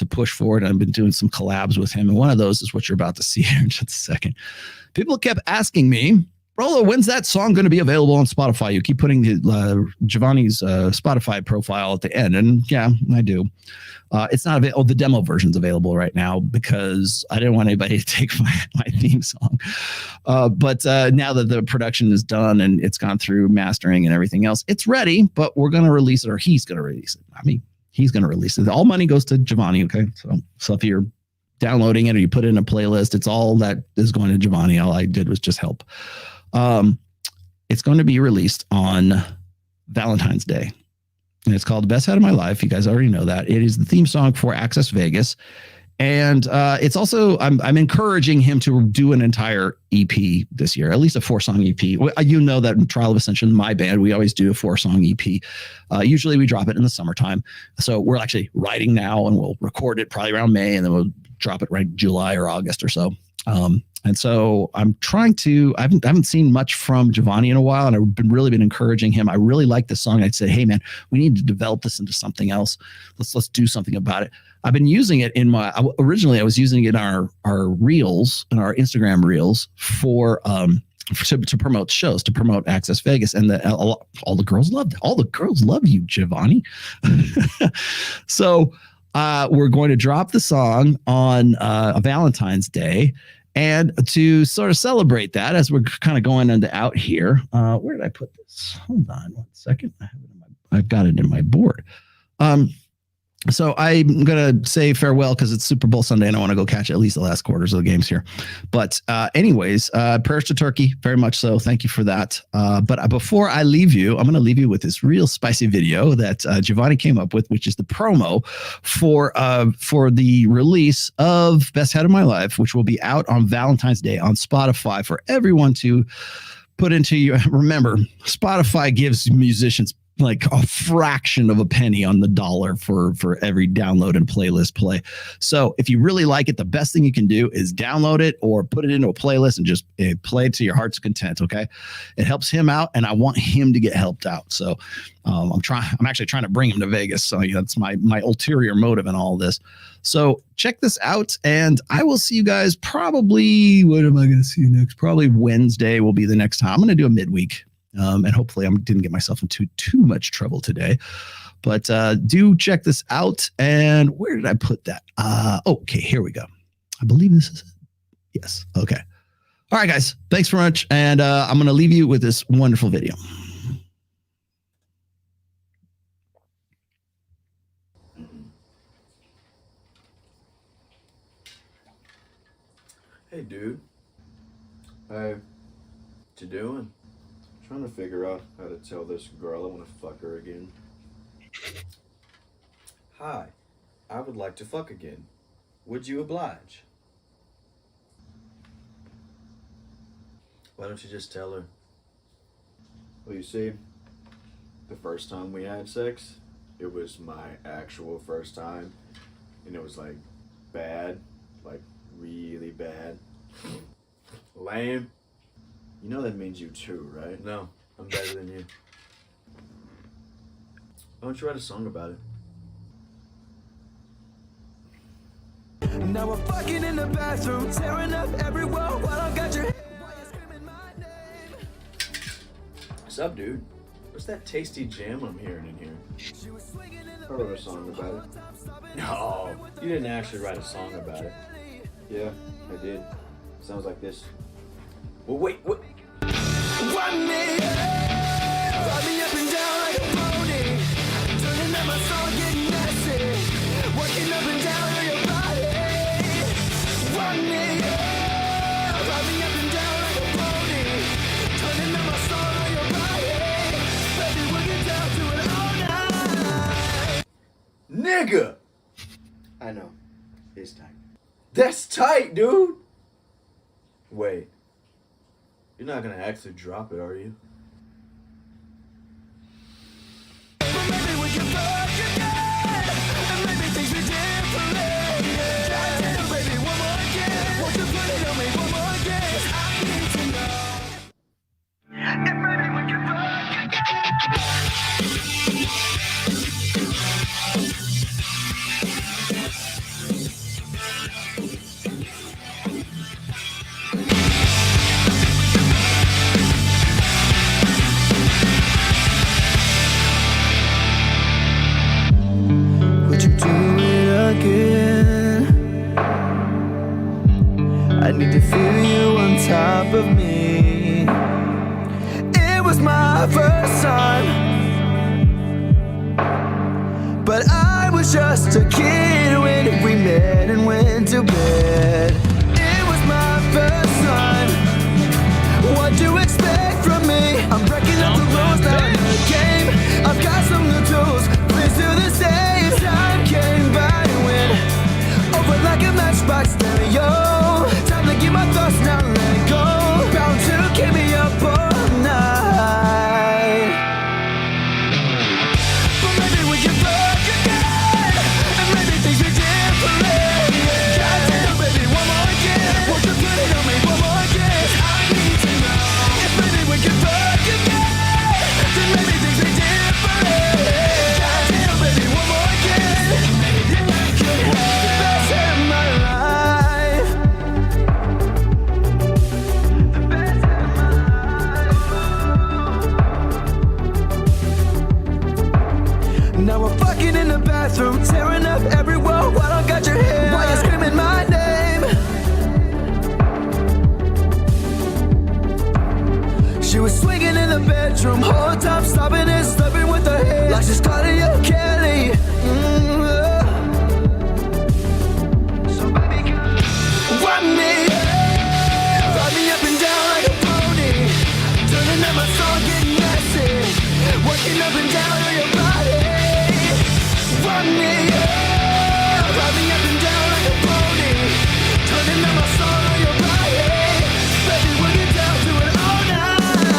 [SPEAKER 6] push forward. I've been doing some collabs with him. And one of those is what you're about to see here in just a second. People kept asking me, Rolo, when's that song going to be available on Spotify? You keep putting Jevani's Spotify profile at the end. And yeah, I do. It's not available. The demo version's available right now because I didn't want anybody to take my theme song. But now that the production is done and it's gone through mastering and everything else, it's ready, but we're going to release it, or he's going to release it. I mean, he's going to release it. All money goes to Jevani. Okay. So if you're downloading it or you put it in a playlist, it's all that is going to Jevani. All I did was just help. It's going to be released on Valentine's Day. And it's called The Best Head of My Life. You guys already know that. It is the theme song for Access Vegas. And it's also, I'm encouraging him to do an entire EP this year, at least a 4-song EP. You know that in Trial of Ascension, my band, we always do a 4-song EP. Usually we drop it in the summertime. So we're actually writing now, and we'll record it probably around May, and then we'll drop it right July or August or so. And so I'm trying to, I haven't seen much from Jevani in a while, and I've really been encouraging him. I really like the song. I said, hey man, we need to develop this into something else. Let's do something about it. I've been using it originally I was using it in our reels, in our Instagram reels to promote shows, to promote Access Vegas. And all the girls loved it. All the girls love you, Jevani. So we're going to drop the song on Valentine's Day. And to sort of celebrate that, as we're kind of going out here, where did I put this? Hold on one second. I've got it in my board. So I'm going to say farewell because it's Super Bowl Sunday and I want to go catch at least the last quarters of the games here. But anyways, prayers to Turkey, very much so. Thank you for that. But before I leave you, I'm going to leave you with this real spicy video that Jevani came up with, which is the promo for the release of Best Head of My Life, which will be out on Valentine's Day on Spotify for everyone to put into you. Remember, Spotify gives musicians like a fraction of a penny on the dollar for every download and playlist play. So if you really like it, the best thing you can do is download it or put it into a playlist and just play it to your heart's content. Okay. It helps him out and I want him to get helped out. So I'm actually trying to bring him to Vegas. So that's my ulterior motive in all this. So check this out and I will see you guys probably, what am I going to see you next? Probably Wednesday will be the next time. I'm going to do a midweek. And hopefully I didn't get myself into too much trouble today, but do check this out. And where did I put that? Okay, here we go. I believe this is it. Yes. Okay. All right, guys. Thanks very much. And I'm going to leave you with this wonderful video.
[SPEAKER 8] Hey, dude. Hey, what you doing? Trying to figure out how to tell this girl I want to fuck her again. Hi, I would like to fuck again. Would you oblige? Why don't you just tell her? Well, you see, the first time we had sex, it was my actual first time, and it was like bad, like really bad. Lame. You know that means you too, right? No, I'm better than you. Why don't you write a song about it?
[SPEAKER 9] Now we're fucking in the bathroom, tearing up every wall while I got your.
[SPEAKER 8] What's up, dude? What's that tasty jam I'm hearing in here? I wrote a song about it. No, you didn't actually write a song about it. Yeah, I did. Sounds like this. Well, wait, what?
[SPEAKER 9] Run me up and down like a pony, turning up my soul, getting messy, working up and down on your body. Run me up and down like a pony, turning up my soul on your body. Baby, we'll get down to it all night.
[SPEAKER 8] Nigga! I know. It's tight. That's tight, dude! Wait. You're not gonna actually drop it, are you?
[SPEAKER 9] Maybe we can fuck again, and maybe things be different. Goddamn, baby, one more again. Won't you put it on me one more again? 'Cause I need to know. And maybe we can fuck again. I need to feel you on top of me. It was my first time, but I was just a kid when we met and went to bed. It was my first time. What do you expect from me? I'm breaking up the rules now in the game. I've got some new tools. Please do the same. Time came by. Over like a matchbox stereo. Time to get my thoughts now, let go. Bound to keep me up all night. But maybe we can fuck again, and maybe things are different. Goddamn, baby, one more again. Won't you put it on me one more again? I need to know. If maybe we can fuck again, then maybe things are different. Goddamn, baby, one more again. You could have the best of my life. The best of my life. Now we're fucking in the bathroom, tearing up every wall while I got your hair. While you're screaming my name. She was swinging in the bedroom, whole time stopping and sleeping with her hair like she's Claudia Kelly. Rocking up and down on your body. Run me up, ride me up and down like a pony. Turning up my song on your body. Baby, we get down to it all night.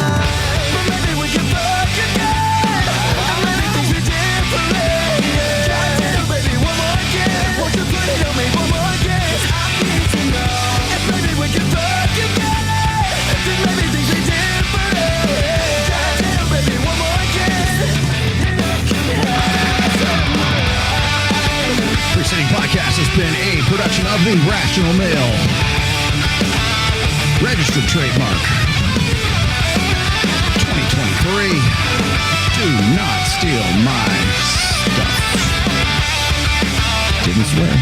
[SPEAKER 9] But maybe we can fuck again. And maybe things are different. Goddamn, baby, one more again. Won't you put it on me one more again? 'Cause I need to know. And maybe we can fuck again. Then maybe things are different. Goddamn, baby, one more again.
[SPEAKER 6] Free City Podcast has been a production of the Rational Mail. Registered trademark 2023. Do not steal my stuff. Didn't swear.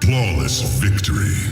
[SPEAKER 7] Flawless victory.